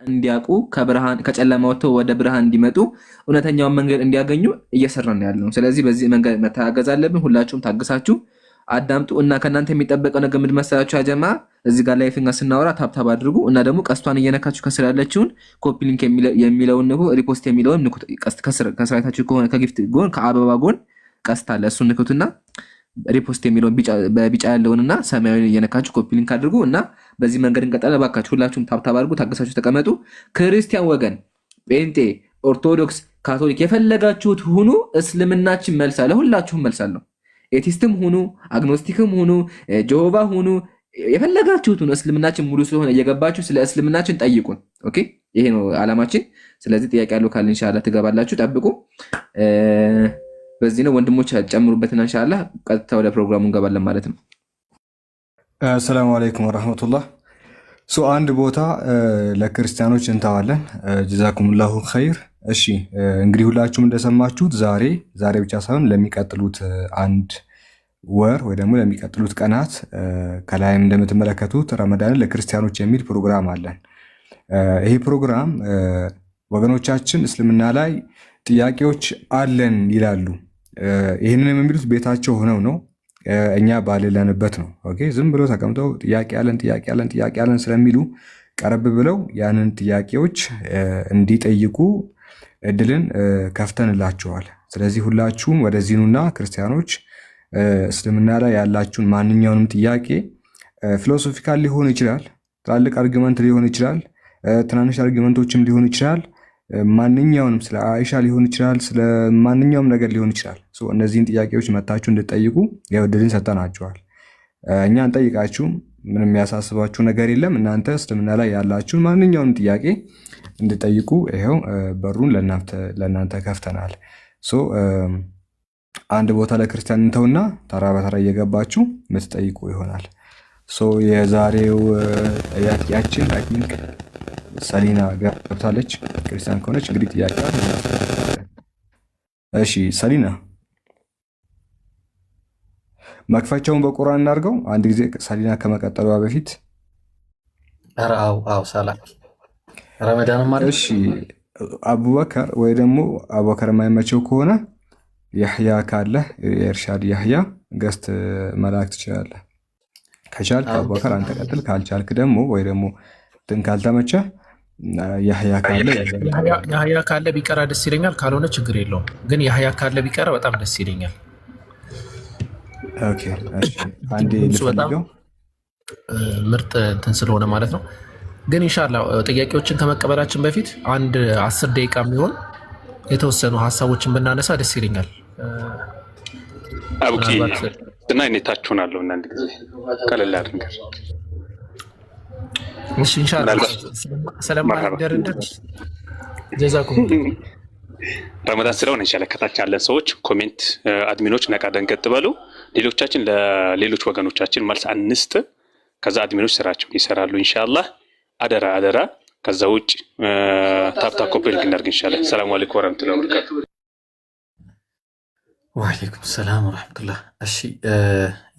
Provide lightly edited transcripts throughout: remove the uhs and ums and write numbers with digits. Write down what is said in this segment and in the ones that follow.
እንዲያውቁ ከጨለማ ወጥተው ወደ ብርሃን እንዲመጡ እውነተኛውን መንገድ እንዲያገኙ እየሰራን ያለነው። ስለዚህ በዚህ መንገድ መታገዝ አለብን። ሁላችሁም ታግሳችሁ አዳምጡ እና ከናንተ የሚጠበቀው ነገር ምን መሰላችሁ? ያጀማ እዚህ ጋር ላይፍ ስናወራ ታብታብ አድርጉ እና ደግሞ ቀስቷን እየነካችሁ ከስር ያለችውን ኮፒ ሊንክ የሚለውን ንኩ፣ ሪፖስት የሚለውን ንኩ። ከስራታችሁ ከሆነ ከጊፍት ጎን ከአበባ ጎን ቀስት አለ፣ እሱን ንኩትና ሪፖስት የሚለውን በቢጫ ያለውንና ሰማያዊን እየነካችሁ ኮፒ ሊንክ አድርጉ እና በዚህ መንገድ እንቀጥላለን። እባካችሁ ሁላችሁም ታብታብ አድርጉ፣ ታግሳችሁ ተቀመጡ። ክርስቲያን ወገን፣ ጴንጤ፣ ኦርቶዶክስ፣ ካቶሊክ የፈለጋችሁት ሁኑ። እስልምናችን መልስ አለ፣ ሁላችሁም መልስ አለው። ኤቲስትም ሁኑ፣ አግኖስቲክም ሁኑ፣ ጆሆቫ ሁኑ፣ የፈለጋችሁት ሁኑ። እስልምናችን ሙሉ ስለሆነ እየገባችሁ ስለ እስልምናችን ጠይቁን። ኦኬ፣ ይሄ ነው አላማችን። ስለዚህ ጥያቄ ያለው ካለ ኢንሻአላህ ትገባላችሁ፣ ጠብቁ። በዚህ ነው ወንድሞች ጨምሩበትና ኢንሻአላህ ቀጥታ ወደ ፕሮግራሙ እንገባለን ማለት ነው። አሰላሙ አለይኩም ወራህመቱላህ። አንድ ቦታ ለክርስቲያኖች እንተዋለን። ጀዛኩሙላሁ ኸይር። እሺ እንግዲህ ሁላችሁም እንደሰማችሁት ዛሬ ብቻ ሳይሆን ለሚቀጥሉት አንድ ወር ወይ ደግሞ ለሚቀጥሉት ቀናት ከላይም እንደምትመለከቱት ረመዳንን ለክርስቲያኖች የሚል ፕሮግራም አለን። ይሄ ፕሮግራም ወገኖቻችን እስልምና ላይ ጥያቄዎች አለን ይላሉ። ይህንን የሚሉት ቤታቸው ሆነው ነው፣ እኛ ባልለንበት ነው። ኦኬ፣ ዝም ብሎ ተቀምጠው ጥያቄ ያለን ስለሚሉ ቀረብ ብለው ያንን ጥያቄዎች እንዲጠይቁ እድልን ከፍተንላቸዋል። ስለዚህ ሁላችሁም ወደዚህ ኑና ክርስቲያኖች እስልምና ላይ ያላችሁን ማንኛውንም ጥያቄ ፊሎሶፊካል ሊሆን ይችላል፣ ትላልቅ አርጊመንት ሊሆን ይችላል፣ ትናንሽ አርጊመንቶችም ሊሆን ይችላል፣ ማንኛውንም ስለ አይሻ ሊሆን ይችላል፣ ስለ ማንኛውም ነገር ሊሆን ይችላል። እነዚህን ጥያቄዎች መታችሁ እንድትጠይቁ እድልን ሰጠናችኋል። እኛ እንጠይቃችሁ፣ ምንም የሚያሳስባችሁ ነገር የለም። እናንተ እስልምና ላይ ያላችሁን ማንኛውንም ጥያቄ እንድጠይቁ ይሄው በሩን ለእናንተ ከፍተናል። አንድ ቦታ ለክርስቲያን እንተውና ተራ በተራ እየገባችሁ የምትጠይቁ ይሆናል። የዛሬው ጥያቄያችን አይ ቲንክ ሰሊና ገብታለች። ክርስቲያን ከሆነች እንግዲህ ጥያቄ። እሺ ሰሊና መክፈቻውን በቁርአን እናድርገው አንድ ጊዜ ሰሊና ከመቀጠሏ በፊት። አው ሰላም ረመዳን ማለት። እሺ አቡበከር ወይ ደግሞ አቡበከር የማይመቸው ከሆነ ያህያ ካለ የእርሻድ ያህያ ገስት መላክ ትችላለህ። ከቻልክ አቡበከር አንተ ቀጥል፣ ካልቻልክ ደግሞ ወይ ደግሞ ካልተመቸ ያህያ ካለ ቢቀራ ደስ ይለኛል። ካልሆነ ችግር የለውም፣ ግን ያህያ ካለ ቢቀራ በጣም ደስ ይለኛል። ኦኬ እሺ፣ አንዴ ልፈልገው ምርጥ እንትን ስለሆነ ማለት ነው። ግን ኢንሻአላህ ጥያቄዎችን ከመቀበላችን በፊት አንድ 10 ደቂቃ የሚሆን የተወሰኑ ሀሳቦችን ብናነሳ ደስ ይለኛል። አቡኪ እና እኔታችሁን አለው እና አንድ ጊዜ ቀለል አድርገን እሺ ኢንሻአላህ ሰላም አለይኩም ጀዛኩም ረመዳን ስለሆነ ኢንሻአላህ ከታች ያለ ሰዎች ኮሜንት አድሚኖች ነቃ ደንገጥ በሉ። ሌሎቻችን ለሌሎች ወገኖቻችን መልስ አንስት። ከዛ አድሚኖች ስራቸውን ይሰራሉ ኢንሻአላህ። አደራ ከዛ ውጭ ታፕታ ኮፒ ሊንክ እናድርግ ኢንሻአላህ። ሰላም አለይኩም ወራህመቱላሂ ወበረካቱ። ወአለይኩም ሰላም ወራህመቱላህ። እሺ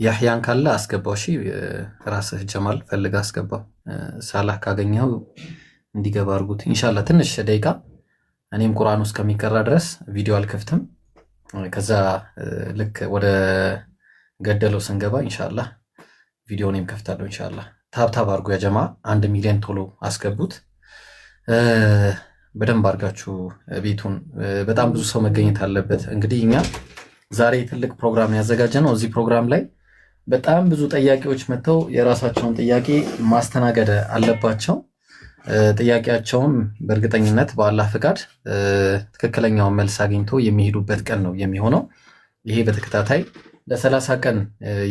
ያህያን ካለ አስገባው። እሺ ራስህ ጀማል ፈልጋ አስገባው። ሳላህ ካገኘው እንዲገባ አድርጉት ኢንሻአላህ። ትንሽ ደቂቃ እኔም ቁርአን ውስጥ ከሚቀራ ድረስ ቪዲዮ አልከፍትም። ከዛ ልክ ወደ ገደለው ስንገባ ኢንሻአላህ ቪዲዮንም ከፍታለሁ ኢንሻአላህ። ታብታብ አድርጉ ያ ጀማ፣ 1 ሚሊዮን ቶሎ አስገቡት። በደንብ አድርጋችሁ ቤቱን በጣም ብዙ ሰው መገኘት አለበት። እንግዲህ እኛ ዛሬ ትልቅ ፕሮግራም ያዘጋጀ ነው። እዚህ ፕሮግራም ላይ በጣም ብዙ ጥያቄዎች መጥተው የራሳቸውን ጥያቄ ማስተናገድ አለባቸው። ጥያቄያቸውም በእርግጠኝነት በአላህ ፍቃድ ትክክለኛውን መልስ አግኝቶ የሚሄዱበት ቀን ነው የሚሆነው። ይሄ በተከታታይ ለ30 ቀን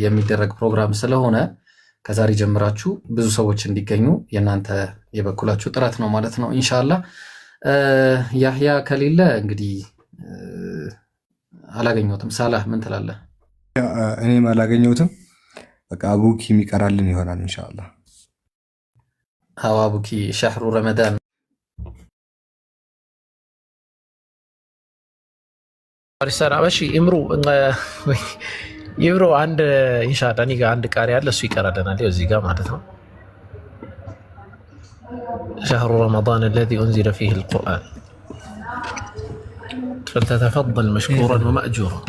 የሚደረግ ፕሮግራም ስለሆነ ከዛሬ ጀምራችሁ ብዙ ሰዎች እንዲገኙ የእናንተ የበኩላችሁ ጥረት ነው ማለት ነው ኢንሻአላህ። ያህያ ከሌለ እንግዲህ አላገኘሁትም። ሳላህ ምን ትላለህ? እኔም አላገኘሁትም። በቃ አቡኪ የሚቀራልን ይሆናል ኢንሻአላህ። አቡኪ ሸህሩ ረመዳን እሺ ይብሮ አንድ ኢንሻአላህ እኔ ጋር አንድ ቃሪ አለ፣ እሱ ይቀራልናል እዚህ ጋር ማለት ነው። شهر رمضان الذي أنزل فيه القرآن فلتتفضل مشكورا ومأجورا.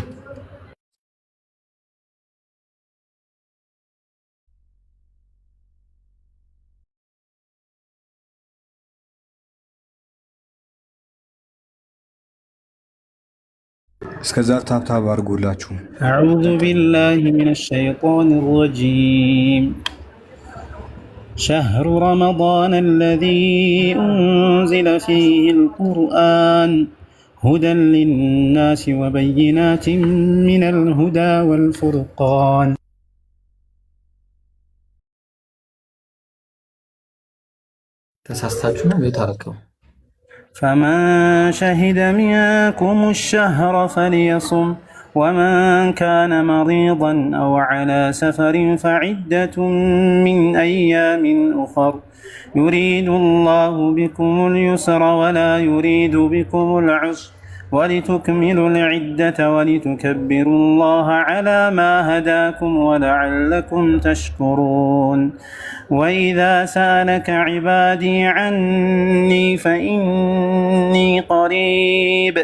እስከዛ ታብታብ አድርጉላችሁ። أعوذ بالله من الشيطان الرجيم. شهر رمضان الذي أنزل فيه القرآن هدى للناس وبينات من الهدى والفرقان. ተሳስታችሁ ነው የታረከው። فمن شهد منكم الشهر فليصم ومن كان مريضا أو على سفر فعدة من أيام أخر يريد الله بكم اليسر ولا يريد بكم العسر ولتكملوا العدة ولتكبروا الله على ما هداكم ولعلكم تشكرون. وإذا سألك عبادي عني فإني قريب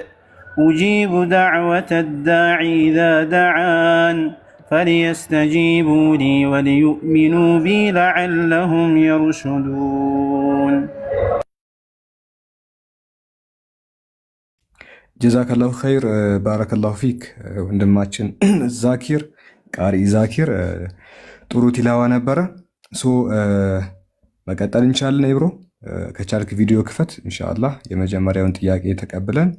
أجيب دعوة الداعي إذا دعان فليستجيبوا لي وليؤمنوا بي لعلهم يرشدون. ጀዛከላሁ ኸይር ባረከላሁ ፊክ ወንድማችን ዛኪር ቃሪ ዛኪር ጥሩ ቲላዋ ነበረ። መቀጠል እንችላለን። ይብሮ ከቻልክ ቪዲዮ ክፈት ኢንሻአላህ። የመጀመሪያውን ጥያቄ ተቀብለን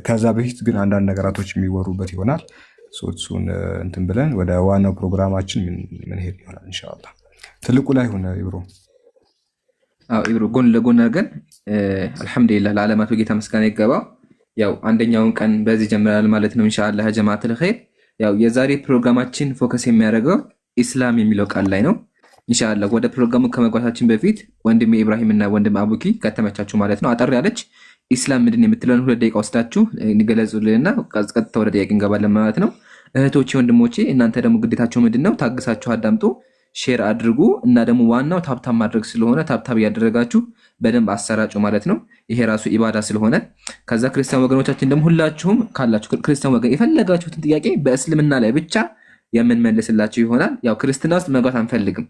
ከዛ በፊት ግን አንዳንድ ነገራቶች የሚወሩበት ይሆናል። እሱን እንትን ብለን ወደ ዋናው ፕሮግራማችን ምን ሄድ ይሆናል ኢንሻአላህ። ትልቁ ላይ ሆነ ይብሮ። ይብሮ ጎን ለጎን አድርገን አልሐምዱሊላህ ለዓለማቱ ጌታ ምስጋና ይገባው። ያው አንደኛውን ቀን በዚህ ጀምራል ማለት ነው ኢንሻአላህ። ጀማዓተል ኸይር ያው የዛሬ ፕሮግራማችን ፎከስ የሚያደርገው ኢስላም የሚለው ቃል ላይ ነው ኢንሻአላህ። ወደ ፕሮግራሙ ከመግባታችን በፊት ወንድሜ ኢብራሂም እና ወንድም አቡኪ ከተመቻችሁ ማለት ነው አጠር ያለች ኢስላም ምንድን የምትለውን 2 ደቂቃ ወስዳችሁ እንገለጹልንና ቀጥታ ወደ ጥያቄ እንገባለን ማለት ነው። እህቶቼ ወንድሞቼ እናንተ ደግሞ ግዴታችሁ ምንድነው? ታግሳችሁ አዳምጡ፣ ሼር አድርጉ እና ደግሞ ዋናው ታብታብ ማድረግ ስለሆነ ታብታብ ያደረጋችሁ በደንብ አሰራጩ ማለት ነው። ይሄ ራሱ ኢባዳ ስለሆነ ከዛ ክርስቲያን ወገኖቻችን ደግሞ ሁላችሁም ካላችሁ ክርስቲያን ወገን የፈለጋችሁትን ጥያቄ በእስልምና ላይ ብቻ የምንመልስላችሁ ይሆናል። ያው ክርስትና ውስጥ መግባት አንፈልግም።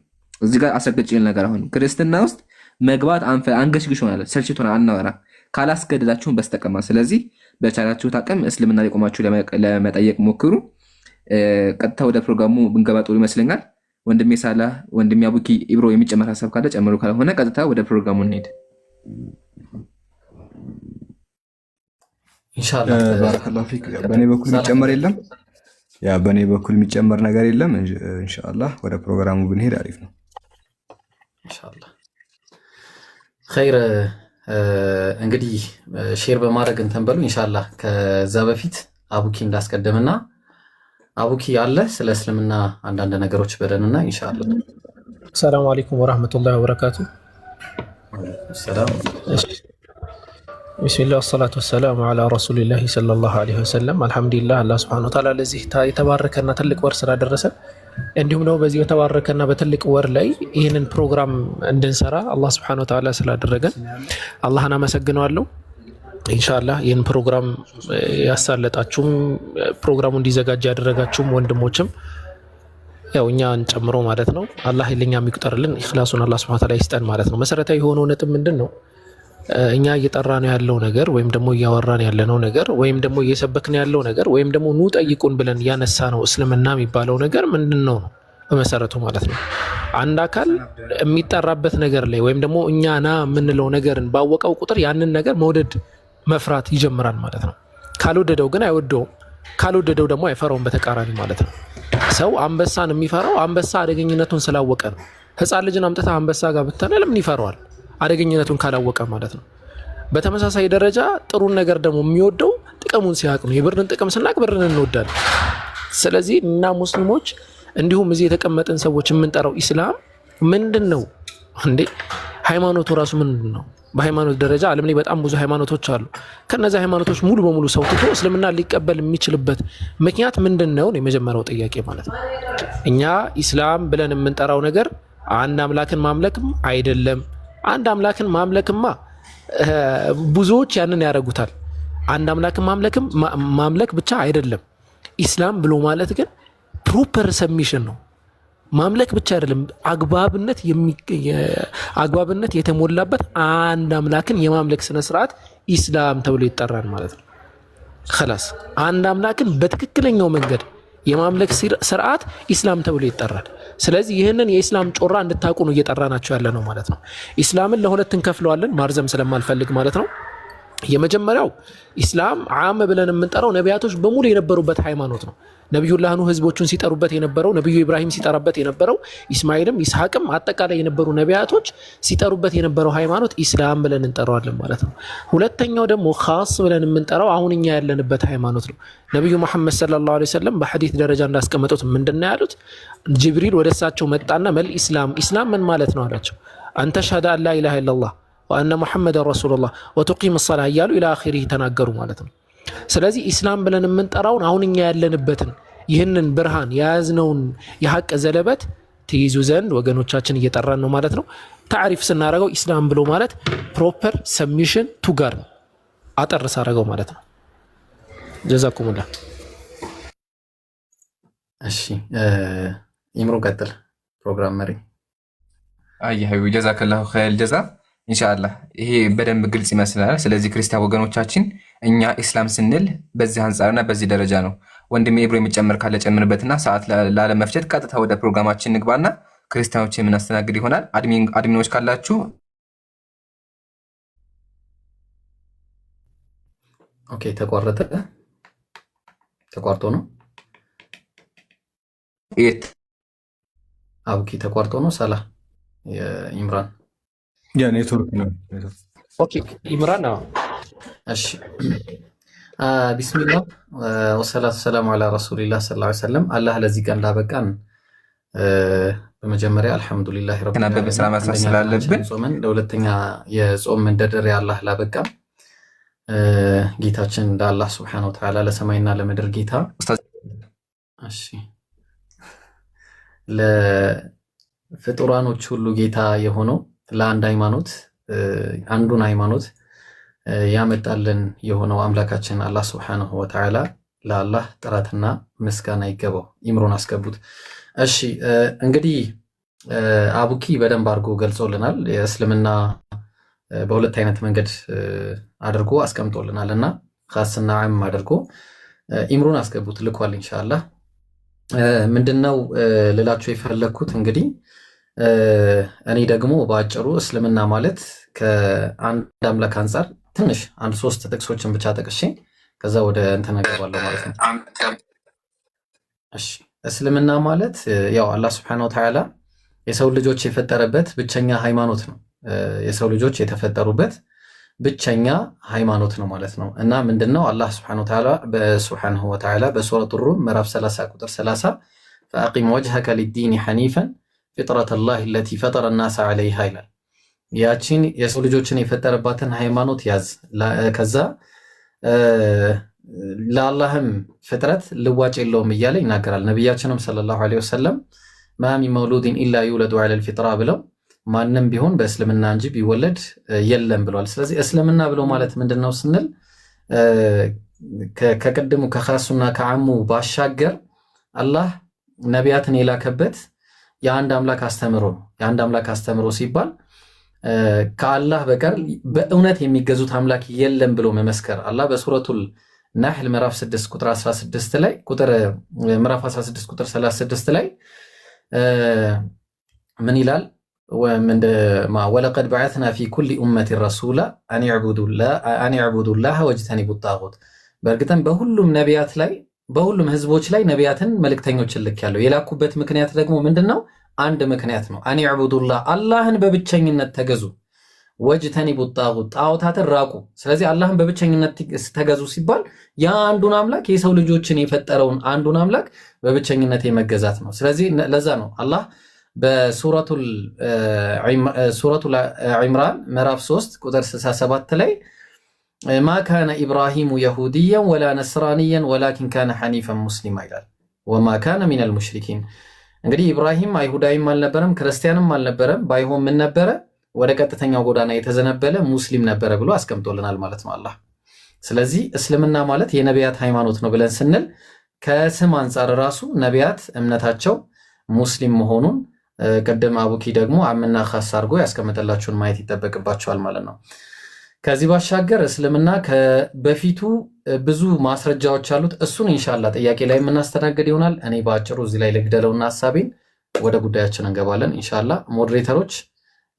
እዚህ ጋር አስረግጬ ነገር አሁን ክርስትና ውስጥ መግባት አንገሽግሽ ሆናል፣ ሰልችቶናል፣ አናወራ ካላስገደዳችሁን በስተቀር። ስለዚህ በቻላችሁት አቅም እስልምና ላይ ቆማችሁ ለመጠየቅ ሞክሩ። ቀጥታ ወደ ፕሮግራሙ ብንገባ ጥሩ ይመስለኛል። ወንድሜ ሳላህ፣ ወንድሜ አቡኪ፣ ኢብሮ የሚጨመር ሀሳብ ካለ ጨምሩ፣ ካልሆነ ቀጥታ ወደ ፕሮግራሙ እንሄድ ኢንሻአላህ። ባረከላሁ ፊክ። በኔ በኩል የሚጨመር የለም፣ ያ በኔ በኩል የሚጨመር ነገር የለም። ኢንሻአላህ ወደ ፕሮግራሙ ብንሄድ አሪፍ ነው ኢንሻአላህ። ኸይር እንግዲህ ሼር በማድረግ እንትን በሉ ኢንሻአላህ። ከዛ በፊት አቡኪ እንዳስቀደምና አቡኪ አለ ስለ እስልምና አንዳንድ ነገሮች በደንና ኢንሻአላህ። ሰላም አለይኩም ወራህመቱላሂ ወበረካቱ። ሰላም። ቢስሚላህ ወሰላቱ ወሰላሙ ዐላ ረሱሊላሂ ሰለላሁ ዐለይሂ ወሰለም። አልሐምዱሊላህ አላህ ሱብሓነሁ ወተዓላ ለዚህ የተባረከና ትልቅ ወር ስላደረሰን እንዲሁም ደግሞ በዚህ የተባረከና በትልቅ ወር ላይ ይህንን ፕሮግራም እንድንሰራ አላህ ሱብሓነሁ ወተዓላ ስላደረገን አላህን አመሰግነዋለሁ። ኢንሻአላህ ይህን ፕሮግራም ያሳለጣችሁም ፕሮግራሙ እንዲዘጋጅ ያደረጋችሁም ወንድሞችም ያው እኛን ጨምሮ ማለት ነው አላህ ለኛ የሚቆጠርልን ኢኽላሱን አላህ ሱብሓነሁ ወተዓላ ይስጠን ማለት ነው። መሰረታዊ የሆነው ነጥብ ምንድነው? እኛ እየጠራን ያለው ነገር ወይም ደግሞ እያወራን ያለነው ነገር ወይም ደግሞ እየሰበክን ያለው ነገር ወይም ደግሞ ኑ ጠይቁን ብለን ያነሳ ነው እስልምና የሚባለው ነገር ምንድነው ነው በመሰረቱ ማለት ነው። አንድ አካል የሚጠራበት ነገር ላይ ወይም ደግሞ እኛ ና የምንለው ነገርን ባወቀው ቁጥር ያንን ነገር መውደድ መፍራት ይጀምራል ማለት ነው። ካልወደደው ግን አይወደውም፣ ካልወደደው ደግሞ አይፈራውም በተቃራኒ ማለት ነው። ሰው አንበሳን የሚፈራው አንበሳ አደገኝነቱን ስላወቀ ነው። ህፃን ልጅን አምጥተህ አንበሳ ጋር ብትነ ለምን ይፈራዋል? አደገኝነቱን ካላወቀ ማለት ነው። በተመሳሳይ ደረጃ ጥሩን ነገር ደግሞ የሚወደው ጥቅሙን ሲያውቅ ነው። የብርን ጥቅም ስናውቅ ብርን እንወዳለን። ስለዚህ እና ሙስሊሞች እንዲሁም እዚህ የተቀመጥን ሰዎች የምንጠራው ኢስላም ምንድን ነው እንዴ? ሃይማኖቱ ራሱ ምንድን ነው? በሃይማኖት ደረጃ ዓለም ላይ በጣም ብዙ ሃይማኖቶች አሉ። ከነዚህ ሃይማኖቶች ሙሉ በሙሉ ሰው ትቶ እስልምና ሊቀበል የሚችልበት ምክንያት ምንድን ነው? የመጀመሪያው ጥያቄ ማለት ነው። እኛ ኢስላም ብለን የምንጠራው ነገር አንድ አምላክን ማምለክም አይደለም፣ አንድ አምላክን ማምለክማ ብዙዎች ያንን ያደርጉታል። አንድ አምላክን ማምለክ ብቻ አይደለም። ኢስላም ብሎ ማለት ግን ፕሮፐር ሰብሚሽን ነው። ማምለክ ብቻ አይደለም፣ አግባብነት የተሞላበት አንድ አምላክን የማምለክ ስነ ስርዓት ኢስላም ተብሎ ይጠራል ማለት ነው። خلاص አንድ አምላክን በትክክለኛው መንገድ የማምለክ ስርዓት ኢስላም ተብሎ ይጠራል። ስለዚህ ይህንን የኢስላም ጮራ እንድታውቁ ነው እየጠራናቸው ያለ ነው ማለት ነው። ኢስላምን ለሁለት እንከፍለዋለን፣ ማርዘም ስለማልፈልግ ማለት ነው። የመጀመሪያው ኢስላም ዓም ብለን የምንጠራው ነቢያቶች በሙሉ የነበሩበት ሃይማኖት ነው። ነቢዩላህ ኑህ ህዝቦቹን ሲጠሩበት የነበረው፣ ነቢዩ ኢብራሂም ሲጠራበት የነበረው፣ ኢስማኤልም ይስሐቅም አጠቃላይ የነበሩ ነቢያቶች ሲጠሩበት የነበረው ሃይማኖት ኢስላም ብለን እንጠራዋለን ማለት ነው። ሁለተኛው ደግሞ ኻስ ብለን የምንጠራው አሁን እኛ ያለንበት ሃይማኖት ነው። ነቢዩ መሐመድ ሰለላሁ ዐለይሂ ወሰለም በሐዲስ ደረጃ እንዳስቀመጡት ምንድነው ያሉት? ጅብሪል ወደ እሳቸው መጣና መል ኢስላም ምን ማለት ነው አላቸው። አንተ ሸሃዳ አን ላ ኢላሃ ኢለላህ ወአነ ሙሐመደን ረሱሉላህ ወቱቂም ሰላህ እያሉ ኢላ አኺሪ ተናገሩ ማለት ነው። ስለዚህ ኢስላም ብለን የምንጠራውን አሁን እኛ ያለንበትን ይህንን ብርሃን የያዝነውን የሐቅ ዘለበት ትይዙ ዘንድ ወገኖቻችን እየጠራን ነው ማለት ነው። ታሪፍ ስናደርገው ኢስላም ብሎ ማለት ፕሮፐር ሰብሚሽን ቱ ጋር ነው። አጠር ሳደርገው ማለት ነው። ጀዛኩሙላህ። እሺ ይምሩ ቀጥል። ፕሮግራም መሪ አየሁ። ጀዛከላሁ ኸይር ጀዛ። ኢንሻአላህ ይሄ በደንብ ግልጽ ይመስላል። ስለዚህ ክርስቲያን ወገኖቻችን እኛ ኢስላም ስንል በዚህ አንጻርና በዚህ ደረጃ ነው። ወንድሜ ኢብሮ የሚጨምር ካለ ጨምርበትና ሰዓት ላለመፍጀት ቀጥታ ወደ ፕሮግራማችን ንግባና ክርስቲያኖች የምናስተናግድ ይሆናል። አድሚኖች ካላችሁ ኦኬ። ተቋርጦ ነው አቡኪ ተቋርጦ ነው። ሰላ ኢምራን ኔትወርክ ነው። ኦኬ ኢምራን እሺ ቢስሚላህ ወሰላቱ ሰላሙ አላ ረሱሊላህ ሰለላሁ ዐለይሂ ወሰለም። አላህ ለዚህ ቀን ላበቃን በመጀመሪያ አልሐምዱሊላህ ረቢል ዓለሚን ጾመን ለሁለተኛ የጾም መንደርደሪያ አላህ ላበቃን ጌታችን እንደ አላህ ሱብሓነሁ ወተዓላ ለሰማይና ለምድር ጌታ እሺ ለፍጡራኖች ሁሉ ጌታ የሆነው ለአንድ ሃይማኖት አንዱን ሃይማኖት ያመጣልን የሆነው አምላካችን አላህ ሱብሓነሁ ወተዓላ ለአላህ ጥራትና ምስጋና ይገባው። ኢምሮን አስገቡት። እሺ እንግዲህ አቡኪ በደንብ አድርጎ ገልጾልናል። የእስልምና በሁለት አይነት መንገድ አድርጎ አስቀምጦልናል እና ኻስና ዓም አድርጎ ኢምሮን አስገቡት ልኳል። ኢንሻአላህ ምንድነው ልላችሁ የፈለኩት እንግዲህ እኔ ደግሞ በአጭሩ እስልምና ማለት ከአንድ አምላክ አንጻር ትንሽ አንድ ሶስት ጥቅሶችን ብቻ ጠቅሼ ከዛ ወደ እንትን እገባለሁ ማለት ነው። እሺ እስልምና ማለት ያው አላህ Subhanahu Wa Ta'ala የሰው ልጆች የፈጠረበት ብቸኛ ሃይማኖት ነው። የሰው ልጆች የተፈጠሩበት ብቸኛ ሃይማኖት ነው ማለት ነው። እና ምንድነው አላህ Subhanahu Wa Ta'ala በሱረቱ ሩም ምዕራፍ 30 ቁጥር 30 فأقم وجهك للدين حنيفا فطرة الله التي فطر الناس عليها ይላል። ያቺን የሰው ልጆችን የፈጠረባትን ሃይማኖት ያዝ ከዛ ለአላህም ፍጥረት ልዋጭ የለውም እያለ ይናገራል። ነብያችንም ሰለላሁ ዐለይሂ ወሰለም ማሚ መውሉድን ኢላ ይውለዱ ዐለል ፊጥራ ብለው ማንም ቢሆን በእስልምና እንጂ ቢወለድ የለም ብለዋል። ስለዚህ እስልምና ብሎ ማለት ምንድነው ስንል ከቀደሙ ከኻሱና ከዓሙ ባሻገር አላህ ነቢያትን የላከበት የአንድ አምላክ አስተምሮ ነው። የአንድ አምላክ አስተምሮ ሲባል ከአላህ በቀር በእውነት የሚገዙት አምላክ የለም ብሎ መመስከር። አላህ በሱረቱል ናህል ምዕራፍ 6 ቁጥር 16 ላይ ምዕራፍ 16 ቁጥር 36 ላይ ምን ይላል? ወለቀድ በዐትና ፊ ኩሊ ኡመቲን ረሱላ አን ይዕቡዱላህ ወጅተኒቡ ጣጉት። በእርግጥም በሁሉም ነቢያት ላይ በሁሉም ህዝቦች ላይ ነቢያትን መልእክተኞችን ልኬያለሁ። የላኩበት ምክንያት ደግሞ ምንድነው? አንድ ምክንያት ነው። አን ይዕቡዱላህ አላህን በብቸኝነት ተገዙ፣ ወጅተኒቡ ጣጉት ጣዖታትን ራቁ። ስለዚህ አላህን በብቸኝነት ተገዙ ሲባል ያ አንዱን አምላክ የሰው ልጆችን የፈጠረውን አንዱን አምላክ በብቸኝነት የመገዛት ነው። ስለዚህ ለዛ ነው አላህ በሱረቱል ዒምራን ምዕራፍ 3 ቁጥር 67 ላይ ማ ካነ ኢብራሂሙ የሁድያን ወላ ነስራንያን ወላኪን ካነ ሐኒፈን ሙስሊማ ይላል። ወማ ካነ ሚነል ሙሽሪኪን። እንግዲህ ኢብራሂም አይሁዳዊም አልነበረም ክርስቲያንም አልነበረም። ባይሆን ምን ነበረ? ወደ ቀጥተኛው ጎዳና የተዘነበለ ሙስሊም ነበረ ብሎ አስቀምጦልናል ማለት ነው አላህ። ስለዚህ እስልምና ማለት የነቢያት ሃይማኖት ነው ብለን ስንል ከስም አንጻር ራሱ ነቢያት እምነታቸው ሙስሊም መሆኑን ቀደም አቡኪ ደግሞ አምና ኻስ አድርጎ ያስቀመጠላችሁን ማየት ይጠበቅባቸዋል ማለት ነው። ከዚህ ባሻገር እስልምና በፊቱ ብዙ ማስረጃዎች አሉት። እሱን ኢንሻአላህ ጥያቄ ላይ የምናስተናግድ ይሆናል። እኔ በአጭሩ እዚህ ላይ ልግደለውና ሐሳቤን ወደ ጉዳያችን እንገባለን ኢንሻአላህ። ሞዴሬተሮች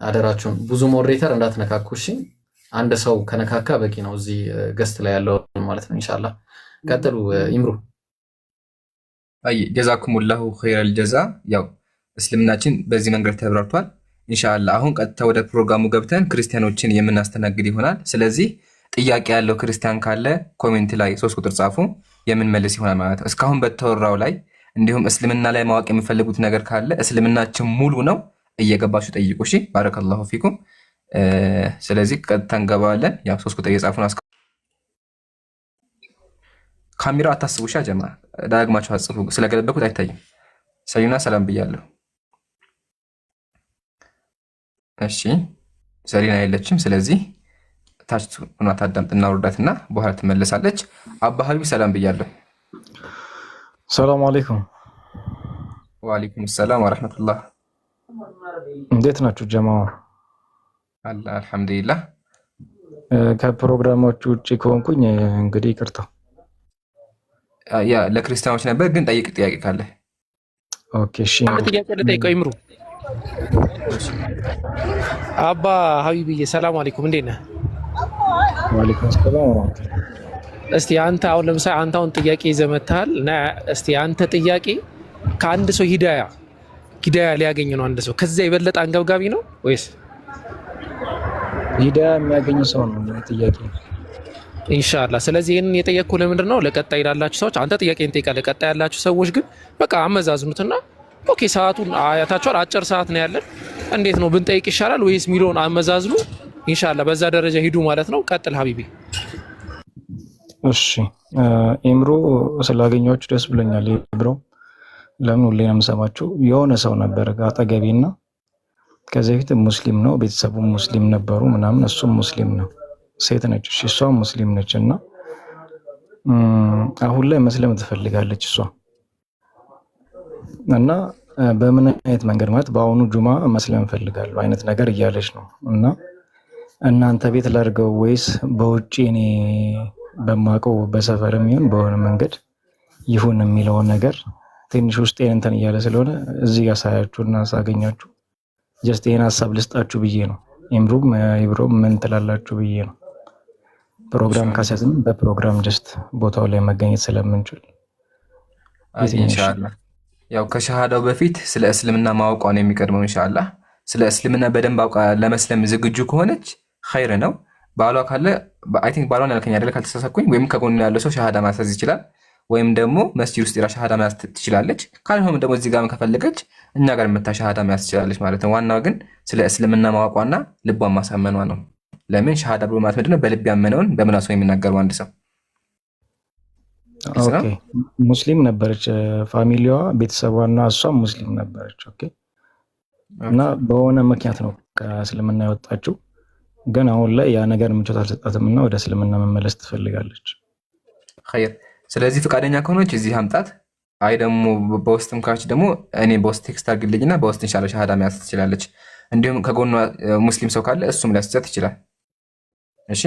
አደራችሁን ብዙ ሞዴሬተር እንዳትነካኩሽ፣ አንድ ሰው ከነካካ በቂ ነው እዚህ ገስት ላይ ያለው ማለት ነው ኢንሻአላህ። ቀጥሉ ይምሩ። አይ ጀዛኩሙላሁ ኸይረል ጀዛ። ያው እስልምናችን በዚህ መንገድ ተብራርቷል። ኢንሻአላህ አሁን ቀጥታ ወደ ፕሮግራሙ ገብተን ክርስቲያኖችን የምናስተናግድ ይሆናል። ስለዚህ ጥያቄ ያለው ክርስቲያን ካለ ኮሜንት ላይ 3 ቁጥር ጻፉ፣ የምንመልስ ይሆናል ማለት ነው። እስካሁን በተወራው ላይ እንዲሁም እስልምና ላይ ማወቅ የሚፈልጉት ነገር ካለ እስልምናችን ሙሉ ነው፣ እየገባችሁ ጠይቁ። እሺ ባረከላሁ ፊኩም። ስለዚህ ቀጥታ እንገባለን። ያው 3 ቁጥር የጻፉን ካሜራ አታስቡ። ጀማ ዳግማችሁ አጽፉ፣ ስለገለበኩት አይታይም። ሰዩና ሰላም ብያለሁ። እሺ ሰሪና የለችም። ስለዚህ ታች ሆና ታዳምጥና ወርዳትና በኋላ ትመለሳለች። አባ ሀቢብ ሰላም ብያለሁ። ሰላም አለይኩም። ወአለይኩም ሰላም ወራህመቱላህ። እንዴት ናችሁ ጀማዓ? አልሐምዱሊላህ። ከፕሮግራሞቹ ውጭ ከሆንኩኝ እንግዲህ ይቅርታ። ያ ለክርስቲያኖች ነበር፣ ግን ጠይቅ ጥያቄ ካለ። ኦኬ እሺ። ጥያቄ ልጠይቀው ይምሩ። አባ ሀቢብዬ ሰላም አለይኩም፣ እንዴት ነህ? ወአለይኩም ሰላም ወራህመቱላህ። እስቲ አንተ አሁን ለምሳሌ አንተ አሁን ጥያቄ ይዘህ መጥተሃል እና እስቲ አንተ ጥያቄ ከአንድ ሰው ሂዳያ ሊያገኝ ነው አንድ ሰው ከዛ የበለጠ አንገብጋቢ ነው ወይስ ሂዳያ የሚያገኝ ሰው ነው ጥያቄ? ኢንሻአላህ። ስለዚህ ይሄንን የጠየቅኩህ ለምንድን ነው ለቀጣይ ላላችሁ ሰዎች አንተ ጥያቄን ጠይቃለህ፣ ለቀጣይ ያላችሁ ሰዎች ግን በቃ አመዛዝኑትና ኦኬ ሰዓቱን አያታችኋል፣ አጭር ሰዓት ነው ያለን፣ እንዴት ነው ብንጠይቅ ይሻላል ወይስ ሚሊዮን አመዛዝኑ። ኢንሻአላህ በዛ ደረጃ ሂዱ ማለት ነው። ቀጥል ሀቢቢ። እሺ ኢምሮ ስላገኛችሁ ደስ ብሎኛል። ኢምሮ ለምን ሁሌ ነው የምሰማችሁ? የሆነ ሰው ነበር አጠገቤና ከዚህ በፊት ሙስሊም ነው፣ ቤተሰቡ ሙስሊም ነበሩ ምናምን፣ እሱም ሙስሊም ነው፣ ሴት ነች፣ እሷም ሙስሊም ነች እና አሁን ላይ መስለም ትፈልጋለች እሷ እና በምን አይነት መንገድ ማለት በአሁኑ ጁማ መስለም ፈልጋለሁ አይነት ነገር እያለች ነው እና እናንተ ቤት ላድርገው ወይስ በውጪ እኔ በማውቀው በሰፈርም ይሁን በሆነ መንገድ ይሁን የሚለውን ነገር ትንሽ ውስጤን እንትን እያለ ስለሆነ እዚህ ጋር ሳያችሁና ሳገኛችሁ ጀስት ይሄን ሀሳብ ልስጣችሁ ብዬ ነው። ኢምሩም ምን ትላላችሁ ብዬ ነው። ፕሮግራም ካሰዝን በፕሮግራም ጀስት ቦታው ላይ መገኘት ስለምንችል ኢንሻአላህ ያው ከሸሃዳው በፊት ስለ እስልምና ማወቋ ነው የሚቀድመው። ኢንሻአላህ ስለ እስልምና በደንብ አውቃ ለመስለም ዝግጁ ከሆነች ኸይር ነው። ባሏ ካለ አይ ቲንክ ባሏን ያልከኝ አይደል ካልተሳሳኩኝ፣ ወይም ከጎኑ ያለው ሰው ሸሃዳ ማሳዝ ይችላል፣ ወይም ደግሞ መስጂድ ውስጥ ሸሃዳ ማሳዝ ትችላለች። ካልሆነም ደግሞ እዚህ ጋር ከፈለገች እኛ ጋር መታ ሸሃዳ ማሳዝ ትችላለች ማለት ነው። ዋናው ግን ስለ እስልምና ማወቋና ልቧን ማሳመኗ ነው። ለምን ሸሃዳ ብሎ ማለት ምንድነው? በልብ ያመነውን በምላሱ የሚናገረው አንድ ሰው። ኦኬ ሙስሊም ነበረች ፋሚሊዋ፣ ቤተሰቧና እሷም ሙስሊም ነበረች። ኦኬ እና በሆነ ምክንያት ነው ከእስልምና የወጣችው፣ ግን አሁን ላይ ያ ነገር ምቾት አልሰጣትም እና ወደ እስልምና መመለስ ትፈልጋለች። ኸይር። ስለዚህ ፈቃደኛ ከሆነች እዚህ አምጣት። አይ ደግሞ በውስጥም ካች ደግሞ እኔ በውስጥ ቴክስት አድርግልኝና በውስጥ ኢንሻአላህ ሸሃዳ መያዝ ትችላለች። እንዲሁም ከጎኗ ሙስሊም ሰው ካለ እሱም ሊያስጨት ይችላል። እሺ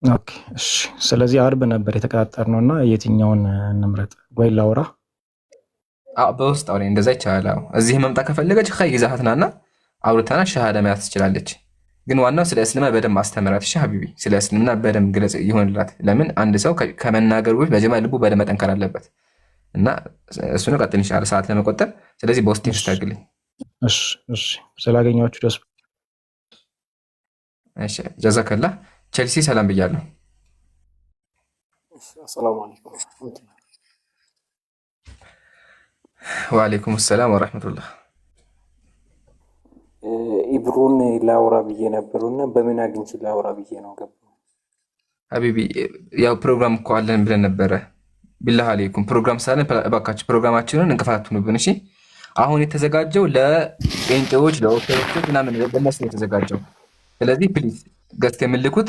ኦኬ እሺ። ስለዚህ አርብ ነበር የተቀጣጠርነው እና የትኛውን እንምረጥ? ወይ ላውራ? በውስጥ አውሪ፣ እንደዛ ይቻላል። እዚህ መምጣት ከፈለገች ኸይ ይዛሃትናና አውርታና ሸሃዳ መያዝ ትችላለች። ግን ዋናው ስለ እስልምና በደንብ አስተምራት። እሺ ሀቢቢ፣ ስለ እስልምና በደንብ ግለጽ ይሆንላት። ለምን አንድ ሰው ከመናገሩ በፊት በጀማ ልቡ በደንብ መጠንከር አለበት እና እሱ ነው። ቀጥል ኢንሻአላህ ሰዓት ለመቆጠብ። ስለዚህ በውስጥ ይስተግልኝ። እሺ እሺ። ስላገኛችሁ ደስ እሺ ጀዛከላህ። ቼልሲ ሰላም ብያለሁ። ሰላም አለይኩም። ወአለይኩም ሰላም ወራህመቱላህ። ኢብሩን ላውራ ብዬ ነበርና በምን አግኝቼ ላውራ ብዬ ነው ገባው። ሀቢቢ ያው ፕሮግራም እኮ አለን ብለን ነበረ። ቢላህ አለይኩም ፕሮግራም ሳለን እባካችሁ ፕሮግራማችንን እንቅፋት አትሁኑብን። እሺ አሁን የተዘጋጀው ለጴንጤዎች ለኦርቶዶክሶች ምናምን ለነሱ ነው የተዘጋጀው። ስለዚህ ፕሊዝ ገዝት የምልኩት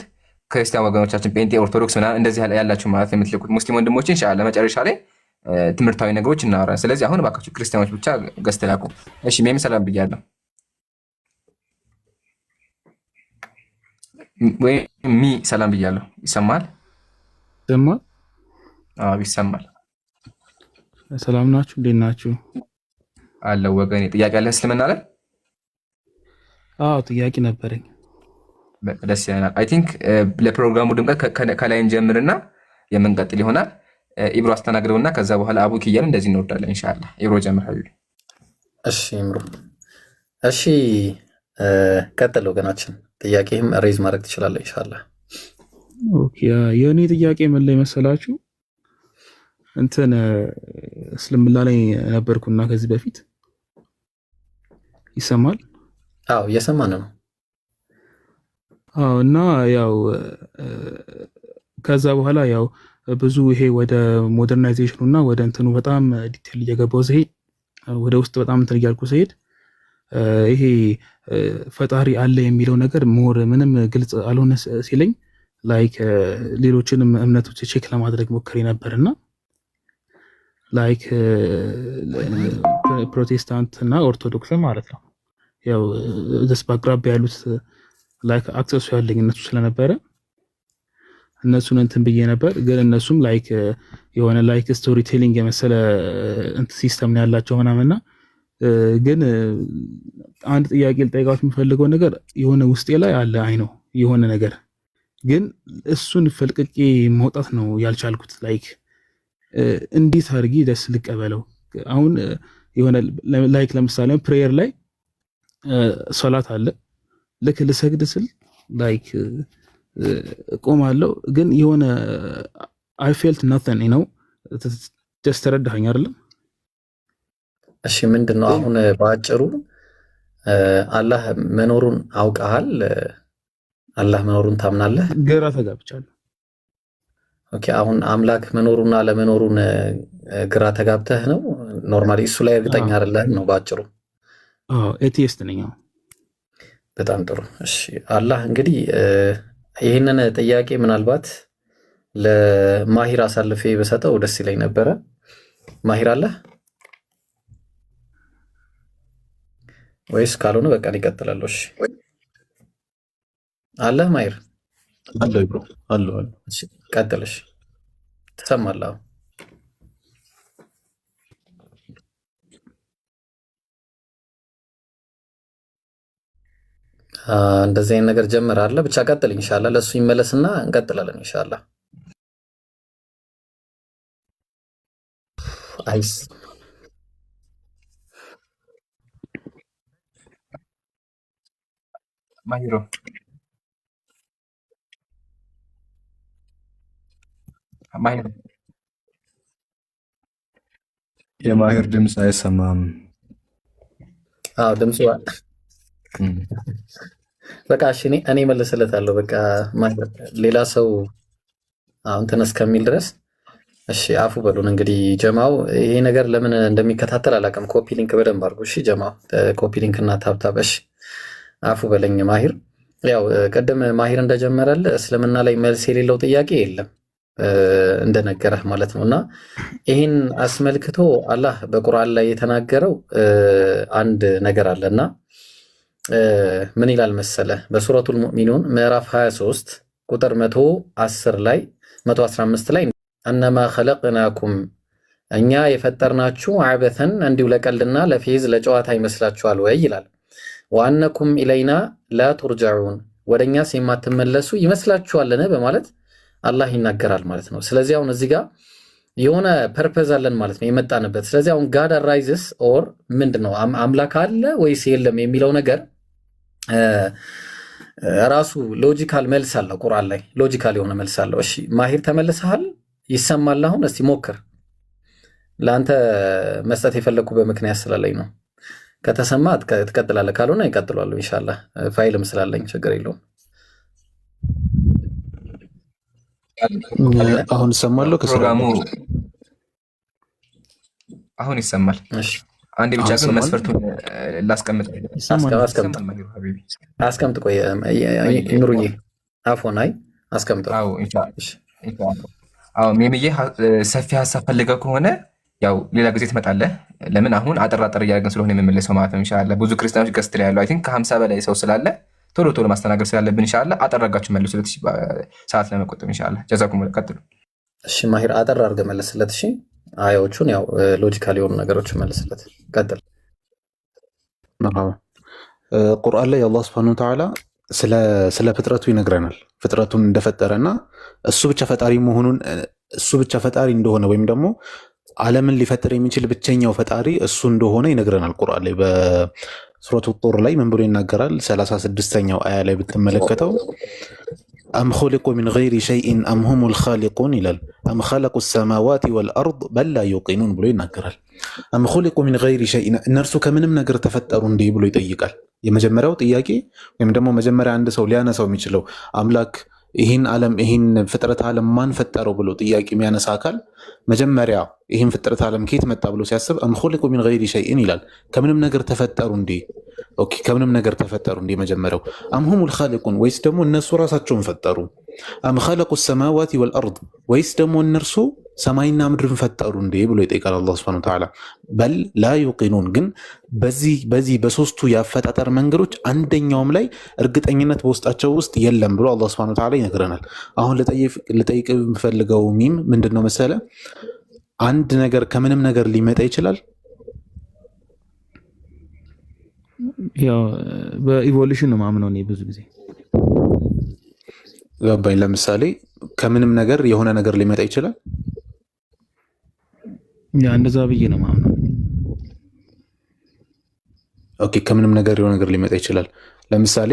ክርስቲያን ወገኖቻችን ጴንጤ፣ ኦርቶዶክስ ምናምን እንደዚህ ያላችሁ ማለት የምትልኩት ሙስሊም ወንድሞች ኢንሻአላህ መጨረሻ ላይ ትምህርታዊ ነገሮች እናወራለን። ስለዚህ አሁን እባካችሁ ክርስቲያኖች ብቻ ገዝት ላኩ። እሺ ሜሚ ሰላም ብያለሁ። ወይ ሚ ሰላም ብያለሁ። ይሰማል? ይሰማል? አዎ ይሰማል። ሰላም ናችሁ? እንዴት ናችሁ? አለው ወገኔ። ጥያቄ አለ እስልምና ላይ? አዎ ጥያቄ ነበረኝ። ደስ ይላል። አይ ቲንክ ለፕሮግራሙ ድምቀት ከላይ እንጀምርና የምንቀጥል ይሆናል። ኢብሮ አስተናግደውና ከዛ በኋላ አቡኪ እያልን እንደዚህ እንወርዳለን ኢንሻአላህ። ኢብሮ ጀምር ሀቢቢ። እሺ ኢብሮ። እሺ ቀጥል ወገናችን። ጥያቄህም ሬዝ ማድረግ ትችላለህ ኢንሻአላህ። ኦኬ የኔ ጥያቄ ምን ላይ መሰላችሁ? እንትን እስልምና ላይ ነበርኩና ከዚህ በፊት ይሰማል? አዎ እየሰማን ነው። አዎ እና ያው ከዛ በኋላ ያው ብዙ ይሄ ወደ ሞደርናይዜሽኑ እና ወደ እንትኑ በጣም ዲቴል እየገባው ሲሄድ ወደ ውስጥ በጣም እንትን እያልኩ ሲሄድ ይሄ ፈጣሪ አለ የሚለው ነገር ሞር ምንም ግልጽ አልሆነ ሲለኝ ላይክ ሌሎችንም እምነቶች ቼክ ለማድረግ ሞክሬ ነበርና ላይክ ፕሮቴስታንት እና ኦርቶዶክስ ማለት ነው ያው ደስ በአቅራቢያ ያሉት ላይክ አክሰሱ ያለኝ እነሱ ስለነበረ እነሱን እንትን ብዬ ነበር። ግን እነሱም ላይክ የሆነ ላይክ ስቶሪ ቴሊንግ የመሰለ እንትን ሲስተም ነው ያላቸው ምናምንና ግን አንድ ጥያቄ ልጠይቃችሁ የምፈልገው ነገር የሆነ ውስጤ ላይ አለ አይ ነው የሆነ ነገር ግን እሱን ፈልቅቄ መውጣት ነው ያልቻልኩት። ላይክ እንዴት አድርጌ ደስ ልቀበለው? አሁን የሆነ ላይክ ለምሳሌ ፕሬየር ላይ ሶላት አለ ልክ ልሰግድ ስል ላይክ ቆማለሁ ግን የሆነ አይ ፌልት ናቲንግ ነው ጀስት ተረዳኸኝ አይደለም? እሺ ምንድነው አሁን በአጭሩ አላህ መኖሩን አውቀሃል? አላህ መኖሩን ታምናለህ? ግራ ተጋብቻለሁ። ኦኬ አሁን አምላክ መኖሩና ለመኖሩን ግራ ተጋብተህ ነው? ኖርማሊ እሱ ላይ እርግጠኛ አይደለህም ነው በአጭሩ? አዎ ኤቲስት ነኝ። በጣም ጥሩ። እሺ አላህ እንግዲህ ይህንን ጥያቄ ምናልባት ለማሂር አሳልፌ በሰጠው ደስ ይለኝ ነበረ። ማሂር አለ ወይስ ካልሆነ በቃ ይቀጥላል? እሺ አለ ማሂር አለ ብሮ አለ። እሺ ቀጥል። እሺ ትሰማለህ? እንደዚህ አይነት ነገር ጀምራለህ። ብቻ ቀጥል ኢንሻአላህ። ለሱ ይመለስና እንቀጥላለን ኢንሻአላህ። አይስ ማሂሮ ማሂር የማሂር ድምፅ አይሰማም። አዎ ድምፁ በቃ እሺ እኔ መልስለታለሁ። በቃ ሌላ ሰው እንትን እስከሚል ድረስ እሺ አፉ በሉን። እንግዲህ ጀማው ይሄ ነገር ለምን እንደሚከታተል አላውቅም። ኮፒ ሊንክ በደንብ አድርጉ እሺ ጀማው፣ ኮፒ ሊንክ እና ታብታብ። እሺ አፉ በለኝ ማሂር። ያው ቀደም ማሂር እንደጀመረል እስልምና ላይ መልስ የሌለው ጥያቄ የለም እንደነገረህ ማለት ነውና ይሄን አስመልክቶ አላህ በቁርአን ላይ የተናገረው አንድ ነገር አለና ምን ይላል መሰለ? በሱረቱል ሙእሚኑን ምዕራፍ 23 ቁጥር 110 ላይ 115 ላይ አነማ ኸለቅናኩም እኛ የፈጠርናችሁ አበተን እንዲሁ ለቀልድና ለፌዝ ለጨዋታ ይመስላችኋል ወይ ይላል። ወአነኩም ኢለይና ላ ቱርጀዑን ወደኛስ የማትመለሱ ይመስላችኋልን በማለት አላህ ይናገራል ማለት ነው። ስለዚህ አሁን እዚህ ጋር የሆነ ፐርፐዝ አለን ማለት ነው የመጣንበት። ስለዚህ አሁን ጋድ አራይዝስ ኦር ምንድነው አምላክ አለ ወይስ የለም የሚለው ነገር ራሱ ሎጂካል መልስ አለው። ቁርአን ላይ ሎጂካል የሆነ መልስ አለው። እሺ ማሂር ተመልሰሃል? ይሰማል? አሁን እስቲ ሞክር። ለአንተ መስጠት የፈለኩ በምክንያት ስላለኝ ነው። ከተሰማ ትቀጥላለህ፣ ካልሆነ ይቀጥላሉ ኢንሻአላህ። ፋይልም ስላለኝ ችግር የለውም። አሁን እሰማለሁ። ፕሮግራሙ አሁን ይሰማል። እሺ አንዴ ብቻ ግን መስፈርቱን ላስቀምጥ። አስቀምጥ። ቆይ ኑሩዬ አፎን አይ አስቀምጠው። አዎ ሜምዬ ሰፊ ሀሳብ ፈልገው ከሆነ ያው ሌላ ጊዜ ትመጣለህ። ለምን አሁን አጠራጠር እያደረግን ስለሆነ የምመለሰው ማለት ነው። ኢንሻአላህ ብዙ ክርስቲያኖች ገስት ላይ ያለው አይ ቲንክ ከ50 በላይ ሰው ስላለ ቶሎ ቶሎ ማስተናገድ ስላለብን ኢንሻአላህ አጠራጋችሁ መልሱለት ሰዓት ለመቆጠብ ኢንሻአላህ። ጀዛኩም ቀጥሉ። እሺ ማሂር አጠር አድርገህ መለስለት። እሺ አያዎቹን ያው ሎጂካል የሆኑ ነገሮችን መለስለት። ቀጥል። ቁርአን ላይ አላህ ሱብሓነሁ ወተዓላ ስለ ፍጥረቱ ይነግረናል። ፍጥረቱን እንደፈጠረና እሱ ብቻ ፈጣሪ መሆኑን እሱ ብቻ ፈጣሪ እንደሆነ ወይም ደግሞ ዓለምን ሊፈጥር የሚችል ብቸኛው ፈጣሪ እሱ እንደሆነ ይነግረናል። ቁርአን ላይ በሱረቱ ጡር ላይ ምን ብሎ ይናገራል? 36ኛው አያ ላይ ብትመለከተው አም ኹሊቁ ሚን ገይሪ ሸይኢን አም ሁሙል ኻሊቁን ይላል። አም ኸለቁ ሰማዋት ወልአርድ በል ላ ዩቂኑን ብሎ ይናገራል። አም ኹሊቁ ሚን ገይሪ ሸይኢን እነርሱ ከምንም ነገር ተፈጠሩ እንዴ ብሎ ይጠይቃል። የመጀመሪያው ጥያቄ ወይም ደግሞ መጀመሪያ አንድ ሰው ሊያነሳው የሚችለው አምላክ ይህን ዓለም ይህን ፍጥረት ዓለም ማን ፈጠረው ብሎ ጥያቄ የሚያነሳ አካል መጀመሪያ ይህን ፍጥረት ዓለም ከየት መጣ ብሎ ሲያስብ አም ኹሊቁ ሚን ገይሪ ሸይኢን ይላል። ከምንም ነገር ተፈጠሩ እንዴ? ኦኬ ከምንም ነገር ተፈጠሩ እንዴ? መጀመሪያው አም ሁሙል ኻሊቁን ወይስ ደግሞ እነሱ ራሳቸውን ፈጠሩ? አም ኸለቁ ሰማዋት ወልአርድ ወይስ ደግሞ እነርሱ ሰማይና ምድርን ፈጠሩ እንዴ ብሎ ይጠይቃል አላህ ሱብሓነሁ ወተዓላ። በል ላ ዩቂኑን ግን በዚህ በሶስቱ የአፈጣጠር መንገዶች አንደኛውም ላይ እርግጠኝነት በውስጣቸው ውስጥ የለም ብሎ አላህ ሱብሓነሁ ወተዓላ ይነግረናል። አሁን ልጠይቅ የምፈልገው ሚም ምንድነው መሰለ? አንድ ነገር ከምንም ነገር ሊመጣ ይችላል። ያው በኢቮሉሽን ነው ማምነው ነው ብዙ ጊዜ ገባኝ። ለምሳሌ ከምንም ነገር የሆነ ነገር ሊመጣ ይችላል። ያ እንደዛ ብዬ ነው ማምነው። ኦኬ ከምንም ነገር የሆነ ነገር ሊመጣ ይችላል። ለምሳሌ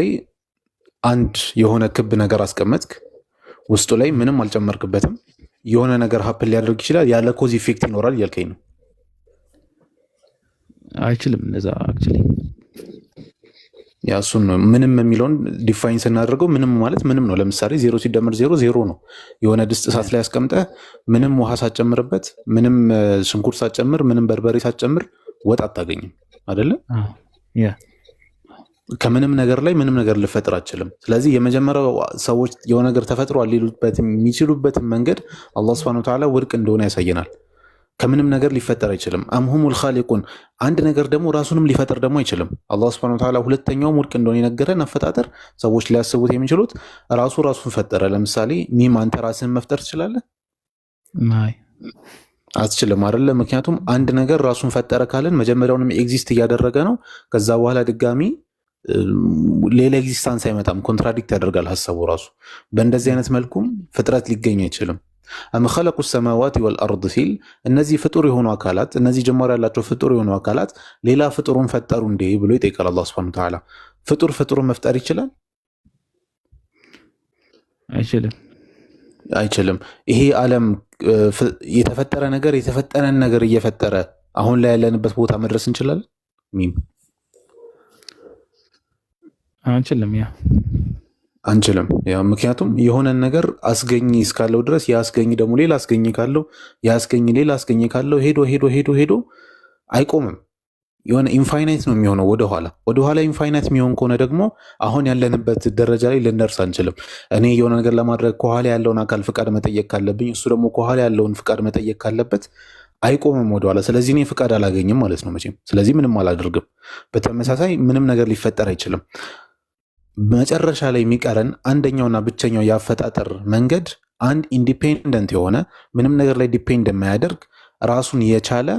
አንድ የሆነ ክብ ነገር አስቀመጥክ፣ ውስጡ ላይ ምንም አልጨመርክበትም፣ የሆነ ነገር ሀፕን ሊያደርግ ይችላል። ያለ ኮዝ ኢፌክት ይኖራል እያልከኝ ነው? አይችልም እንደዛ አክቹሊ ያ እሱን ነው ምንም የሚለውን ዲፋይን ስናደርገው ምንም ማለት ምንም ነው። ለምሳሌ 0 ሲደመር 0 0 ነው። የሆነ ድስት እሳት ላይ ያስቀምጠህ ምንም ውሃ ሳትጨምርበት፣ ምንም ሽንኩርት ሳትጨምር፣ ምንም በርበሬ ሳትጨምር ወጥ አታገኝም አይደለ? ከምንም ነገር ላይ ምንም ነገር ልፈጥር አችልም። ስለዚህ የመጀመሪያው ሰዎች የሆነ ነገር ተፈጥሯል ሊሉበት የሚችሉበትን መንገድ አላህ ሱብሓነሁ ወተዓላ ውድቅ እንደሆነ ያሳየናል። ከምንም ነገር ሊፈጠር አይችልም። አምሁሙል ኻሊቁን አንድ ነገር ደግሞ ራሱንም ሊፈጥር ደግሞ አይችልም። አላህ ሱብሓነሁ ወተዓላ ሁለተኛው ውድቅ እንደሆነ የነገረን አፈጣጠር ሰዎች ሊያስቡት የሚችሉት ራሱን ፈጠረ። ለምሳሌ ሚም አንተ ራስህን መፍጠር ትችላለህ? አትችልም አይደለ? ምክንያቱም አንድ ነገር ራሱን ፈጠረ ካለን መጀመሪያውንም ኤግዚስት እያደረገ ነው። ከዛ በኋላ ድጋሚ ሌላ ኤግዚስታንስ አይመጣም። ኮንትራዲክት ያደርጋል ሀሳቡ ራሱ። በእንደዚህ አይነት መልኩም ፍጥረት ሊገኝ አይችልም። አም ኸለቁ ሰማዋት ወልአርድ ሲል እነዚህ ፍጡር የሆኑ አካላት እነዚህ ጅማሬ ያላቸው ፍጡር የሆኑ አካላት ሌላ ፍጡሩን ፈጠሩ እንዴ ብሎ ይጠይቃል አላህ ሱብሓነሁ ወተዓላ። ፍጡሩን መፍጠር ይችላል? አይችልም። ይሄ ዓለም የተፈጠረ ነገር የተፈጠረን ነገር እየፈጠረ አሁን ላይ ያለንበት ቦታ መድረስ እንችላለን? ሚም አንችልም። ያው ምክንያቱም የሆነን ነገር አስገኝ እስካለው ድረስ ያስገኝ ደግሞ ሌላ አስገኝ ካለው ያስገኝ ሌላ አስገኝ ካለው ሄዶ አይቆምም። የሆነ ኢንፋይናይት ነው የሚሆነው። ወደኋላ ኢንፋይናይት የሚሆን ከሆነ ደግሞ አሁን ያለንበት ደረጃ ላይ ልንደርስ አንችልም። እኔ የሆነ ነገር ለማድረግ ከኋላ ያለውን አካል ፍቃድ መጠየቅ ካለብኝ እሱ ደግሞ ከኋላ ያለውን ፍቃድ መጠየቅ ካለበት አይቆምም ወደኋላ። ስለዚህ እኔ ፍቃድ አላገኝም ማለት ነው መቼም። ስለዚህ ምንም አላደርግም። በተመሳሳይ ምንም ነገር ሊፈጠር አይችልም። መጨረሻ ላይ የሚቀረን አንደኛውና ብቸኛው የአፈጣጠር መንገድ አንድ ኢንዲፔንደንት የሆነ ምንም ነገር ላይ ዲፔንድ የማያደርግ ራሱን የቻለ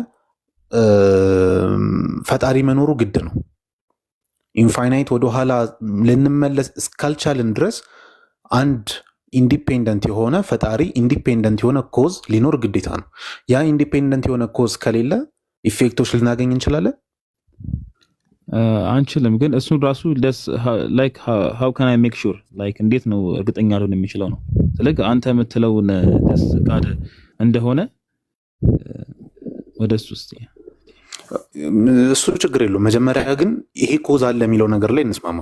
ፈጣሪ መኖሩ ግድ ነው። ኢንፋይናይት ወደኋላ ልንመለስ እስካልቻልን ድረስ አንድ ኢንዲፔንደንት የሆነ ፈጣሪ ኢንዲፔንደንት የሆነ ኮዝ ሊኖር ግዴታ ነው። ያ ኢንዲፔንደንት የሆነ ኮዝ ከሌለ ኢፌክቶች ልናገኝ እንችላለን? አንችልም። ግን እሱን ራሱ ላይክ how can I make sure ላይክ እንዴት ነው እርግጠኛ ልሆን የሚችለው ነው። ስለዚህ አንተ የምትለውን ጋር እንደሆነ ወደሱ ውስጥ እሱ ችግር የለውም። መጀመሪያ ግን ይሄ ኮዝ አለ የሚለው ነገር ላይ እንስማማ።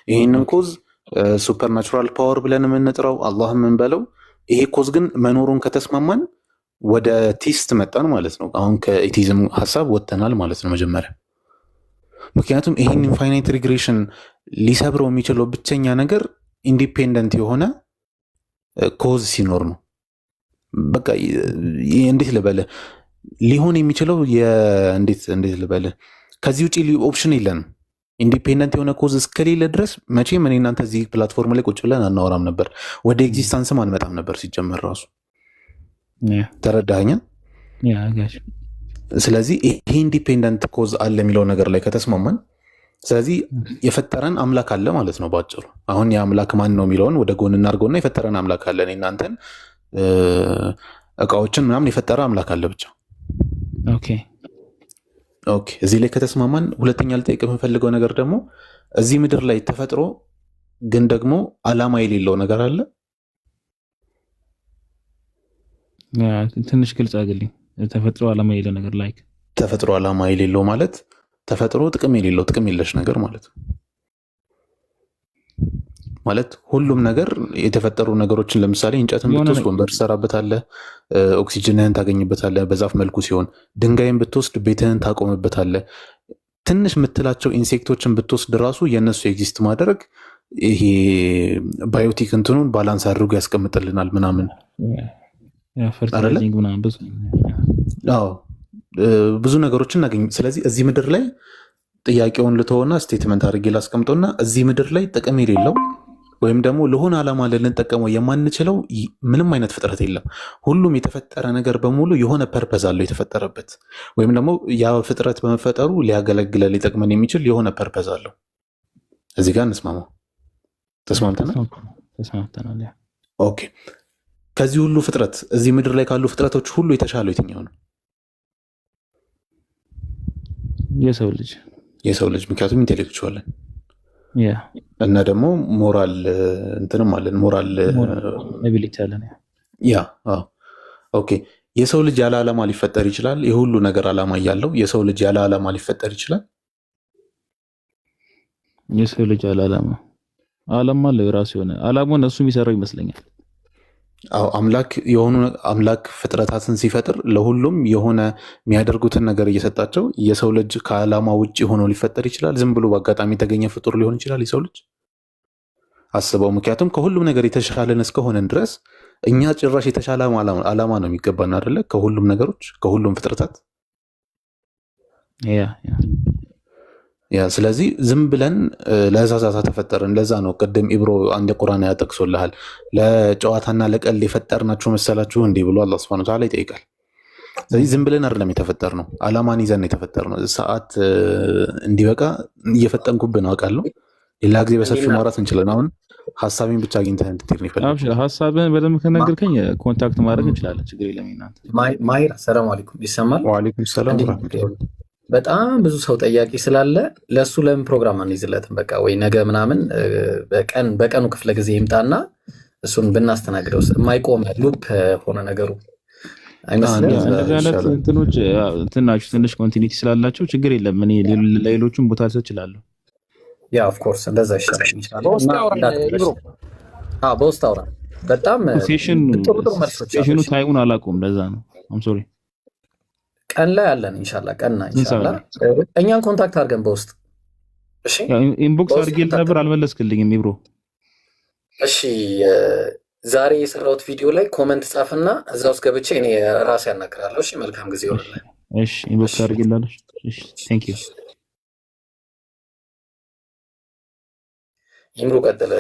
ይሄንን ኮዝ ሱፐርናቹራል ፓወር ብለን የምንጥራው አላህ ምን በለው፣ ይሄ ኮዝ ግን መኖሩን ከተስማማን ወደ ቲስት መጣን ማለት ነው። አሁን ከኢቲዝም ሀሳብ ወጥተናል ማለት ነው መጀመሪያ። ምክንያቱም ይህን ኢንፋይናይት ሪግሬሽን ሊሰብረው የሚችለው ብቸኛ ነገር ኢንዲፔንደንት የሆነ ኮዝ ሲኖር ነው። በቃ እንዴት ልበልህ ሊሆን የሚችለው እንዴት ልበልህ ከዚህ ውጭ ኦፕሽን የለንም። ኢንዲፔንደንት የሆነ ኮዝ እስከሌለ ድረስ መቼም እኔ እናንተ እዚህ ፕላትፎርም ላይ ቁጭ ብለን አናወራም ነበር፣ ወደ ኤግዚስታንስም አንመጣም ነበር ሲጀመር ራሱ። ተረዳኸኝ? ስለዚህ ይሄ ኢንዲፔንደንት ኮዝ አለ የሚለው ነገር ላይ ከተስማማን፣ ስለዚህ የፈጠረን አምላክ አለ ማለት ነው ባጭሩ። አሁን የአምላክ ማን ነው የሚለውን ወደ ጎን እናድርገውና የፈጠረን አምላክ አለ፣ እኔ እናንተን እቃዎችን ምናምን የፈጠረ አምላክ አለ ብቻ። ኦኬ እዚህ ላይ ከተስማማን፣ ሁለተኛ ልጠይቅ የምፈልገው ነገር ደግሞ እዚህ ምድር ላይ ተፈጥሮ ግን ደግሞ አላማ የሌለው ነገር አለ። ትንሽ ግልጽ አድርግልኝ። ተፈጥሮ አላማ የሌለው ነገር ላይክ ተፈጥሮ አላማ የሌለው ማለት ተፈጥሮ ጥቅም የሌለው ጥቅም የለሽ ነገር ማለት ነው። ማለት ሁሉም ነገር የተፈጠሩ ነገሮችን ለምሳሌ እንጨትን ብትወስድ ወንበር ትሰራበታለህ፣ ኦክሲጅንህን ታገኝበታለህ በዛፍ መልኩ ሲሆን፣ ድንጋይን ብትወስድ ቤትህን ታቆምበታለህ። ትንሽ የምትላቸው ኢንሴክቶችን ብትወስድ ራሱ የእነሱ ኤግዚስት ማድረግ ይሄ ባዮቲክ እንትኑን ባላንስ አድርጎ ያስቀምጥልናል ምናምን ብዙ ነገሮችን እናገኝ። ስለዚህ እዚህ ምድር ላይ ጥያቄውን ልተወና ስቴትመንት አድርጌ ላስቀምጠውና እዚህ ምድር ላይ ጥቅም የሌለው ወይም ደግሞ ለሆነ ዓላማ ልንጠቀመው የማንችለው ምንም አይነት ፍጥረት የለም። ሁሉም የተፈጠረ ነገር በሙሉ የሆነ ፐርፐዝ አለው የተፈጠረበት፣ ወይም ደግሞ ያ ፍጥረት በመፈጠሩ ሊያገለግለ ሊጠቅመን የሚችል የሆነ ፐርፐዝ አለው። እዚህ ጋር እንስማማው። ተስማምተናል? ኦኬ። ከዚህ ሁሉ ፍጥረት እዚህ ምድር ላይ ካሉ ፍጥረቶች ሁሉ የተሻለው የትኛው ነው? የሰው ልጅ ምክንያቱም ኢንቴሌክቹዋልን እና ደግሞ ሞራል እንትንም አለን፣ ሞራል አቢሊቲ አለን። ኦኬ። የሰው ልጅ ያለ ዓላማ ሊፈጠር ይችላል? የሁሉ ነገር ዓላማ እያለው የሰው ልጅ ያለ ዓላማ ሊፈጠር ይችላል? የሰው ልጅ ያለ ዓላማ አለው፣ የራሱ የሆነ ዓላማውን እሱ የሚሰራው ይመስለኛል። አምላክ ፍጥረታትን ሲፈጥር ለሁሉም የሆነ የሚያደርጉትን ነገር እየሰጣቸው፣ የሰው ልጅ ከዓላማ ውጭ ሆኖ ሊፈጠር ይችላል? ዝም ብሎ በአጋጣሚ የተገኘ ፍጡር ሊሆን ይችላል የሰው ልጅ? አስበው። ምክንያቱም ከሁሉም ነገር የተሻለን እስከሆነን ድረስ እኛ ጭራሽ የተሻለ ዓላማ ነው የሚገባን አይደለ? ከሁሉም ነገሮች ከሁሉም ፍጥረታት ስለዚህ ዝም ብለን ለዛዛታ ተፈጠርን። ለዛ ነው ቅድም ኢብሮ አንድ ቁርአን ያጠቅሶልሃል፣ ለጨዋታና ለቀልድ የፈጠርናችሁ መሰላችሁ እንዲህ ብሎ አላህ Subhanahu Wa Ta'ala ይጠይቃል። ስለዚህ ዝም ብለን አይደለም የተፈጠርነው፣ ዓላማን ይዘን የተፈጠርነው። ሰዓት እንዲበቃ እየፈጠንኩብን አውቃለሁ። ሌላ ጊዜ በሰፊው ማውራት እንችላለን። አሁን ሀሳቤን ብቻ አግኝተህ እንድትሄድ ነው ይፈልጋል። ሀሳብህን በደንብ ከነገርከኝ ኮንታክት ማድረግ እንችላለን። ችግር የለም። ማይር ሰላም አለይኩም። ይሰማል? ወአለይኩም ሰላም። በጣም ብዙ ሰው ጠያቂ ስላለ ለሱ ለምን ፕሮግራም አንይዝለትም? በቃ ወይ ነገ ምናምን በቀኑ ክፍለ ጊዜ ይምጣና እሱን ብናስተናግደው የማይቆም ሉፕ ሆነ ነገሩ አይመስልም? እንደዚህ አይነት እንትኖች ትናችሁ ትንሽ ኮንቲኒቲ ስላላቸው ችግር የለም። እኔ ለሌሎቹም ቦታ ልሰጥ እችላለሁ። ያ ኦፍ ኮርስ እንደዛ ይሻላል። በውስጥ አውራ። በጣም ሴሽኑ ታይሙን አላውቀውም፣ ለዛ ነው። አም ሶሪ። ቀን ላይ አለን ኢንሻአላህ። ቀንና ኢንሻአላህ እኛን ኮንታክት አድርገን በውስጥ እሺ። ኢንቦክስ አድርጌልህ ነበር አልመለስክልኝም ኢብሮ። እሺ ዛሬ የሰራሁት ቪዲዮ ላይ ኮመንት ጻፍና እዛ ውስጥ ገብቼ እኔ ራሴ ያናግራለሁ። እሺ መልካም ጊዜ ይሆንልህ። እሺ ኢንቦክስ አድርጌልህ። እሺ ቴንክ ዩ። ይምሩ ቀጥለ።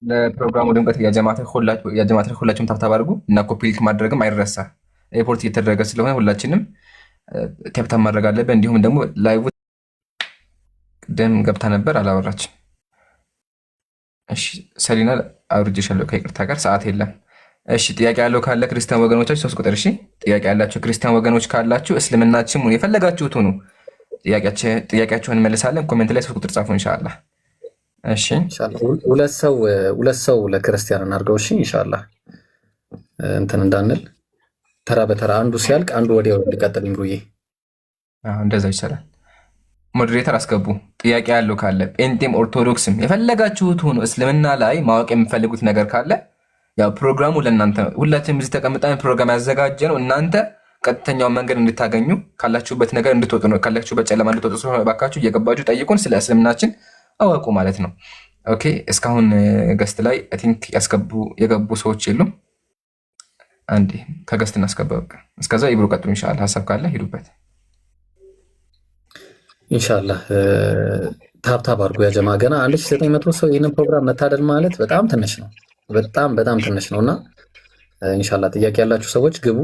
ለፕሮግራሙ ድምቀት የጀማዓት ሁላችሁም ታብታብ አድርጉ እና ኮፒ ሊንክ ማድረግም አይረሳ። ኤርፖርት እየተደረገ ስለሆነ ሁላችንም ታብታብ ማድረግ አለብን። እንዲሁም ደግሞ ላይቭ ቅድም ገብታ ነበር አላወራችም። እሺ ሰሊና አውርጄሻለሁ ከይቅርታ ጋር ሰዓት የለም። እሺ ጥያቄ ያለው ካለ ክርስቲያን ወገኖቻችሁ 3 ቁጥር። እሺ ጥያቄ ያላችሁ ክርስቲያን ወገኖች ካላችሁ እስልምናችሁን የፈለጋችሁት ሁኑ፣ ጥያቄያችሁን እንመልሳለን። ኮሜንት ላይ 3 ቁጥር ጻፉ ኢንሻአላህ። እሺ ሁለት ሰው ለክርስቲያን እናድርገው። እሺ ኢንሻአላህ እንትን እንዳንል ተራ በተራ አንዱ ሲያልቅ አንዱ ወዲያው እንዲቀጥል ይምሩዬ። እንደዛ ይቻላል። ሞዴሬተር አስገቡ። ጥያቄ ያለው ካለ ጴንጤም ኦርቶዶክስም የፈለጋችሁት ሆኖ እስልምና ላይ ማወቅ የምፈልጉት ነገር ካለ ያው ፕሮግራሙ ለእናንተ ነው። ሁላችንም እዚህ ተቀምጠን ፕሮግራም ያዘጋጀ ነው እናንተ ቀጥተኛውን መንገድ እንድታገኙ ካላችሁበት ነገር እንድትወጡ ነው። ካላችሁበት ጨለማ እንድትወጡ ስለሆነ ባካችሁ እየገባችሁ ጠይቁን፣ ስለ እስልምናችን አወቁ ማለት ነው። ኦኬ እስካሁን ገስት ላይ አይ ቲንክ የገቡ ሰዎች የሉም። አንዴ ከገስት እናስገባው። እስከዛ ይብሩ ቀጥሉ። ኢንሻአላህ ሐሳብ ካለ ሂዱበት። ኢንሻአላህ ታብታብ አድርጎ ያ ጀማ ገና 1900 ሰው ይህንን ፕሮግራም መታደል ማለት በጣም ትንሽ ነው። በጣም ትንሽ ነውና ኢንሻአላህ ጥያቄ ያላችሁ ሰዎች ግቡ፣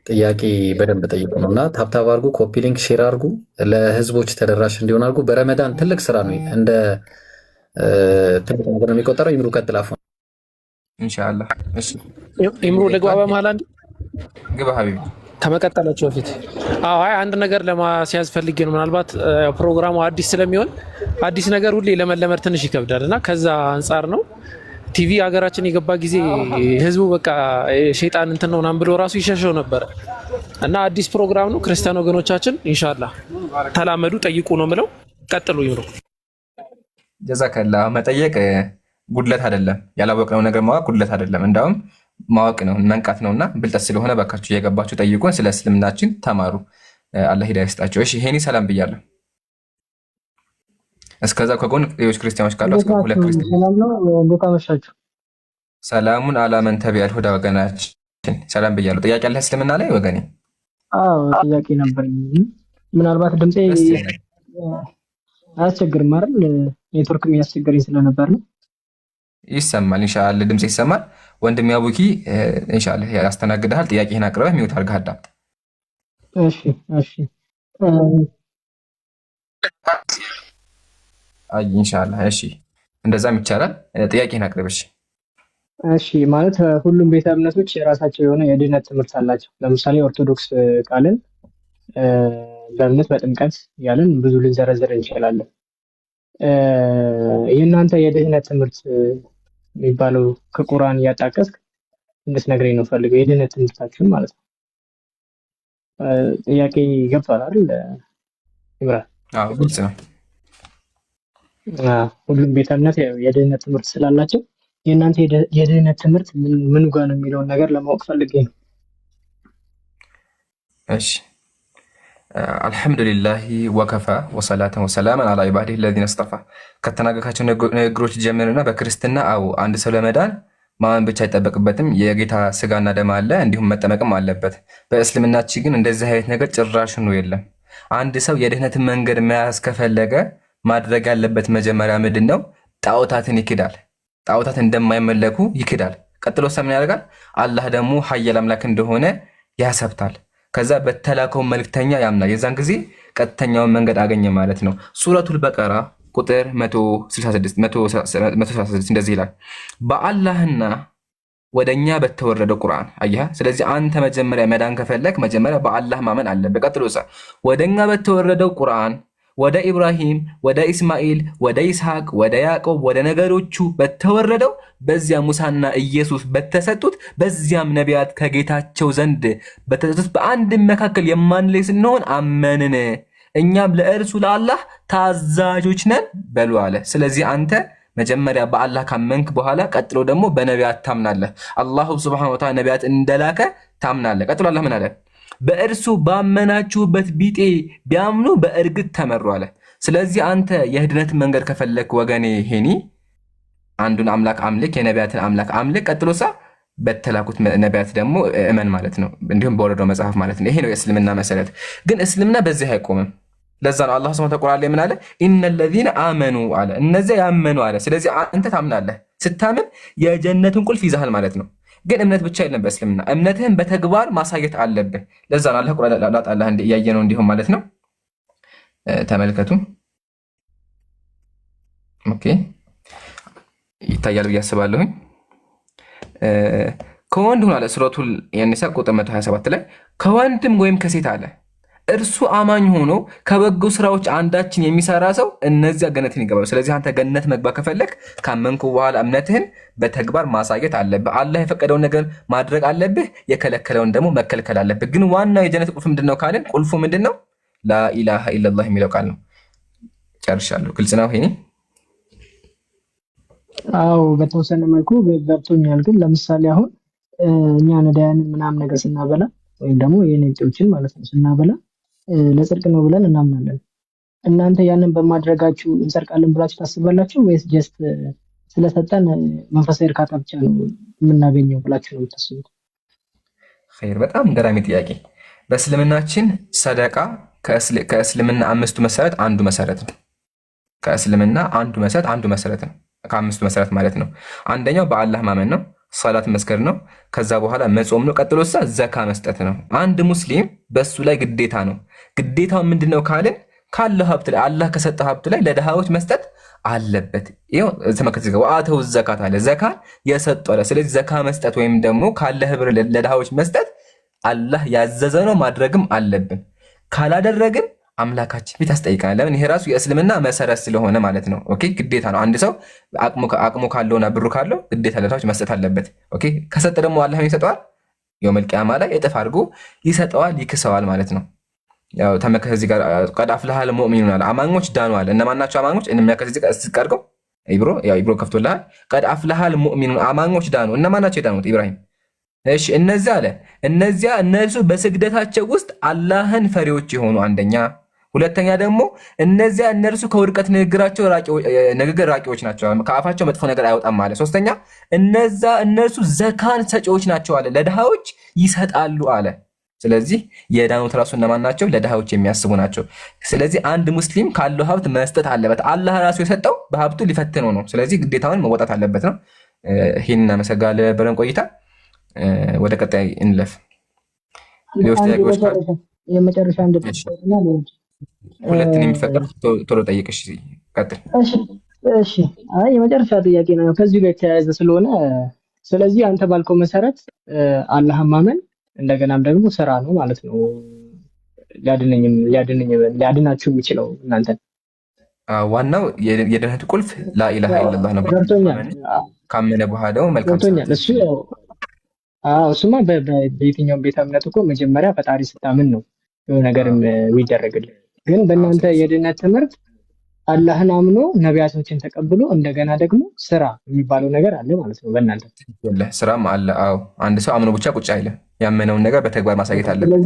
ጥያቄ በደንብ ጠይቁ ነውና ታብታብ አድርጉ፣ ኮፒ ሊንክ ሼር አድርጉ፣ ለህዝቦች ተደራሽ እንዲሆን አድርጉ። በረመዳን ትልቅ ስራ ነው፣ እንደ ትልቅ ነገር ነው የሚቆጠረው። ይምሩ ቀጥል። አፉን ኢንሻአላህ። እሺ ይምሩ ልግባ በመሃል አንድ ግባ ሀቢቢ ከመቀጠላችሁ በፊት አይ አንድ ነገር ለማስያዝ ፈልጌ ነው። ምናልባት ፕሮግራሙ አዲስ ስለሚሆን አዲስ ነገር ሁሌ ለመለመድ ትንሽ ይከብዳል እና ከዛ አንጻር ነው። ቲቪ ሀገራችን የገባ ጊዜ ህዝቡ በቃ ሸይጣን እንትን ነው ምናምን ብሎ ራሱ ይሸሸው ነበር እና አዲስ ፕሮግራም ነው። ክርስቲያን ወገኖቻችን ኢንሻአላህ ተላመዱ፣ ጠይቁ ነው ምለው። ቀጥሉ ይምሩ። ጀዛከላ። መጠየቅ ጉድለት አይደለም፣ ያላወቅነው ነገር ማወቅ ጉድለት አይደለም፣ እንዳውም ማወቅ ነው መንቃት ነውና ብልጠት ስለሆነ ባካችሁ እየገባችሁ ጠይቁን፣ ስለ እስልምናችን ተማሩ። አላህ ሂዳያ ይስጣቸው። እሺ ሄኒ ሰላም ብያለሁ። እስከዛ ከጎን ሌሎች ክርስቲያኖች ካሉ ሁለት ክርስቲያኖች ሰላም ነው። እንዴት አመሻችሁ? ሰላሙን አላመን ተቢያል ሁዳ ወገናችን ሰላም ብያለሁ። ጥያቄ አለ እስልምና ላይ ወገኔ? አዎ ጥያቄ ነበር። ምናልባት ድምጼ አያስቸግርም አይደል? ኔትወርክ የሚያስቸግረኝ ስለነበር ነው። ይሰማል ኢንሻአላህ፣ ድምጽ ይሰማል። ወንድም ያቡኪ ኢንሻአላህ ያስተናግድሃል። ጥያቄህን አቅርበህ ሚውት አድርገህ አዳምጥ። እሺ አይ ኢንሻአላህ እሺ፣ እንደዛም ይቻላል። ጥያቄህን አቅርበሽ። እሺ ማለት ሁሉም ቤተ እምነቶች የራሳቸው የሆነ የድህነት ትምህርት አላቸው። ለምሳሌ ኦርቶዶክስ ቃልን በእምነት በጥምቀት ያለን ብዙ ልንዘረዝር እንችላለን። የእናንተ የድህነት ትምህርት የሚባለው ከቁርአን እያጣቀስክ እንድትነግረኝ ነው ፈልገው፣ የድህነት ትምህርታችሁን ማለት ነው። ጥያቄ ገብቷል አይደል ኢምራን? አዎ ግልጽ ነው። ሁሉም ቤተ እምነት የድህነት ትምህርት ስላላቸው የእናንተ የድህነት ትምህርት ምን ጋር ነው የሚለውን ነገር ለማወቅ ፈልጌ ነው። እሺ አልሐምዱሊላህ ወከፋ ወሰላተን ወሰላመን አላ ኢባዲህ ለዚነ እስጠፋ። ከተናገርካቸው ንግግሮች ጀምርና በክርስትና አንድ ሰው ለመዳን ማመን ብቻ አይጠበቅበትም። የጌታ ስጋና ደም አለ፣ እንዲሁም መጠመቅም አለበት። በእስልምናችን ግን እንደዚህ አይነት ነገር ጭራሽኑ የለም። አንድ ሰው የድህነትን መንገድ መያዝ ከፈለገ ማድረግ ያለበት መጀመሪያ ምንድን ነው? ጣዖታትን ይክዳል። ጣዖታት እንደማይመለኩ ይክዳል። ቀጥሎ ምን ያደርጋል? አላህ ደግሞ ሀያል አምላክ እንደሆነ ያሰብታል። ከዛ በተላከው መልክተኛ ያምናል። የዛን ጊዜ ቀጥተኛውን መንገድ አገኘ ማለት ነው። ሱረቱል በቀራ ቁጥር 136 እንደዚህ ይላል፣ በአላህና ወደኛ በተወረደው ቁርአን። አየህ፣ ስለዚህ አንተ መጀመሪያ መዳን ከፈለክ መጀመሪያ በአላህ ማመን አለበት። ቀጥሎ ወደኛ በተወረደው ቁርአን ወደ ኢብራሂም፣ ወደ ኢስማኤል፣ ወደ ይስሐቅ፣ ወደ ያዕቆብ፣ ወደ ነገሮቹ በተወረደው በዚያ ሙሳና ኢየሱስ በተሰጡት በዚያም ነቢያት ከጌታቸው ዘንድ በተሰጡት በአንድም መካከል የማንለይ ስንሆን አመንን፣ እኛም ለእርሱ ለአላህ ታዛዦች ነን በሉ አለ። ስለዚህ አንተ መጀመሪያ በአላህ ካመንክ በኋላ ቀጥሎ ደግሞ በነቢያት ታምናለህ። አላሁ ሱብሓነሁ ወተዓላ ነቢያት እንደላከ ታምናለህ። ቀጥሎ አላህ ምን አለ? በእርሱ ባመናችሁበት ቢጤ ቢያምኑ በእርግጥ ተመሩ አለ። ስለዚህ አንተ የህድነት መንገድ ከፈለክ ወገኔ ሄኒ አንዱን አምላክ አምልክ፣ የነቢያትን አምላክ አምልክ። ቀጥሎሳ በተላኩት ነቢያት ደግሞ እመን ማለት ነው፣ እንዲሁም በወረደው መጽሐፍ ማለት ነው። ይሄ ነው የእስልምና መሰረት። ግን እስልምና በዚህ አይቆምም። ለዛ ነው አላህ ሱብሓነሁ ወተዓላ ምን አለ? ኢነለዚነ አመኑ አለ፣ እነዚያ ያመኑ አለ። ስለዚህ አንተ ታምናለህ። ስታምን የጀነትን ቁልፍ ይዛሃል ማለት ነው። ግን እምነት ብቻ የለም በእስልምና፣ እምነትህን በተግባር ማሳየት አለብህ። ለዛ ነው አላህ ቁርአን ላጣላህ እያየ ነው እንዲሁም ማለት ነው። ተመልከቱ። ኦኬ ይታያል ብዬ አስባለሁኝ። ከወንድ ሆነ አለ ሱረቱል የኒሳ ቁጥር 127 ላይ ከወንድም ወይም ከሴት አለ እርሱ አማኝ ሆኖ ከበጎ ስራዎች አንዳችን የሚሰራ ሰው እነዚያ ገነትን ይገባሉ። ስለዚህ አንተ ገነት መግባት ከፈለክ ካመንኩ በኋላ እምነትህን በተግባር ማሳየት አለብህ። አላህ የፈቀደውን ነገር ማድረግ አለብህ፣ የከለከለውን ደግሞ መከልከል አለብህ። ግን ዋናው የጀነት ቁልፍ ምንድን ነው ካልን ቁልፉ ምንድን ነው? ላኢላሃ ኢለላህ የሚለው ቃል ነው። ጨርሻለሁ። ግልጽ ነው ይሄ? አዎ በተወሰነ መልኩ ገብቶኛል። ግን ለምሳሌ አሁን እኛ ነዳያንን ምናምን ነገር ስናበላ ወይም ደግሞ የኔጤዎችን ማለት ነው ስናበላ ለጽድቅ ነው ብለን እናምናለን። እናንተ ያንን በማድረጋችሁ እንጸድቃለን ብላችሁ ታስባላችሁ ወይስ ጀስት ስለሰጠን መንፈሳዊ እርካታ ብቻ ነው የምናገኘው ብላችሁ ነው የምታስቡት? ኸይር፣ በጣም ገራሚ ጥያቄ። በእስልምናችን ሰደቃ ከእስልምና አምስቱ መሰረት አንዱ መሰረት ነው። ከእስልምና አንዱ መሰረት ነው። ከአምስቱ መሰረት ማለት ነው። አንደኛው በአላህ ማመን ነው። ሰላት መስገድ ነው። ከዛ በኋላ መጾም ነው። ቀጥሎ ዘካ መስጠት ነው። አንድ ሙስሊም በሱ ላይ ግዴታ ነው። ግዴታው ምንድነው ካልን ካለው ሀብት ላይ አላህ ከሰጠው ሀብት ላይ ለድሃዎች መስጠት አለበት። ይኸው ተመከተ ወአተው ዘካት አለ፣ ዘካ የሰጡ አለ። ስለዚህ ዘካ መስጠት ወይም ደግሞ ካለህ ብር ለድሃዎች መስጠት አላህ ያዘዘ ነው፣ ማድረግም አለብን። ካላደረግን አምላካችን ፊት ያስጠይቀናል። ለምን? ይሄ ራሱ የእስልምና መሰረት ስለሆነ ማለት ነው። ኦኬ፣ ግዴታ ነው። አንድ ሰው አቅሙ ካለውና ብሩ ካለው ግዴታ ለድሃዎች መስጠት አለበት። ኦኬ፣ ከሰጠ ደግሞ አላህ ይሰጠዋል። የውመል ቂያማ ላይ እጥፍ አድርጎ ይሰጠዋል፣ ይክሰዋል ማለት ነው። ያው ተመከተ እዚህ ጋር ቀድ አፍለሃል ሙእሚኑን አለ፣ አማኞች ዳኗል። እነማን ናቸው አማኞች? እንመከተ እዚህ ጋር እስቀርገው ኢብሮ ከፍቶልሃል። ቀድ አፍለሃል ሙእሚኑን፣ አማኞች ዳኑ። እነማን ናቸው የዳኑት? ኢብራሂም። እሺ፣ እነዚያ አለ እነሱ በስግደታቸው ውስጥ አላህን ፈሪዎች የሆኑ አንደኛ፣ ሁለተኛ ደግሞ እነርሱ ከውድቀት ንግግር ራቂዎች ናቸው፣ ከአፋቸው መጥፎ ነገር አይወጣም አለ። ሶስተኛ እነርሱ ዘካን ሰጪዎች ናቸው አለ፣ ለድሃዎች ይሰጣሉ አለ። ስለዚህ የዳኑት ራሱ እነማን ናቸው? ለድሃዎች የሚያስቡ ናቸው። ስለዚህ አንድ ሙስሊም ካለው ሀብት መስጠት አለበት። አላህ ራሱ የሰጠው በሀብቱ ሊፈትነው ነው። ስለዚህ ግዴታውን መወጣት አለበት ነው። ይህን እናመሰግናለን ለነበረን ቆይታ። ወደ ቀጣይ እንለፍ። ሌሎች ጥያቄዎች የመጨረሻ ሁለትን የሚፈጠር ቶሎ ጠይቅ። እሺ ቀጥል። እሺ አይ የመጨረሻ ጥያቄ ነው ከዚህ ጋር የተያያዘ ስለሆነ፣ ስለዚህ አንተ ባልከው መሰረት አላህን ማመን እንደገናም ደግሞ ስራ ነው ማለት ነው ሊያድናችሁ የሚችለው እናንተ። ዋናው የድህነት ቁልፍ ላኢላሃ ኢለላህ ነው። ካመነ በኋላ ደግሞ መልካም እሱማ በየትኛውም ቤተ እምነት እኮ መጀመሪያ ፈጣሪ ስታምን ነው የሆነ ነገር የሚደረግልህ። ግን በእናንተ የድህነት ትምህርት አላህን አምኖ ነቢያቶችን ተቀብሎ እንደገና ደግሞ ስራ የሚባለው ነገር አለ ማለት ነው በእናንተ። ስራም አለ። አዎ፣ አንድ ሰው አምኖ ብቻ ቁጭ አይልም። ያመነውን ነገር በተግባር ማሳየት አለበት።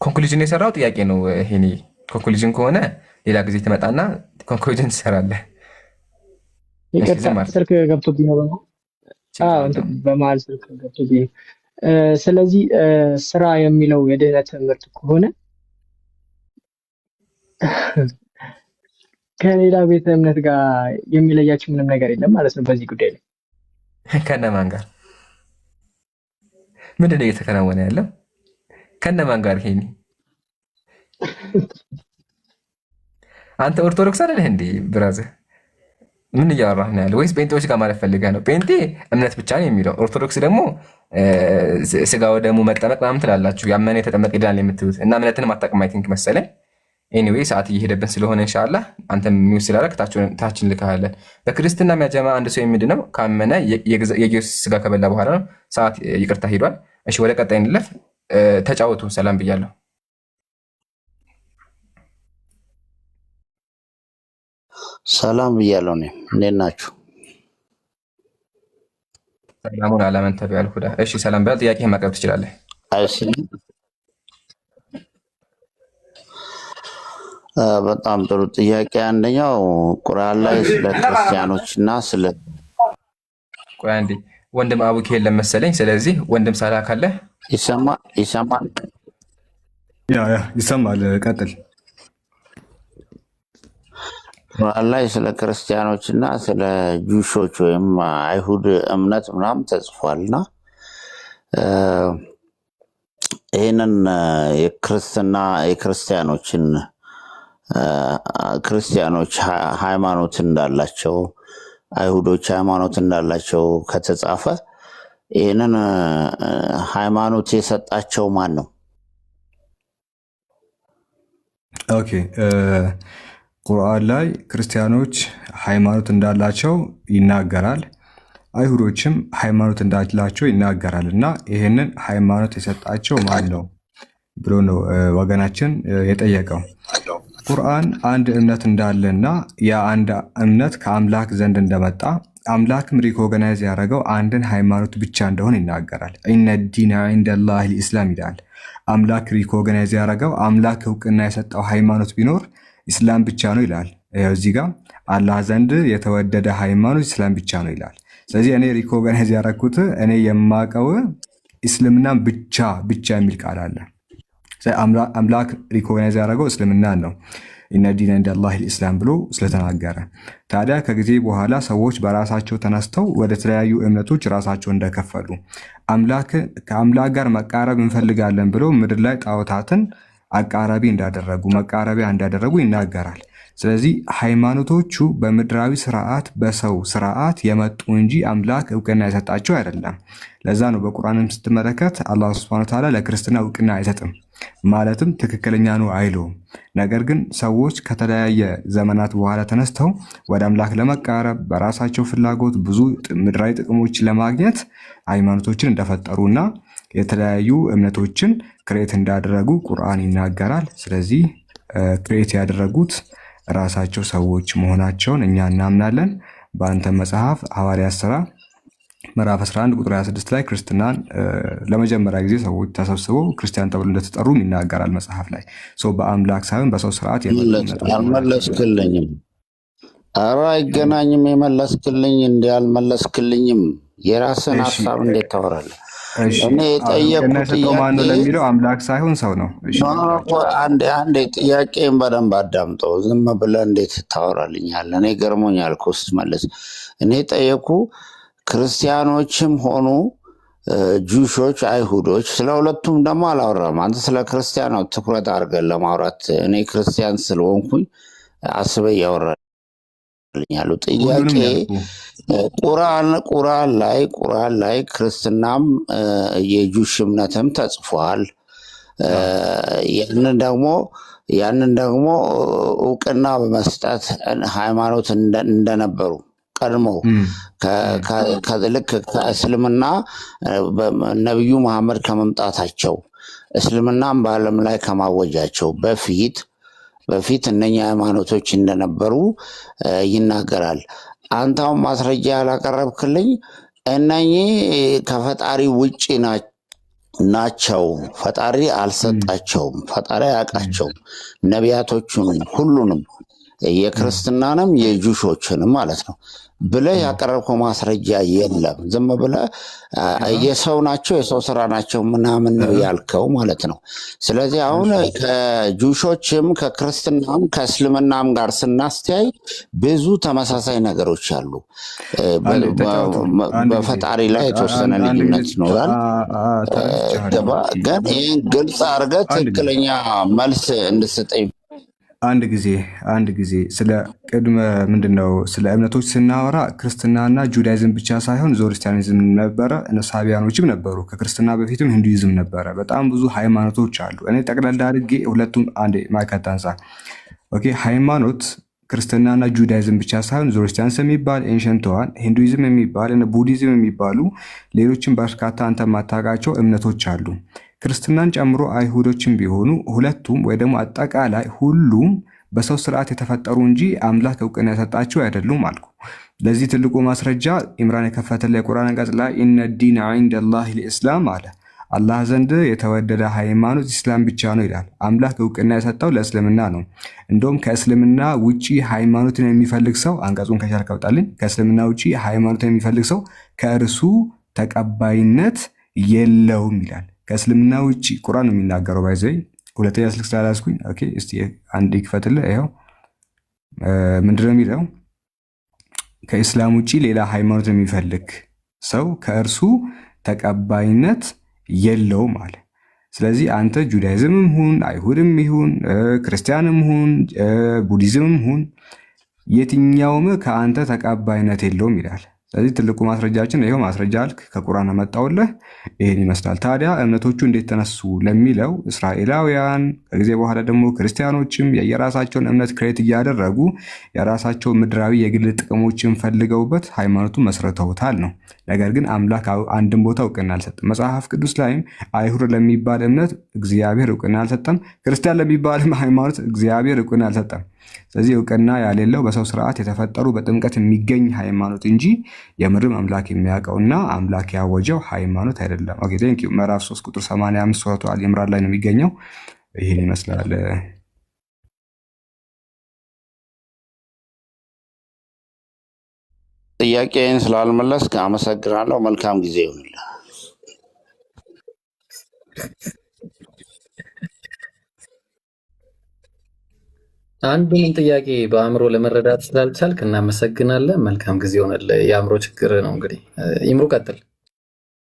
ኮንክሉዥን የሰራው ጥያቄ ነው ይሄኔ። ኮንክሉዥን ከሆነ ሌላ ጊዜ ትመጣና ኮንክሉዥን ትሰራለህ። ይቅርታ ስልክ ገብቶብኝ ነው በመሀል ስልክ ገብቶብኝ። ስለዚህ ስራ የሚለው የድህነት ትምህርት ከሆነ ከሌላ ቤተ እምነት ጋር የሚለያችሁ ምንም ነገር የለም ማለት ነው በዚህ ጉዳይ ላይ። ከነማን ጋር ምንድን ነው እየተከናወነ ያለው? ከነማን ጋር? ይሄኔ አንተ ኦርቶዶክስ አይደለህ እንዴ ብራዘር? ምን እያወራህ ነው ያለው? ወይስ ጴንጤዎች ጋር ማለት ፈልገህ ነው? ጴንጤ እምነት ብቻ ነው የሚለው፣ ኦርቶዶክስ ደግሞ ስጋ ወደሙ መጠመቅ ምናምን ትላላችሁ። ያመነ የተጠመቀ ይድናል የምትሉት እና እምነትን ማታውቅም አይ ቲንክ መሰለኝ። ኤኒዌይ ሰዓት እየሄደብን ስለሆነ ኢንሻአላህ አንተም ሚውስ ስላደረግ ታችን ልካለን። በክርስትና የሚያጀማ አንድ ሰው የሚድነው ካመነ የኢየሱስ ስጋ ከበላ በኋላ ነው። ሰዓት ይቅርታ ሄዷል። እሺ ወደ ቀጣይ እንለፍ። ተጫወቱ። ሰላም ብያለሁ። ሰላም ብያለሁ። እኔም እንዴት ናችሁ? ሰላሙን አለመን ተቢያል ሁዳ። እሺ ሰላም ብያለሁ። ጥያቄ ማቅረብ ትችላለህ። በጣም ጥሩ ጥያቄ። አንደኛው ቁርአን ላይ ስለ ክርስቲያኖች እና ስለ ቆይ አንዴ ወንድም አቡኪ የለም መሰለኝ። ስለዚህ ወንድም ሳላ ካለ ይሰማል። ይሰማል። ቀጥል። ቁርአን ላይ ስለ ክርስቲያኖች እና ስለ ጁሾች ወይም አይሁድ እምነት ምናምን ተጽፏልና ይህንን ክርስቲያኖች ሃይማኖት እንዳላቸው አይሁዶች ሃይማኖት እንዳላቸው ከተጻፈ ይህንን ሃይማኖት የሰጣቸው ማን ነው? ኦኬ ቁርአን ላይ ክርስቲያኖች ሃይማኖት እንዳላቸው ይናገራል፣ አይሁዶችም ሃይማኖት እንዳላቸው ይናገራል። እና ይህንን ሃይማኖት የሰጣቸው ማን ነው ብሎ ነው ወገናችን የጠየቀው። ቁርአን አንድ እምነት እንዳለና ያ አንድ እምነት ከአምላክ ዘንድ እንደመጣ አምላክም ሪኮግናይዝ ያደረገው አንድን ሃይማኖት ብቻ እንደሆነ ይናገራል። ኢነ ዲነ ዒንደላህ ልኢስላም ይላል። አምላክ ሪኮግናይዝ ያደረገው አምላክ እውቅና የሰጠው ሃይማኖት ቢኖር ኢስላም ብቻ ነው ይላል። እዚህ ጋር አላህ ዘንድ የተወደደ ሃይማኖት ኢስላም ብቻ ነው ይላል። ስለዚህ እኔ ሪኮግናይዝ ያደረኩት እኔ የማቀው እስልምናን ብቻ የሚል ቃል አለ። አምላክ ሪኮግናይዝ ያደረገው እስልምናን ነው። ኢነ ዲነ ዒንደላህ ልኢስላም ብሎ ስለተናገረ ታዲያ ከጊዜ በኋላ ሰዎች በራሳቸው ተነስተው ወደ ተለያዩ እምነቶች ራሳቸው እንደከፈሉ ከአምላክ ጋር መቃረብ እንፈልጋለን ብለው ምድር ላይ ጣዖታትን መቃረቢያ እንዳደረጉ ይናገራል። ስለዚህ ሃይማኖቶቹ በምድራዊ ስርዓት በሰው ስርዓት የመጡ እንጂ አምላክ እውቅና የሰጣቸው አይደለም። ለዛ ነው በቁርአንም ስትመለከት አላህ ሱብሓነሁ ወተዓላ ለክርስትና እውቅና አይሰጥም፣ ማለትም ትክክለኛ ነው አይለውም። ነገር ግን ሰዎች ከተለያየ ዘመናት በኋላ ተነስተው ወደ አምላክ ለመቃረብ በራሳቸው ፍላጎት ብዙ ምድራዊ ጥቅሞች ለማግኘት ሃይማኖቶችን እንደፈጠሩና የተለያዩ እምነቶችን ክሬት እንዳደረጉ ቁርአን ይናገራል። ስለዚህ ክሬት ያደረጉት ራሳቸው ሰዎች መሆናቸውን እኛ እናምናለን። በአንተ መጽሐፍ ሐዋርያት ሥራ ምዕራፍ 11 ቁጥር 26 ላይ ክርስትናን ለመጀመሪያ ጊዜ ሰዎች ተሰብስበው ክርስቲያን ተብሎ እንደተጠሩ ይናገራል መጽሐፍ ላይ። በአምላክ ሳይሆን በሰው ስርዓት አልመለስክልኝም። ኧረ አይገናኝም። የመለስክልኝ እንዲ አልመለስክልኝም። የራስን ሀሳብ እንዴት ታወራለህ? እኔ የጠየቅኩት ለሚለው አምላክ ሳይሆን ሰው ነው። አንድ ጥያቄን በደንብ አዳምጠው። ዝም ብለህ እንዴት ታወራልኛለህ? እኔ ገርሞኛል እኮ ስትመልስ። እኔ ጠየኩ ክርስቲያኖችም ሆኑ ጁሾች፣ አይሁዶች፣ ስለ ሁለቱም ደግሞ አላወራም። አንተ ስለ ክርስቲያኖች ትኩረት አድርገን ለማውራት እኔ ክርስቲያን ስለሆንኩኝ አስበ እያወራልኛሉ። ጥያቄ ቁርአን ላይ ክርስትናም የጁሽ እምነትም ተጽፏል። ያንን ደግሞ እውቅና በመስጠት ሃይማኖት እንደነበሩ ቀድመው ልክ ከእስልምና ነቢዩ መሐመድ ከመምጣታቸው እስልምናም በዓለም ላይ ከማወጃቸው በፊት እነኛ ሃይማኖቶች እንደነበሩ ይናገራል። አንተውን ማስረጃ ያላቀረብክልኝ እነኚህ ከፈጣሪ ውጭ ናቸው። ፈጣሪ አልሰጣቸውም። ፈጣሪ አያውቃቸውም። ነቢያቶቹን ሁሉንም የክርስትናንም የጁሾችንም ማለት ነው ብለህ ያቀረብከው ማስረጃ የለም። ዝም ብለህ የሰው ናቸው የሰው ስራ ናቸው ምናምን ነው ያልከው ማለት ነው። ስለዚህ አሁን ከጁሾችም ከክርስትናም ከእስልምናም ጋር ስናስተያይ ብዙ ተመሳሳይ ነገሮች አሉ። በፈጣሪ ላይ የተወሰነ ልዩነት ይኖራል። ግን ይህን ግልጽ አድርገህ ትክክለኛ መልስ እንድሰጠኝ አንድ ጊዜ ስለ ቅድመ ምንድነው ስለ እምነቶች ስናወራ ክርስትናና ጁዳይዝም ብቻ ሳይሆን ዞሪስቲያኒዝም ነበረ፣ ሳቢያኖችም ነበሩ። ከክርስትና በፊትም ሂንዱይዝም ነበረ። በጣም ብዙ ሃይማኖቶች አሉ። እኔ ጠቅላላ አድርጌ ሁለቱም አንዴ ማይከታንሳ ሃይማኖት ክርስትናና ጁዳይዝም ብቻ ሳይሆን ዞሪስቲያኒዝም የሚባል ኤንሸንትዋን፣ ሂንዱይዝም የሚባል ቡዲዝም የሚባሉ ሌሎችም በርካታ አንተ የማታውቃቸው እምነቶች አሉ። ክርስትናን ጨምሮ አይሁዶችም ቢሆኑ ሁለቱም ወይ ደግሞ አጠቃላይ ሁሉም በሰው ስርዓት የተፈጠሩ እንጂ አምላክ እውቅና የሰጣቸው አይደሉም አልኩ። ለዚህ ትልቁ ማስረጃ ኢምራን የከፈተለ የቁርአን አንቀጽ ላይ ኢነ ዲነ ዒንደላህ ልኢስላም አለ። አላህ ዘንድ የተወደደ ሃይማኖት ኢስላም ብቻ ነው ይላል። አምላክ እውቅና የሰጠው ለእስልምና ነው። እንደውም ከእስልምና ውጪ ሃይማኖትን የሚፈልግ ሰው አንቀጹን ከቻልክ አውጣልኝ። ከእስልምና ውጪ ሃይማኖትን የሚፈልግ ሰው ከእርሱ ተቀባይነት የለውም ይላል። ከእስልምና ውጪ ቁርአን ነው የሚናገረው። ባይዘይ ሁለተኛ ስልክ ስላላስኩኝ ኦኬ፣ እስቲ አንድ ይክፈትልህ። ይኸው ምንድነው የሚለው? ከእስላም ውጪ ሌላ ሃይማኖት የሚፈልግ ሰው ከእርሱ ተቀባይነት የለውም አለ። ስለዚህ አንተ ጁዳይዝምም ሁን አይሁድም ይሁን ክርስቲያንም ሁን ቡዲዝምም ሁን የትኛውም ከአንተ ተቀባይነት የለውም ይላል። ስለዚህ ትልቁ ማስረጃችን ይኸው ማስረጃ አልክ ከቁርአን አመጣውልህ ይሄን ይመስላል። ታዲያ እምነቶቹ እንዴት ተነሱ ለሚለው እስራኤላውያን ከጊዜ በኋላ ደግሞ ክርስቲያኖችም የየራሳቸውን እምነት ክሬት እያደረጉ የራሳቸው ምድራዊ የግል ጥቅሞችን ፈልገውበት ሃይማኖቱን መስርተውታል ነው። ነገር ግን አምላክ አንድም ቦታ እውቅና አልሰጠም። መጽሐፍ ቅዱስ ላይም አይሁድ ለሚባል እምነት እግዚአብሔር እውቅና አልሰጠም፣ ክርስቲያን ለሚባልም ሃይማኖት እግዚአብሔር እውቅና አልሰጠም። ስለዚህ እውቅና ያሌለው በሰው ስርዓት የተፈጠሩ በጥምቀት የሚገኝ ሃይማኖት እንጂ የምርም አምላክ የሚያውቀውና አምላክ ያወጀው ሃይማኖት አይደለም። ኦኬ ቴንክ ዩ። ምዕራፍ 3 ቁጥር 85 ሱረቱ አል ኢምራን ላይ ነው የሚገኘው። ይሄን ይመስላል። ጥያቄን ስላልመለስክ አመሰግናለሁ። መልካም ጊዜ ይሁንልህ። አንዱንም ጥያቄ በአእምሮ ለመረዳት ስላልቻልክ እናመሰግናለን። መልካም ጊዜ ሆነልህ። የአእምሮ ችግር ነው እንግዲህ። ይምሩ ቀጥል።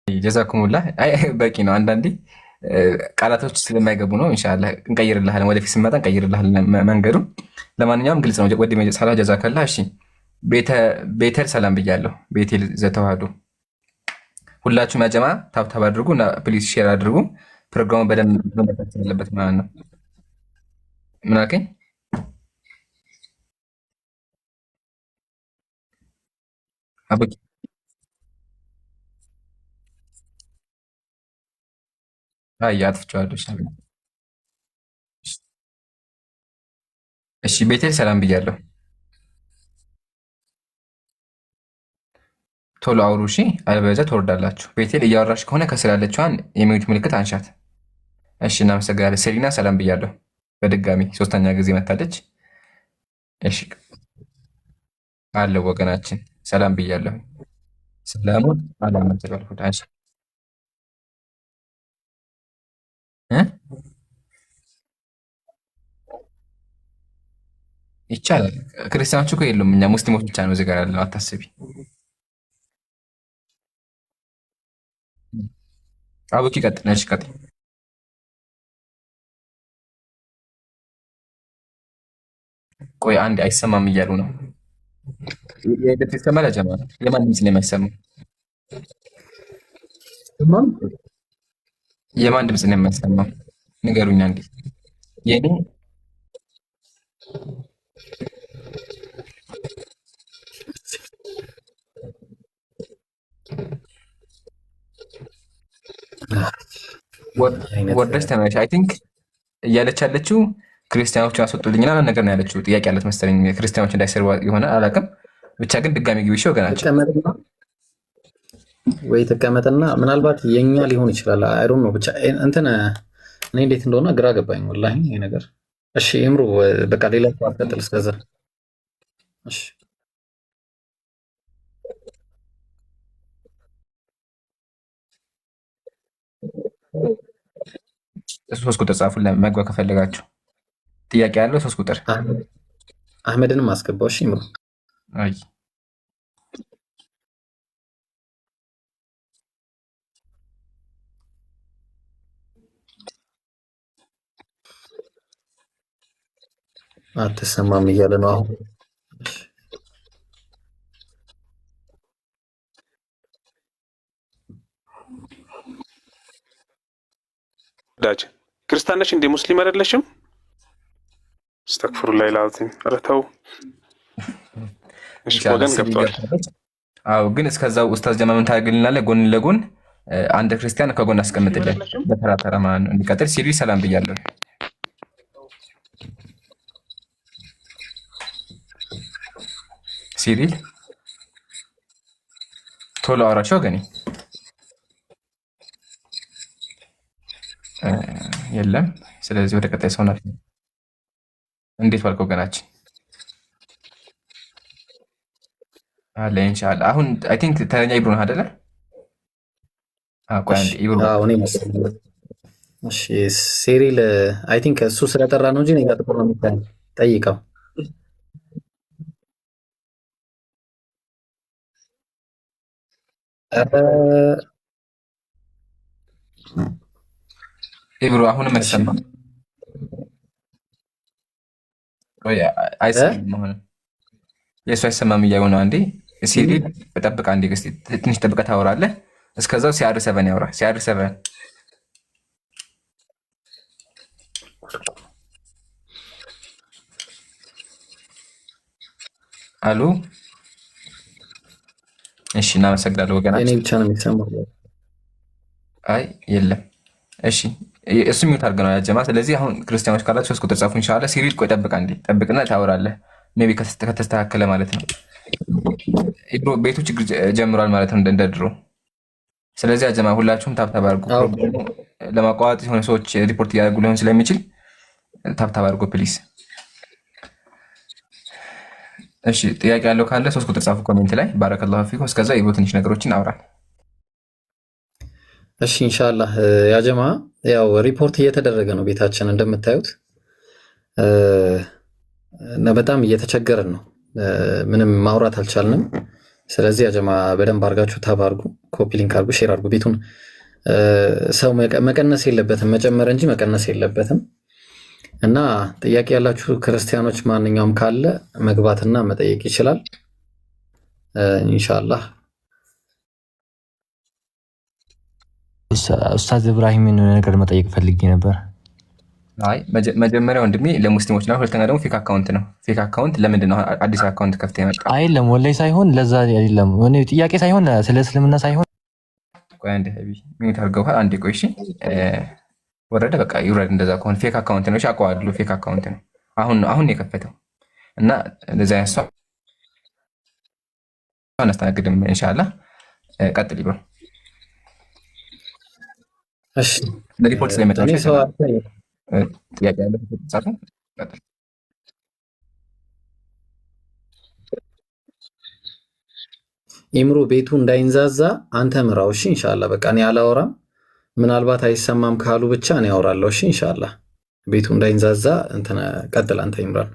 ጀዛኩሙላ። አይ በቂ ነው። አንዳንዴ ቃላቶች ስለማይገቡ ነው። ኢንሻአላህ እንቀይርልሃለን። ወደፊት ስንመጣ እንቀይርልሃለን መንገዱን። ለማንኛውም ግልጽ ነው። ወደ ሰላ ጀዛከላ። እሺ ቤተል ሰላም ብያለሁ። ቤቴል ዘተዋህዶ ሁላችሁም ያጀማ ታብታብ አድርጉ እና ፕሊዝ ሼር አድርጉ። ፕሮግራሙ በደንብ መመጣት ያለበት ማለት ነው። ምን አልከኝ? አበቂ አይ አጥፍቼዋለሁ። እሺ ቤቴል ሰላም ብያለሁ። ቶሎ አውሩ እሺ፣ አለበለዚያ ትወርዳላችሁ። ቤቴል እያወራሽ ከሆነ ከስር ያለችዋን የሚዩት ምልክት አንሻት። እሺ እናመሰግናለን። ሴሊና ሰላም ብያለሁ። በድጋሚ ሶስተኛ ጊዜ መታለች። እሺ አለው ወገናችን ሰላም ብያለሁ። ሰላሙን አላመሰግናለሁ። እሺ ይቻላል። ክርስቲያኖች እኮ የሉም፣ እኛ ሙስሊሞች ብቻ ነው እዚህ ጋር ያለው። አታስቢ። አቡኪ ቀጥል። እሺ ቀጥል። ቆይ አንዴ አይሰማም እያሉ ነው። የቤት ይሰማል። ጀማ የማን ድምፅ ነው የማይሰማው? የማን ድምፅ ነው የማይሰማው? ንገሩኝ አንዴ። የኔ ወርደሽ ተመለሽ። አይ ቲንክ እያለች ያለችው ክርስቲያኖችን አስወጡልኝና ነገር ነው ያለችው። ጥያቄ ያለት መሰለኝ ክርስቲያኖች እንዳይሰሩ የሆነ አላውቅም። ብቻ ግን ድጋሚ ግቢ እሺ ወገናችን። ወይ ተቀመጥና ምናልባት የኛ ሊሆን ይችላል። አይ ዶንት ኖ ብቻ እንትን እኔ እንዴት እንደሆነ ግራ ገባኝ ወላሂ ይሄ ነገር። እሺ እምሩ በቃ ሌላ አትቀጥል እስከዛ። እሺ 3 ቁጥር ጻፉ ለመግባት ከፈለጋችሁ። ጥያቄ ያለው 3 ቁጥር አህመድንም አስገባው። እሺ እምሩ አይ አትሰማም እያለ ነው አሁን። ዳጅ ክርስቲያን ነሽ እንዴ? ሙስሊም አይደለሽም? አስተግፍሩላህ ላዚም። ኧረ ተው። እሺ ወገን ገብቷል። አዎ ግን እስከዛው ኡስታዝ ጀማ ምን ታገልናለህ? ጎን ለጎን አንድ ክርስቲያን ከጎን አስቀምጥልን በተራ ተራ ማለት ነው። እንዲቀጥል ሲሪ ሰላም ብያለሁ። ሲሪል ቶሎ አውራቸው ወገኔ። የለም። ስለዚህ ወደ ቀጣይ ሰው ናት። እንዴት ዋልክ ወገናችን? አለ ኢንሻአላህ። አሁን አይ ቲንክ ተረኛ ኢብሩ ነው አይደለ? ቆይ አንዴ ኢብሩ። እኔ መሰለኝ። እሺ ሲሪል አይ ቲንክ እሱ ስለጠራ ነው እንጂ እኔ ጋር ጥቁር ነው የሚታየው። ጠይቀው። ኢብሩ አሁንም አይሰማም። ወይ አይሰማም። አሁን የሱ አይሰማም እያሉ ነው። አንዴ ሲሪል በጠብቅ አንዴ እስኪ ትንሽ ጠብቀህ ታወራለህ። እስከዛው CR7 ያወራ። CR7 አሉ። እሺ እናመሰግናለን ወገናችን። እኔ ብቻ ነው የሚሰማው። አይ የለም። እሺ እሱ ሚውት አድርገነው ያጀማ። ስለዚህ አሁን ክርስቲያኖች ካላችሁ 3 ቁጥር ጻፉ ኢንሻአላህ። ሲሪል ቆይ ጠብቅ አንዴ ጠብቅና ታወራለህ። ሜቢ ከተስተካከለ ማለት ነው። ኢብሮ ቤቱ ችግር ጀምሯል ማለት ነው እንደ ድሮ። ስለዚህ አጀማ ሁላችሁም ታብታብ አድርጉ። ለማቋረጥ የሆነ ሰዎች ሪፖርት እያደረጉ ሊሆን ስለሚችል ታብታብ አድርጉ ፕሊዝ። እሺ ጥያቄ ያለው ካለ 3 ቁጥር ጻፉ ኮሜንት ላይ። ባረከላሁ ፊኩም። እስከዛ ኢብሮ ትንሽ ነገሮችን አውራ። እሺ ኢንሻአላህ ያ ጀማ ያው ሪፖርት እየተደረገ ነው ቤታችን እንደምታዩት እና በጣም እየተቸገረን ነው። ምንም ማውራት አልቻልንም። ስለዚህ ያ ጀማ በደንብ አድርጋችሁ ታብ አድርጉ፣ ኮፒ ሊንክ አድርጉ፣ ሼር አድርጉ። ቤቱን ሰው መቀነስ የለበትም መጨመር እንጂ መቀነስ የለበትም። እና ጥያቄ ያላችሁ ክርስቲያኖች ማንኛውም ካለ መግባትና መጠየቅ ይችላል ኢንሻአላህ። ኡስታዝ ኢብራሂምን ነገር መጠየቅ ፈልጌ ነበር። አይ መጀመሪያ ወንድሜ ለሙስሊሞች ነው፣ ሁለተኛ ደግሞ ፌክ አካውንት ነው። ፌክ አካውንት ለምንድን ነው አዲስ አካውንት ከፍተህ የመጣው? አይደለም ወላሂ ሳይሆን ለዛ አይደለም እኔ ጥያቄ ሳይሆን ስለ እስልምና ሳይሆን። ቆይ አንዴ ሀቢ ሚዩት አድርገውሃል። አንዴ ቆይ እሺ ወረደ በቃ ይውረድ። እንደዛ ከሆነ ፌክ አካውንት ነው። እሺ አውቀዋለሁ ፌክ አካውንት ነው። አሁን የከፈተው እና እንደዛ ያሷ አናስተናግድም ኢንሻአላህ። ቀጥል ይብሮ። እሺ ለሪፖርት ስለመጣ ጥያቄ ያለ ጻፉ። ኢምሩ ቤቱ እንዳይንዛዛ አንተ ምራው። እሺ ኢንሻአላህ። በቃ እኔ አላወራም። ምናልባት አይሰማም ካሉ ብቻ እኔ አወራለሁ። እሺ ኢንሻአላህ። ቤቱ እንዳይንዛዛ እንትን ቀጥል አንተ ኢምራን።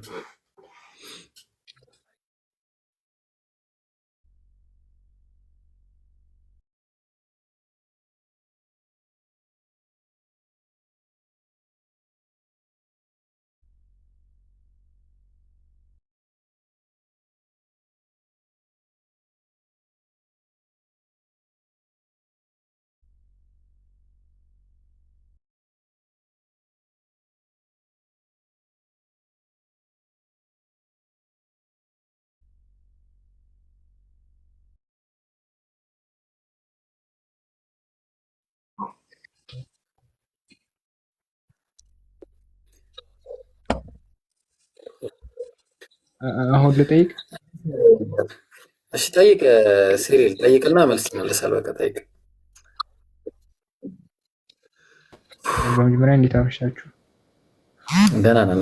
አሁን ልጠይቅ? እሺ ጠይቅ ሲሪል ጠይቅና መልስ ይመልሳል። በቃ ጠይቅ። በመጀመሪያ እንዴት አመሻችሁ? ደህና ነን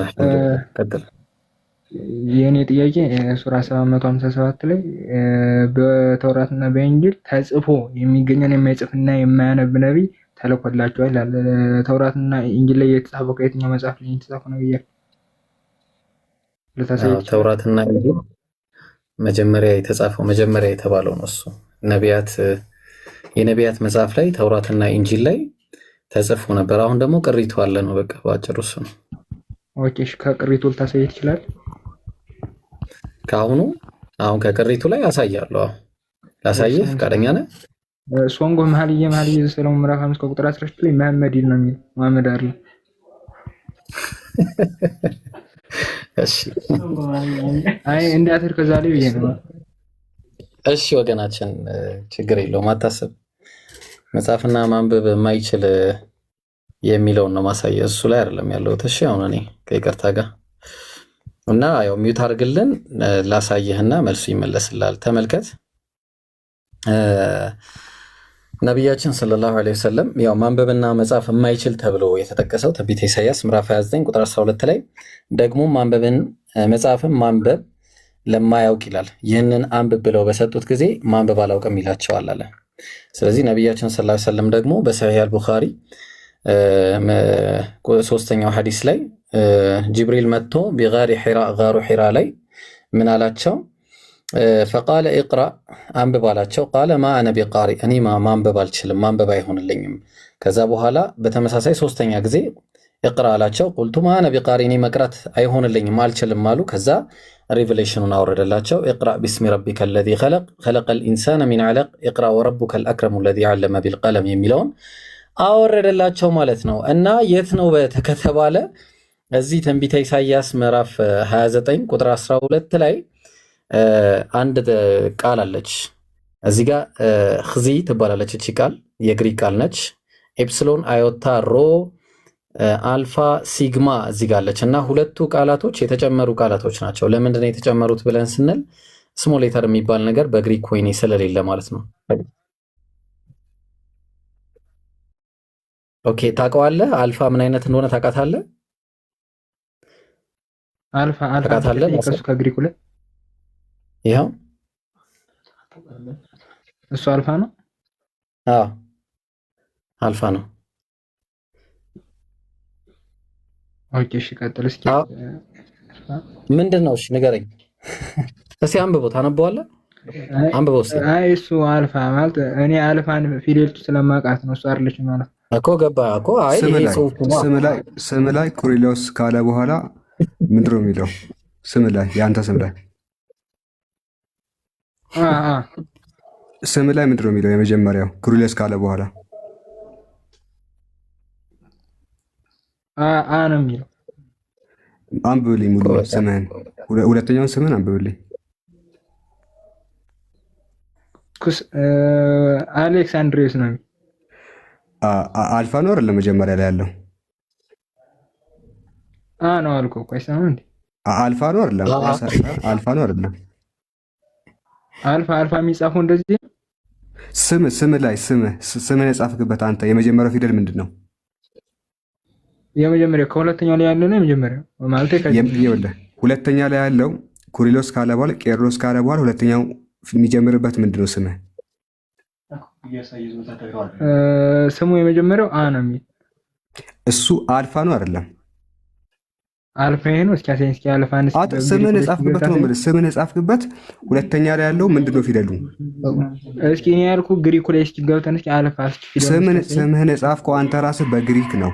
ቀጥል። የእኔ ጥያቄ ሱራ 757 ላይ በተውራትና በኢንጂል ተጽፎ የሚገኘን የማይጽፍና የማያነብ ነቢይ ተልኮላቸዋል ይላል። ተውራትና ኢንጂል ላይ የተጻፈው ከየትኛው መጽሐፍ ላይ የተጻፈው ነው ብያለሁ? ተውራትና ኢንጂል መጀመሪያ የተጻፈው መጀመሪያ የተባለው ነው። እሱ ነቢያት የነቢያት መጽሐፍ ላይ ተውራትና ኢንጂል ላይ ተጽፎ ነበር። አሁን ደግሞ ቅሪቱ አለ ነው። በቃ ባጭሩ እሱ ነው። ኦኬ እሺ፣ ከቅሪቱ ልታሳይ ትችላል? ከአሁኑ አሁን ከቅሪቱ ላይ አሳያለሁ። አሁን ላሳየህ ፈቃደኛ ነህ? ሶንጎ መኃልየ ዘሰሎሞን ምዕራፍ 5 ከቁጥር 13 ላይ መሐመድ ነው የሚል መሐመድ አይደል? እሺ አይ እንዳትር ከዛ ላይ ብዬ ነው። እሺ ወገናችን ችግር የለውም አታስብ። መጻፍና ማንበብ የማይችል የሚለውን ነው ማሳየው፣ እሱ ላይ አይደለም ያለው። እሺ አሁን እኔ ከይቅርታ ጋር እና ያው ሚውት አድርግልን ላሳየህና መልሱ ይመለስልሃል። ተመልከት። ነቢያችን ሰለላሁ ዐለይሂ ወሰለም ያው ማንበብና መጻፍ የማይችል ተብሎ የተጠቀሰው ትንቢተ ኢሳይያስ ምዕራፍ 29 ቁጥር 12 ላይ ደግሞ ማንበብን መጻፍን ማንበብ ለማያውቅ ይላል። ይህንን አንብብ ብለው በሰጡት ጊዜ ማንበብ አላውቅም ይላቸዋል አለ። ስለዚህ ነቢያችን ሰለላሁ ዐለይሂ ወሰለም ደግሞ በሰሒህ አልቡኻሪ ሶስተኛው ሐዲስ ላይ ጅብሪል መጥቶ ቢጋሪ ሒራ ጋሩ ሒራ ላይ ምን አላቸው? ፈቃለ ኢቅራ አንብብ አላቸው። ቃለ ማ አነ ቢቃሪ እኔ ማንበብ አልችልም፣ ማንበብ አይሆንልኝም። ከዛ በኋላ በተመሳሳይ ሶስተኛ ጊዜ ኢቅራ አላቸው። ቁልቱ ማ አነ ቢቃሪ እኔ መቅራት አይሆንልኝም አልችልም አሉ። ከዛ ሪቨሌሽኑን አወረደላቸው። ኢቅራ ቢስሚ ረቢከ አለዚ ኸለቅ ኸለቀል ኢንሳነ ሚን ዐለቅ ኢቅራ ወረቡከል አክረሙ አለዚ ዐለመ ቢልቀለም የሚለውን አወረደላቸው ማለት ነው። እና የት ነው ከተባለ እዚህ ትንቢተ ኢሳይያስ ምዕራፍ 29 ቁጥር 12 ላይ አንድ ቃል አለች። እዚህ ጋር ኽዚ ትባላለች። እቺ ቃል የግሪክ ቃል ነች። ኤፕሲሎን አዮታ ሮ አልፋ ሲግማ እዚህ ጋር አለች እና ሁለቱ ቃላቶች የተጨመሩ ቃላቶች ናቸው። ለምንድን ነው የተጨመሩት ብለን ስንል ስሞል ሌተር የሚባል ነገር በግሪክ ኮይኔ ስለሌለ ማለት ነው። ኦኬ ታውቀዋለህ? አልፋ ምን አይነት እንደሆነ ታውቃታለህ? አልፋ ታውቃታለህ? ከሱ ከግሪኩ ላይ ይኸው እሱ አልፋ ነው። አዎ አልፋ ነው። ኦኬ እሺ ቀጥል እስኪ። ምንድን ነው? እሺ ንገረኝ እስኪ። አንብበው። ታነበዋለህ? አንብበው እስኪ። አይ እሱ አልፋ ማለት እኔ አልፋን ፊደልቱ ስለማውቃት ነው። እሱ አይደለች ማለት እኮ ገባ እኮ። አይ ስም ላይ ኩሪሎስ ካለ በኋላ ምንድን ነው የሚለው? ስም ላይ የአንተ ስም ላይ ስም ላይ ምንድን ነው የሚለው? የመጀመሪያው ኩሪሎስ ካለ በኋላ ነው የሚለው። አንብብልኝ ሙሉ ስምህን፣ ሁለተኛውን ስምህን አንብብልኝ። አሌክሳንድሪዮስ ነው። አልፋ ነው አይደለም? መጀመሪያ ላይ ያለው ነው አልኩህ እኮ አይሰማም እንዴ? አልፋ ነው አይደለም? አልፋ ነው አይደለም? አልፋ የሚጻፈው እንደዚህ ስም ላይ ስምን የጻፍክበት አንተ የመጀመሪያው ፊደል ምንድን ነው? የመጀመሪያው ከሁለተኛው ላይ ያለው ነው። የመጀመሪያው ማለት ሁለተኛ ላይ ያለው ኩሪሎስ ካለ በኋላ ቄርሎስ ካለ በኋላ ሁለተኛው የሚጀምርበት ምንድን ነው ስምህ? ስሙ የመጀመሪያው ነው የሚል እሱ አልፋ ነው አይደለም? አልፋ ይሄ ነው። እስኪ አሳይኝ እስኪ። አልፋን ስምን የጻፍክበት ነው ማለት ስምን የጻፍክበት ሁለተኛ ላይ ያለው ምንድን ነው ፊደሉ? እስኪ እኔ ያልኩህ ግሪኩ ላይ እስኪ ገብተን እስኪ አልፋ ስምህን የጻፍከው አንተ ራስህ በግሪክ ነው።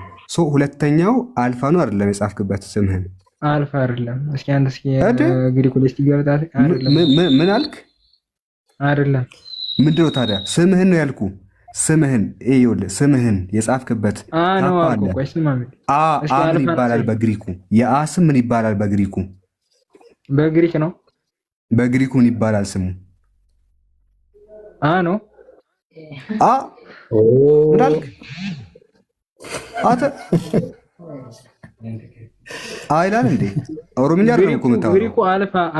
ሁለተኛው አልፋ ነው አይደለም? የጻፍክበት ስምህን አልፋ አይደለም። እስኪ አንተ እስኪ ግሪኩ ላይ እስኪ ገብተህ ምን አልክ? አይደለም ምንድነው ታዲያ? ስምህን ነው ያልኩ። ስምህን ይኸውልህ፣ ስምህን የጻፍክበት ነው አልኩ። ቆይ ስማ፣ ምን ይባላል በግሪኩ? የአ ስም ምን ይባላል በግሪኩ? በግሪክ ነው። በግሪኩ ምን ይባላል ስሙ? ነው ምን አልክ? አይላል እንዴ? ኦሮምኛ አይደለም እኮ የምታወራው። ግሪኩ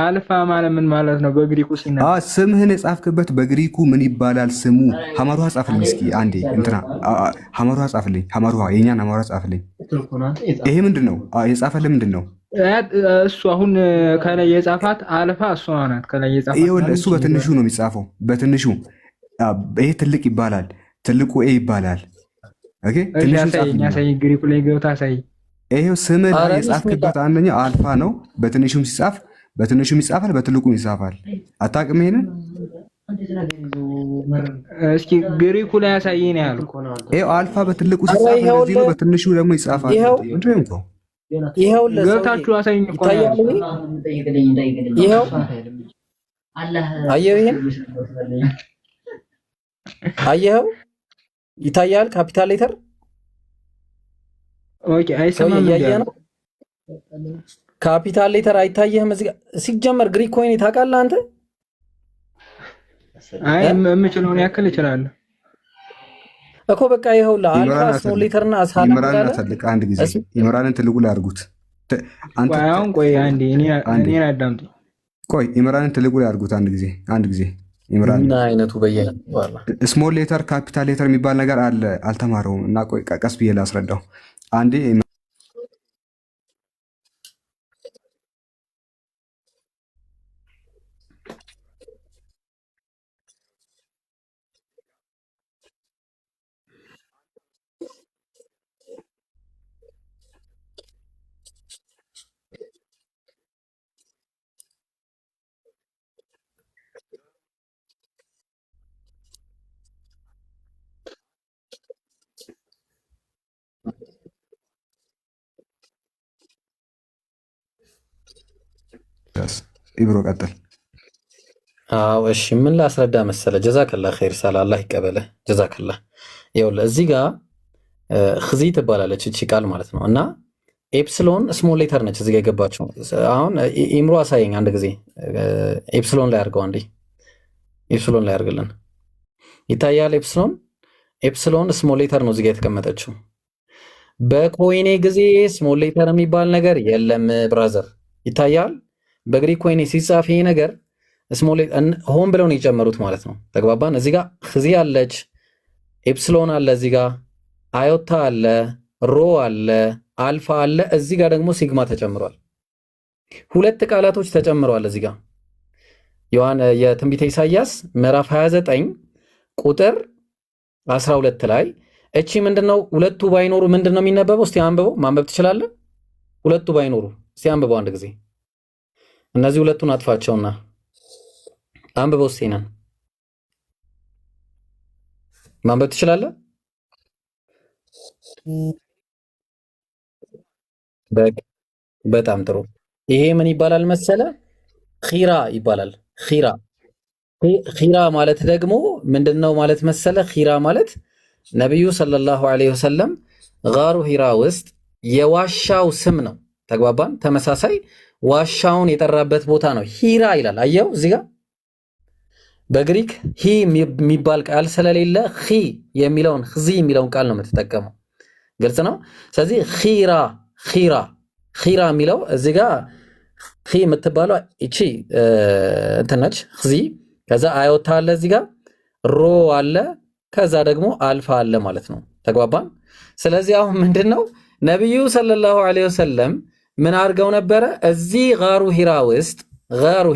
አልፋ ማለት ምን ማለት ነው? በግሪኩ ሲነገር ስምህን የጻፍክበት በግሪኩ ምን ይባላል ስሙ? ሐመሩሃ ጻፍልኝ እስኪ አንዴ። እንትና ሐመሩሃ ጻፍልኝ። ሐመሩሃ የኛን ሐመሩሃ ጻፍልኝ። ይሄ ምንድን ነው የጻፈልህ? ምንድን ነው እሱ? አሁን ከላይ የጻፋት አልፋ እሷ ናት። ከላይ የጻፋት ይኸውልህ፣ እሱ በትንሹ ነው የሚጻፈው። በትንሹ ይሄ ትልቅ ይባላል። ትልቁ ኤ ይባላል። ኦኬ ትንሹ ጻፍልኝ። ያሳይ ግሪኩ ላይ ገብታ ሳይ ይሄው ስም ላይ የጻፍክበት አንደኛው አልፋ ነው። በትንሹም ሲጻፍ በትንሹም ይጻፋል፣ በትልቁም ይጻፋል። አታውቅም ይሄንን? እስኪ ግሪኩ ላይ ያሳየኝ ነው ያልኩ። ይሄው አልፋ በትልቁ ሲጻፍ እንደዚህ ነው፣ በትንሹ ደግሞ ይጻፋል። ምንድን ነው? ይሄው ገብታችሁ አሳየኝ እኮ ነው። ይሄው አየሁ። ይሄን አየኸው? ይታያል ካፒታል ሌተር። ኦኬ አይሰማም ነው። ካፒታል ሌተር አይታየህም እዚህ ጋር። ሲጀመር ግሪክ ኮይን ታውቃለህ አንተ? አይ የምችለውን ያክል እችላለሁ እኮ። በቃ ይኸውልህ አልፋ ስሞል ሌተር እና አሳላ ማለት አንድ ጊዜ ኢምራንን ትልቁ ላይ አድርጉት። አሁን ቆይ አንዴ እኔን አዳምጡ። ቆይ ኢምራንን ትልቁ ላይ አድርጉት አንድ ጊዜ ኢምራን እና አይነቱ ስሞል ሌተር ካፒታል ሌተር የሚባል ነገር አለ። አልተማረውም እና ቆይ ቀስ ብዬ ላስረዳው አንዴ። ኢብሮ ቀጥል። አዎ እሺ፣ ምን ላስረዳ መሰለ። ጀዛከላ ኸይር ሳላ አላህ ይቀበለ። ጀዛከላ። ይኸውልህ እዚህ ጋር ኽዚ ትባላለች እቺ ቃል ማለት ነው። እና ኤፕስሎን ስሞል ሌተር ነች እዚህ ጋር የገባችው። አሁን ኢምሮ አሳየኝ አንድ ጊዜ ኤፕስሎን ላይ አድርገው አንዴ። ኤፕስሎን ላይ አድርግልን። ይታያል? ኤፕስሎን ስሞል ሌተር ነው እዚህ ጋር የተቀመጠችው። በኮይኔ ጊዜ ስሞል ሌተር የሚባል ነገር የለም ብራዘር። ይታያል? በግሪክ ኮይኔ ሲጻፍ ይሄ ነገር ስሞል ሆን ብለው ነው የጨመሩት ማለት ነው። ተግባባን? እዚህ ጋር ኽዚ አለች፣ ኤፕስሎን አለ፣ እዚህ ጋር አዮታ አለ፣ ሮ አለ፣ አልፋ አለ። እዚህ ጋር ደግሞ ሲግማ ተጨምሯል። ሁለት ቃላቶች ተጨምረዋል እዚህ ጋር የትንቢተ ኢሳይያስ ምዕራፍ 29 ቁጥር 12 ላይ እቺ ምንድነው? ሁለቱ ባይኖሩ ምንድነው የሚነበበው? እስቲ አንብበው። ማንበብ ትችላለህ? ሁለቱ ባይኖሩ እስቲ አንብበው አንድ ጊዜ። እነዚህ ሁለቱን አጥፋቸውና አንብበው እስቲ። ነን ማንበብ ትችላለህ? በጣም ጥሩ። ይሄ ምን ይባላል መሰለ? ኺራ ይባላል። ኺራ ማለት ደግሞ ምንድነው ማለት መሰለ? ኺራ ማለት ነቢዩ ሰለላሁ ዐለይሂ ወሰለም ጋሩ ሂራ ውስጥ የዋሻው ስም ነው። ተግባባን? ተመሳሳይ ዋሻውን የጠራበት ቦታ ነው። ሂራ ይላል። አየው እዚህ ጋር በግሪክ ሂ የሚባል ቃል ስለሌለ ኺ የሚለውን ኽዚ የሚለውን ቃል ነው የምትጠቀመው። ግልጽ ነው። ስለዚህ ኺራ የሚለው እዚህ ጋር ኺ የምትባለው እቺ እንትን ነች ኽዚ። ከዛ አዮታ አለ እዚህ ጋር ሮ አለ፣ ከዛ ደግሞ አልፋ አለ ማለት ነው። ተግባባን? ስለዚህ አሁን ምንድነው ነብዩ ሰለላሁ ዐለይሂ ወሰለም ምን አድርገው ነበረ? እዚህ ጋሩ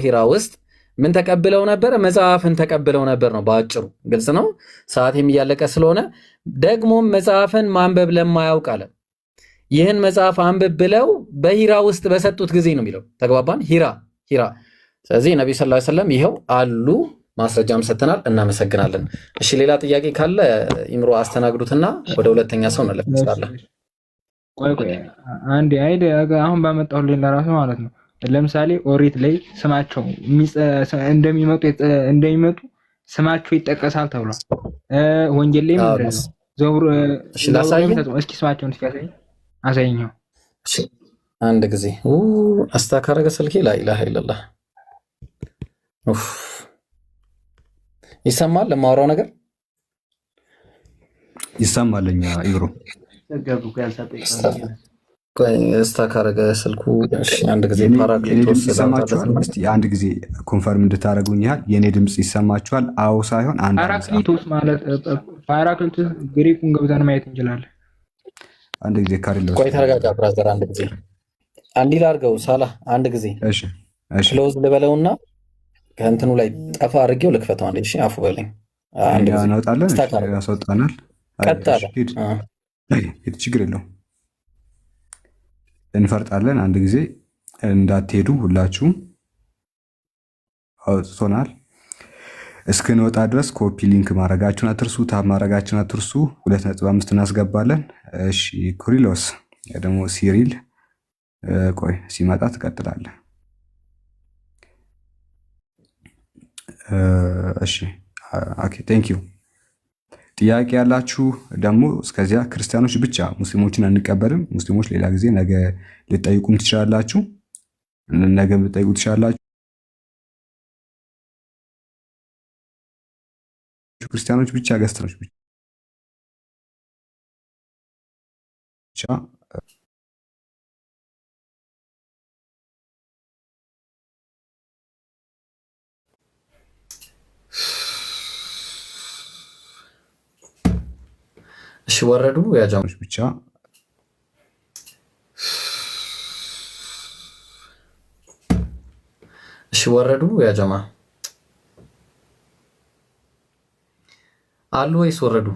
ሂራ ውስጥ ምን ተቀብለው ነበረ? መጽሐፍን ተቀብለው ነበር ነው በአጭሩ። ግልጽ ነው። ሰዓት የሚያለቀ ስለሆነ ደግሞ መጽሐፍን ማንበብ ለማያውቅ አለ ይህን መጽሐፍ አንብብ ብለው በሂራ ውስጥ በሰጡት ጊዜ ነው የሚለው። ተግባባን? ሂራ። ስለዚህ ነብዩ ሰለላሁ ዐለይሂ ወሰለም ይሄው አሉ። ማስረጃም ሰጥተናል። እናመሰግናለን። እሺ ሌላ ጥያቄ ካለ ኢምሮ አስተናግዱትና ወደ ሁለተኛ ሰው እንለፍሳለን። ቆይ አንዴ አይደ አሁን ባመጣሁልኝ ለራሱ ማለት ነው። ለምሳሌ ኦሪት ላይ ስማቸው እንደሚመጡ ስማቸው ይጠቀሳል ተብሏል። ወንጌል ላይ ማለት ነው። ዘውር እስኪ ስማቸውን እስኪ አሳየኝ። እሺ አንድ ጊዜ አስተካረገ ስልኬ ላ ኢላሃ ኢላላህ ይሰማል? ለማውራው ነገር ይሰማልኛ ኢብሮ እስታካረገ ስልኩ። እሺ አንድ ጊዜ ፓራክሊቶስ ይሰማችኋል? እስቲ አንድ ጊዜ ኮንፈርም እንድታረጉኝ ያህል የኔ ድምጽ ይሰማችኋል? አዎ ሳይሆን አንድ ፓራክሊቶስ ማለት ፓራክሊቶስ ግሪኩን ገብተን ማየት እንችላለን። አንድ ጊዜ ካሪሎስ ቆይ ተረጋጋ ብራዘር። አንድ ጊዜ አንዲ ላርገው ሳላ አንድ ጊዜ እሺ ክሎዝ ልበለውና ከእንትኑ ላይ ጠፋ አድርጌው ልክፈተው። አንዴ እሺ አፉ በለኝ። አንድ ጊዜ እናወጣለን። ያስወጣናል። ቀጣለ ችግር የለውም። እንፈርጣለን። አንድ ጊዜ እንዳትሄዱ ሁላችሁም። አውጥቶናል። እስክንወጣ ድረስ ኮፒ ሊንክ ማድረጋችሁን አትርሱ። ታብ ማድረጋችሁን አትርሱ። 2.5 እናስገባለን። እሺ ኩሪሎስ ደግሞ ሲሪል ቆይ ሲመጣ ትቀጥላለህ። እሺ ኦኬ ቴንክ ዩ። ጥያቄ ያላችሁ ደግሞ እስከዚያ ክርስቲያኖች ብቻ ሙስሊሞችን አንቀበልም። ሙስሊሞች ሌላ ጊዜ ነገ ልጠይቁም ትችላላችሁ። ነገ ልጠይቁ ትችላላችሁ። ክርስቲያኖች ብቻ ገስተኖች ብቻ እሺ ወረዱ ያጃሞች ብቻ እሺ ወረዱ ያጃማ አሉ ወይስ ወረዱ?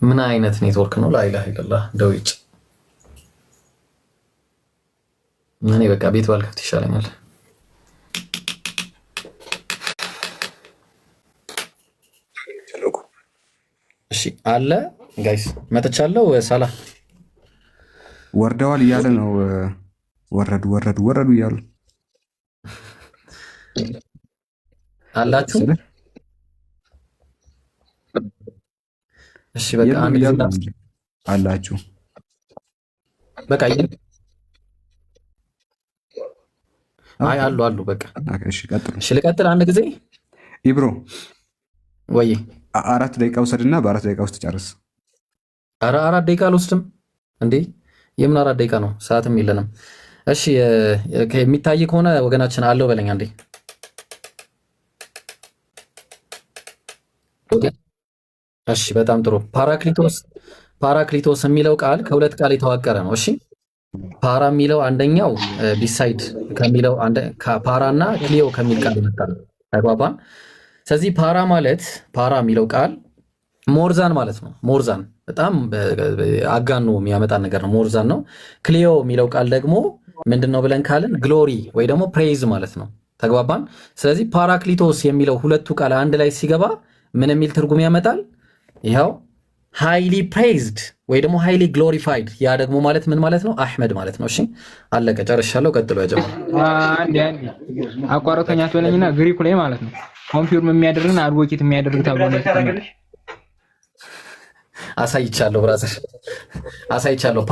ምን አይነት ኔትወርክ ነው? ላኢላሃ ኢላላህ ደውጭ እኔ በቃ ቤት ባልከፍት ይሻለኛል። እሺ አለ ጋይስ መጥቻለሁ። ሳላ ወርደዋል እያለ ነው። ወረዱ እያሉ አላችሁ? እሺ በቃ አንድ ጊዜ አላችሁ። በቃ አይ አሉ በቃ እሺ ቀጥሉ። እሺ ልቀጥል አንድ ጊዜ ኢብሮ ወይ 4 ደቂቃ ውሰድና በ4 ደቂቃ ውስጥ ጨርስ። ኧረ 4 ደቂቃ አልወስድም እንዴ? የምን 4 ደቂቃ ነው? ሰዓትም የለንም። እሺ የሚታይ ከሆነ ወገናችን አለው በለኝ አንዴ። እሺ በጣም ጥሩ። ፓራክሊቶስ የሚለው ቃል ከሁለት ቃል የተዋቀረ ነው። እሺ ፓራ የሚለው አንደኛው ቢሳይድ ከሚለው ፓራ እና ክሊዮ ከሚል ቃል ይመጣል። ተግባባን? ስለዚህ ፓራ የሚለው ቃል ሞርዛን ማለት ነው። ሞርዛን በጣም አጋኖ የሚያመጣ ነገር ነው። ሞርዛን ነው። ክሊዮ የሚለው ቃል ደግሞ ምንድነው ብለን ካልን ግሎሪ ወይ ደግሞ ፕሬይዝ ማለት ነው። ተግባባን? ስለዚህ ፓራክሊቶስ የሚለው ሁለቱ ቃል አንድ ላይ ሲገባ ምን የሚል ትርጉም ያመጣል? ይኸው ሃይሊ ፕሬይዝድ ወይ ደግሞ ሃይሊ ግሎሪፋይድ። ያ ደግሞ ማለት ምን ማለት ነው? አህመድ ማለት ነው። እሺ አለቀ፣ ጨርሻለሁ። ቀጥሎ ያጀማ አንዴ አቋረጠኛ ትሆነኝና ግሪኩ ላይ ማለት ነው ኮንፊርም የሚያደርግና አድቮኬት የሚያደርግ ተብሎ ነው የተቀመጠው። አሳይቻለሁ ብራዘር፣ አሳይቻለሁ።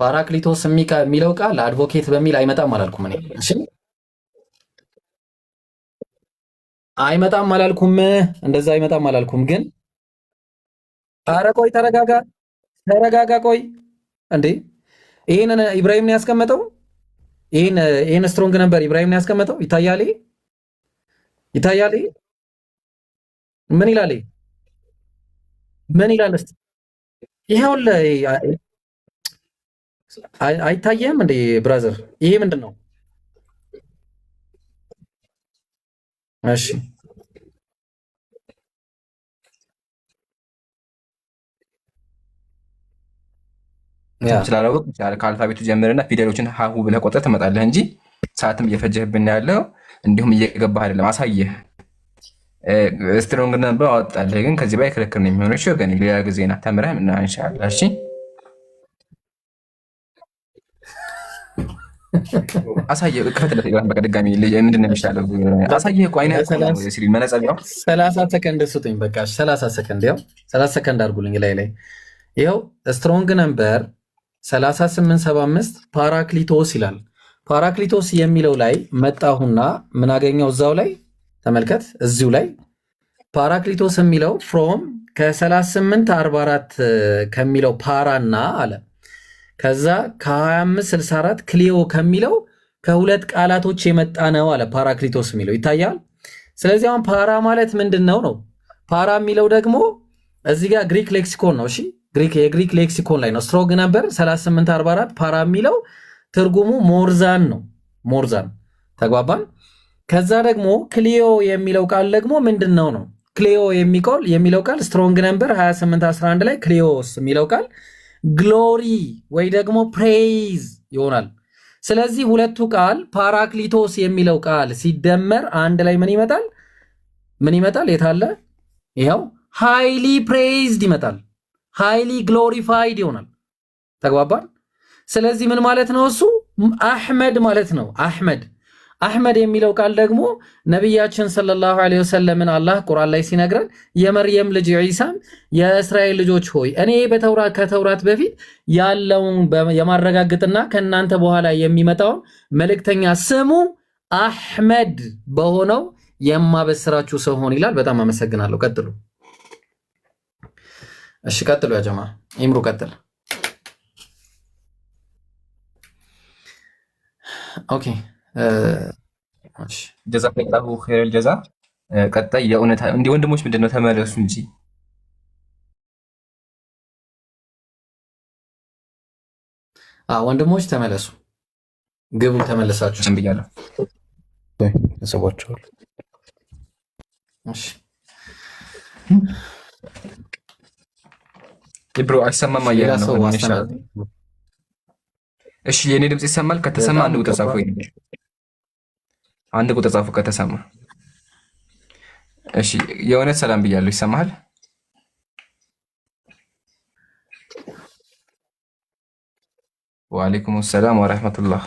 ፓራክሊቶስ የሚለው ቃል አድቮኬት በሚል አይመጣም አላልኩም እኔ። እሺ አይመጣም አላልኩም፣ እንደዛ አይመጣም አላልኩም። ግን ኧረ ቆይ ተረጋጋ ቆይ እንዴ። ይሄንን ኢብራሂም ነው ያስቀመጠው። ይሄን ስትሮንግ ነበር ኢብራሂም ነው ያስቀመጠው። ይታያል። ምን ይላል? እስቲ ይሄውልህ አይታየም እንዴ ብራዘር? ይሄ ምንድን ነው? እሺ ስላላወቅ ከአልፋቤቱ ጀምርና ፊደሎችን ሀሁ ብለህ ቆጥረህ ትመጣለህ እንጂ ሰዓትም እየፈጀህብን ያለው እንዲሁም እየገባህ አይደለም። አሳየህ ስትሮንግ ነበር አወጣለህ፣ ግን ከዚህ በላይ ክርክር ነው የሚሆነው። እሺ ወገኔ ሌላ ጊዜ ና ተምረህ እና ኢንሻአላህ። እሺ አሳየህ ከፈተለት ይላል። በቃ ድጋሚ ምንድን ነው የሚሻለው? አሳየህ እኮ አይነህ ሲል መነጸቢያው 30 ሰከንድ ስጡኝ። በቃ 30 ሰከንድ ያው 30 ሰከንድ አድርጉልኝ። ላይ ይኸው ስትሮንግ ነምበር 3875 ፓራክሊቶስ ይላል። ፓራክሊቶስ የሚለው ላይ መጣሁና ምን አገኘው? እዛው ላይ ተመልከት። እዚሁ ላይ ፓራክሊቶስ የሚለው ፍሮም ከ3844 ከሚለው ፓራና አለ ከዛ ከ2564 ክሊዮ ከሚለው ከሁለት ቃላቶች የመጣ ነው አለ ፓራክሊቶስ የሚለው ይታያል። ስለዚህ አሁን ፓራ ማለት ምንድን ነው? ፓራ የሚለው ደግሞ እዚህ ጋር ግሪክ ሌክሲኮን ነው። እሺ የግሪክ ሌክሲኮን ላይ ነው። ስትሮንግ ነበር 3844 ፓራ የሚለው ትርጉሙ ሞርዛን ነው። ሞርዛን ተግባባን። ከዛ ደግሞ ክሊዮ የሚለው ቃል ደግሞ ምንድን ነው? ክሊዮ የሚለው ቃል ስትሮንግ ነበር 2811 ላይ ክሊዮስ የሚለው ቃል ግሎሪ ወይ ደግሞ ፕሬይዝ ይሆናል። ስለዚህ ሁለቱ ቃል ፓራክሊቶስ የሚለው ቃል ሲደመር አንድ ላይ ምን ይመጣል? የታለ? ይኸው ሃይሊ ፕሬይዝድ ይመጣል። ሃይሊ ግሎሪፋይድ ይሆናል። ተግባባን። ስለዚህ ምን ማለት ነው? እሱ አህመድ ማለት ነው። አህመድ የሚለው ቃል ደግሞ ነቢያችን ሰለላሁ ዐለይሂ ወሰለምን አላህ ቁርአን ላይ ሲነግረን የመርየም ልጅ ዒሳን የእስራኤል ልጆች ሆይ እኔ ከተውራት በፊት ያለውን የማረጋግጥና ከእናንተ በኋላ የሚመጣውን መልእክተኛ ስሙ አህመድ በሆነው የማበስራችሁ ሰው ሆን ይላል። በጣም አመሰግናለሁ። ቀጥሉ። እሺ ቀጥሉ። ያ ጀማ ኢምሩ ቀጥል። ኦኬ ጀዛከላሁ ኸይረል ጀዛ። ቀጣይ የእውነት እንዲህ ወንድሞች ምንድነው ተመለሱ እንጂ ወንድሞች ተመለሱ፣ ግቡ። ተመለሳችሁ ብያለሁ። ተሰባቸዋል። እሺ ብሮ አይሰማም እያለ ነው። እሺ የኔ ድምጽ ይሰማል? ከተሰማ አንድ ቁጥር ጻፉ። አንድ ቁጥር ጻፉ ከተሰማ። እሺ የእውነት ሰላም ብያለሁ። ይሰማሃል? ወአለይኩም ሰላም ወራህመቱላህ።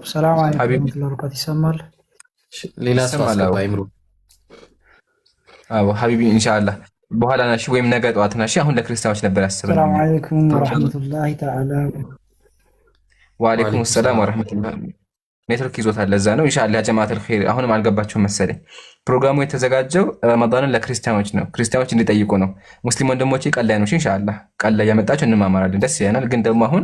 ሰላም አለይኩም ሀቢብ ወራህመቱላሂ ወበረካቱ። ይሰማል? ሌላ ሰው ይሰማል? አስገባ ይምሩ። አዎ ሀቢቢ ኢንሻአላህ በኋላ ነሽ ወይም ነገ ጠዋት ነሽ። አሁን ለክርስቲያኖች ነበር ያሰብነው። ሰላም አለይኩም ወራህመቱላሂ ተዓላ። ወአለይኩም ሰላም ወራህመቱላሂ። ኔትወርክ ይዞታል ለዛ ነው። ኢንሻአላህ ያ ጀማዓተል ኸይር አሁንም አልገባችሁም መሰለኝ። ፕሮግራሙ የተዘጋጀው ረመዳንን ለክርስቲያኖች ነው፣ ክርስቲያኖች እንዲጠይቁ ነው። ሙስሊም ወንድሞቼ ቀን ላይ ነው። ኢንሻአላህ ቀን ላይ ያመጣችሁ እንማማራለን፣ ደስ ይለናል። ግን ደግሞ አሁን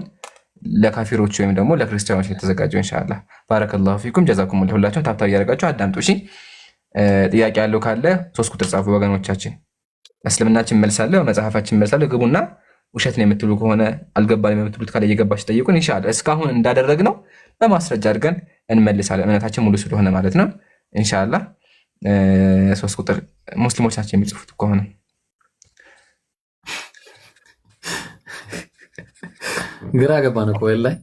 ለካፊሮች ወይም ደግሞ ለክርስቲያኖች የተዘጋጀው ኢንሻአላህ። ባረከላሁ ፊኩም ጀዛኩሙላህ። ሁላችሁም ታብታብ እያደረጋችሁ አዳምጡ እሺ። ጥያቄ ያለው ካለ 3 ቁጥር ጻፉ ወገኖቻችን። እስልምናችን መልሳለሁ፣ መጽሐፋችን መልሳለሁ። ግቡና ውሸት ነው የምትሉ ከሆነ አልገባንም የምትሉት ካለ እየገባችሁ ጠይቁን ኢንሻአላህ። እስካሁን እንዳደረግነው በማስረጃ አድርገን እንመልሳለን። እምነታችን ሙሉ ስለሆነ ማለት ነው ኢንሻአላህ። 3 ቁጥር ሙስሊሞች ናቸው የሚጽፉት ከሆነ ግራ ገባን እኮ ላይ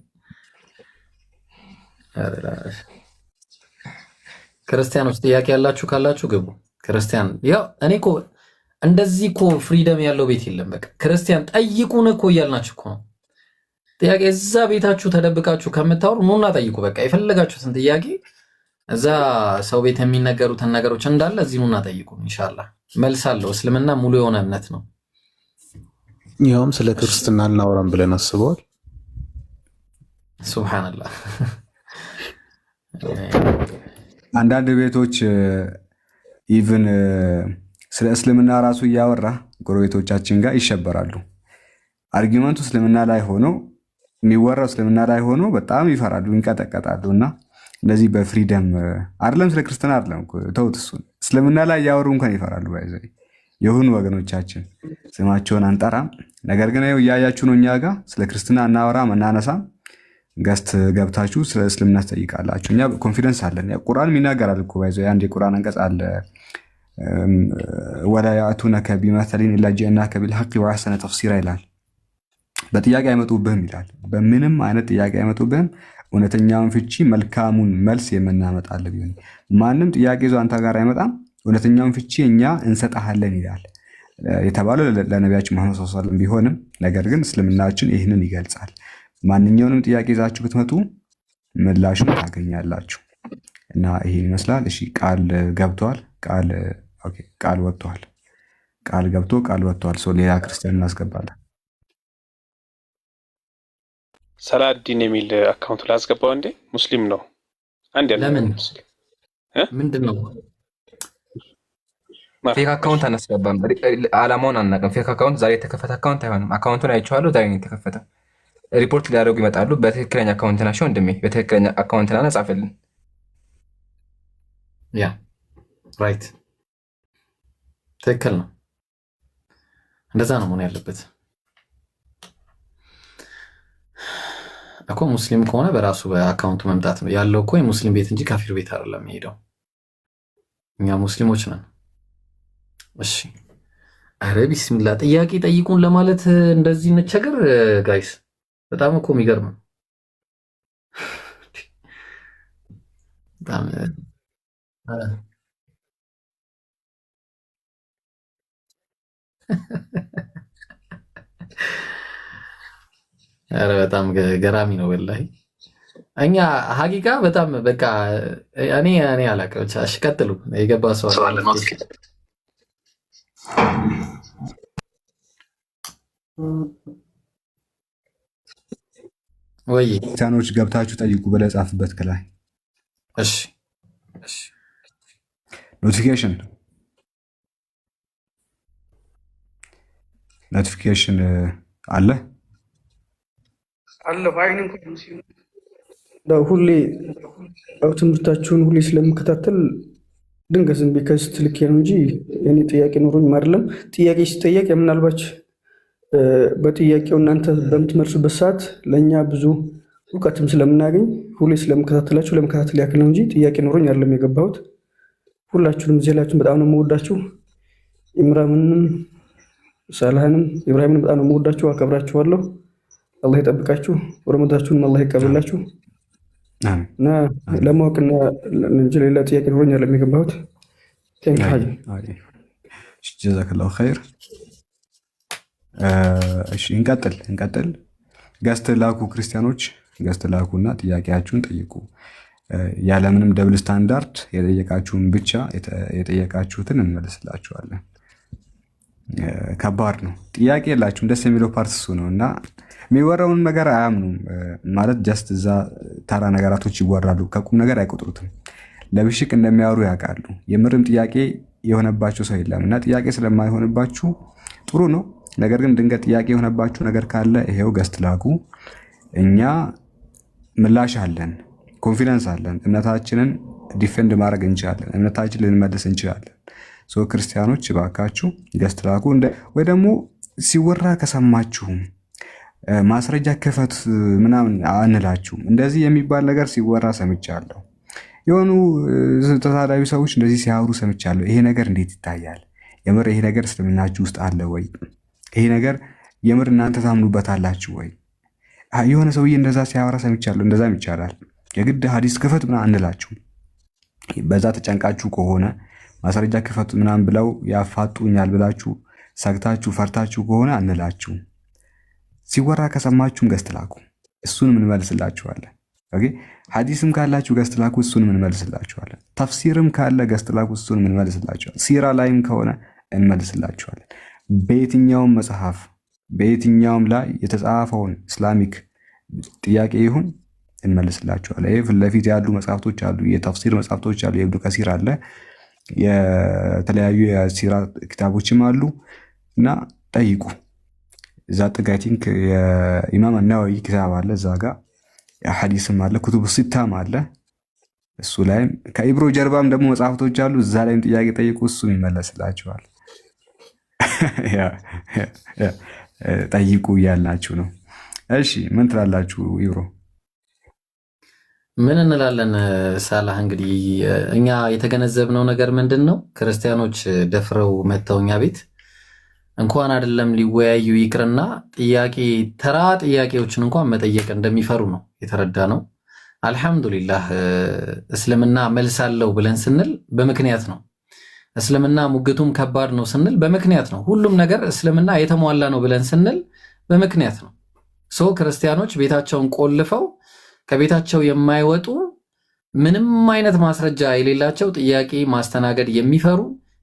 ክርስቲያኖች ጥያቄ ያላችሁ ካላችሁ ግቡ። ክርስቲያን ያው እኔ እኮ እንደዚህ እኮ ፍሪደም ያለው ቤት የለም። በቃ ክርስቲያን ጠይቁን እኮ እያልናችሁ እኮ ነው። ጥያቄ እዛ ቤታችሁ ተደብቃችሁ ከምታወሩ ኑና ጠይቁ። በቃ የፈለጋችሁትን ጥያቄ እዛ ሰው ቤት የሚነገሩትን ነገሮች እንዳለ እዚህ ኑና ጠይቁ። ኢንሻአላህ መልሳለሁ። እስልምና ሙሉ የሆነ እምነት ነው። ይኸውም ስለ ክርስትና እናወራም ብለን አስበዋል። ሱብሃንአላህ። አንዳንድ ቤቶች ኢቭን ስለ እስልምና ራሱ እያወራ ጎረቤቶቻችን ጋር ይሸበራሉ። አርጊመንቱ እስልምና ላይ ሆኖ የሚወራው እስልምና ላይ ሆኖ በጣም ይፈራሉ፣ ይንቀጠቀጣሉ። እና እንደዚህ በፍሪደም አይደለም ስለ ክርስትና አይደለም ተውት፣ እሱን እስልምና ላይ እያወሩ እንኳን ይፈራሉ። ባይዘይ የሆኑ ወገኖቻችን ስማቸውን አንጠራም፣ ነገር ግን ያው እያያችሁ ነው። እኛ ጋር ስለ ክርስትና እናወራም እናነሳም። ገስት ገብታችሁ ስለ እስልምና ትጠይቃላችሁ። እኛ ኮንፊደንስ አለን። ያ ቁርአን ይናገራል እኮ ባይዘይ አንድ የቁርአን አንቀጽ አለ ወላ ያእቱነከ ቢመሰሊን ኢላ ጂእናከ ቢልሐቅ ወአሕሰነ ተፍሲራ ይላል። በጥያቄ አይመጡብህም ይላል። በምንም አይነት ጥያቄ አይመጡብህም፣ እውነተኛውን ፍቺ መልካሙን መልስ የምናመጣለን ቢሆን ማንም ጥያቄ ይዞ አንተ ጋር አይመጣም፣ እውነተኛውን ፍቺ እኛ እንሰጣለን ይላል የተባለው ለነቢያችን መሐመድ ሰለላሁ ዐለይሂ ወሰለም ቢሆንም ነገር ግን እስልምናችን ይህንን ይገልጻል። ማንኛውንም ጥያቄ ይዛችሁ ብትመጡ ምላሹን ታገኛላችሁ። እና ይሄን ይመስላል። እሺ ቃል ገብቷል። ቃል ወጥቷል። ቃል ገብቶ ቃል ወጥቷል። ሰው ሌላ ክርስቲያን እናስገባለን። ሰላዲን የሚል አካውንት ላይ አስገባው። እንዴ ሙስሊም ነው አንድ ያለ ለምን ምንድነው ፌክ አካውንት አናስገባም። አላማውን አናውቅም። ፌክ አካውንት ዛሬ የተከፈተ አካውንት አይሆንም። አካውንቱን አይቼዋለሁ፣ ዛሬ ነው የተከፈተ። ሪፖርት ሊያደርጉ ይመጣሉ። በትክክለኛ አካውንት ናቸው እንደሚ በትክክለኛ አካውንት ና ጻፈልን። ያ ራይት ትክክል ነው። እንደዛ ነው መሆን ያለበት እኮ። ሙስሊም ከሆነ በራሱ በአካውንቱ መምጣት ነው ያለው እኮ። የሙስሊም ቤት እንጂ ካፊር ቤት አይደለም የሚሄደው። እኛ ሙስሊሞች ነን። እሺ አረ ቢስሚላህ ጥያቄ ጠይቁን ለማለት እንደዚህ እንቸገር ጋይስ። በጣም እኮ የሚገርም በጣም አረ በጣም ገራሚ ነው ወላሂ። እኛ ሀቂቃ በጣም በቃ እኔ አላውቅም። ብቻ እሺ ቀጥሉ። የገባ ሰው አለ ወይ? ክርስቲያኖች ገብታችሁ ጠይቁ ብለህ ጻፍበት ከላይ። እሺ ኖቲፊኬሽን አለ አይን እንኳን ሁሌ ትምህርታችሁን ሁሌ ስለምከታተል ድንገት ዝም ብዬ ከስት ልኬ ነው እንጂ የኔ ጥያቄ ኖሮኝ አይደለም። ጥያቄ ሲጠየቅ ምናልባች በጥያቄው እናንተ በምትመልሱበት ሰዓት ለእኛ ብዙ እውቀትም ስለምናገኝ ሁሌ ስለምከታተላችሁ ለመከታተል ያክል ነው እንጂ ጥያቄ ኖሮኝ አይደለም የገባሁት። ሁላችሁንም ዜላችሁን በጣም ነው የምወዳችሁ። ኢምራምንም ሳላህንም ኢብራሂምንም በጣም ነው የምወዳችሁ፣ አከብራችኋለሁ። አላህ ይጠብቃችሁ፣ ረመዳናችሁንም አላህ ይቀበላችሁ። እና ለማወቅና እንጂ ሌላ ጥያቄ ኖሮኝ አይደለም የገባሁት። ጀዛከላሁ ኸይር። እሺ እንቀጥል። ገስት ላኩ ክርስቲያኖች ገስት ላኩና ጥያቄያችሁን ጠይቁ። ያለምንም ደብል ስታንዳርድ የጠየቃችሁን ብቻ የጠየቃችሁትን እንመልስላችኋለን። ከባድ ነው። ጥያቄ የላችሁም። ደስ የሚለው ፓርት እሱ ነው እና የሚወራውን ነገር አያምኑም። ማለት ጀስት እዛ ተራ ነገራቶች ይወራሉ፣ ከቁም ነገር አይቆጥሩትም። ለብሽቅ እንደሚያወሩ ያውቃሉ። የምርም ጥያቄ የሆነባችሁ ሰው የለም እና ጥያቄ ስለማይሆንባችሁ ጥሩ ነው። ነገር ግን ድንገት ጥያቄ የሆነባችሁ ነገር ካለ ይሄው ገስት ላኩ። እኛ ምላሽ አለን፣ ኮንፊደንስ አለን። እምነታችንን ዲፌንድ ማድረግ እንችላለን። እምነታችን ልንመልስ እንችላለን። ሶ ክርስቲያኖች እባካችሁ ገስት ላኩ። ወይ ደግሞ ሲወራ ከሰማችሁም ማስረጃ ክፈት ምናምን አንላችሁም። እንደዚህ የሚባል ነገር ሲወራ ሰምቻለሁ። የሆኑ ተሳዳቢ ሰዎች እንደዚህ ሲያወሩ ሰምቻለሁ። ይሄ ነገር እንዴት ይታያል? የምር ይሄ ነገር እስልምናችሁ ውስጥ አለ ወይ? ይሄ ነገር የምር እናንተ ታምኑበታላችሁ ወይ? የሆነ ሰውዬ እንደዛ ሲያወራ ሰምቻለሁ። እንደዛም ይቻላል። የግድ ሐዲስ ክፈት ምናምን አንላችሁም። በዛ ተጨንቃችሁ ከሆነ ማስረጃ ክፈት ምናምን ብለው ያፋጡኛል ብላችሁ ሰግታችሁ ፈርታችሁ ከሆነ አንላችሁም። ሲወራ ከሰማችሁም ገስት ላኩ፣ እሱንም እንመልስላችኋለን። ኦኬ ሐዲስም ካላችሁ ገስት ላኩ፣ እሱንም እንመልስላችኋለን። ተፍሲርም ካለ ገስት ላኩ፣ እሱንም እንመልስላችኋለን። ሲራ ላይም ከሆነ እንመልስላችኋለን። በየትኛውም መጽሐፍ በየትኛውም ላይ የተጻፈውን ኢስላሚክ ጥያቄ ይሁን እንመልስላችኋለን። ይሄ ፊት ለፊት ያሉ መጽሐፍቶች አሉ፣ የተፍሲር መጽሐፍቶች አሉ። የኢብኑ ከሲር አለ፣ የተለያዩ የሲራ ክታቦችም አሉ እና ጠይቁ። እዛ ጥግ አይ ቲንክ የኢማም አናወዊ ክታብ አለ፣ እዛ ጋር ሐዲስም አለ፣ ኩቱብ ሲታም አለ። እሱ ላይም ከኢብሮ ጀርባም ደግሞ መጽሐፍቶች አሉ። እዛ ላይም ጥያቄ ጠይቁ፣ እሱም ይመለስላችኋል። ጠይቁ እያልናችሁ ነው። እሺ ምን ትላላችሁ ኢብሮ? ምን እንላለን ሳላህ? እንግዲህ እኛ የተገነዘብነው ነገር ምንድን ነው? ክርስቲያኖች ደፍረው መጥተው እኛ ቤት እንኳን አይደለም ሊወያዩ ይቅርና ተራ ጥያቄዎችን እንኳን መጠየቅ እንደሚፈሩ ነው የተረዳ ነው። አልሐምዱሊላህ እስልምና መልስ አለው ብለን ስንል በምክንያት ነው። እስልምና ሙግቱም ከባድ ነው ስንል በምክንያት ነው። ሁሉም ነገር እስልምና የተሟላ ነው ብለን ስንል በምክንያት ነው። ክርስቲያኖች ቤታቸውን ቆልፈው ከቤታቸው የማይወጡ ምንም አይነት ማስረጃ የሌላቸው ጥያቄ ማስተናገድ የሚፈሩ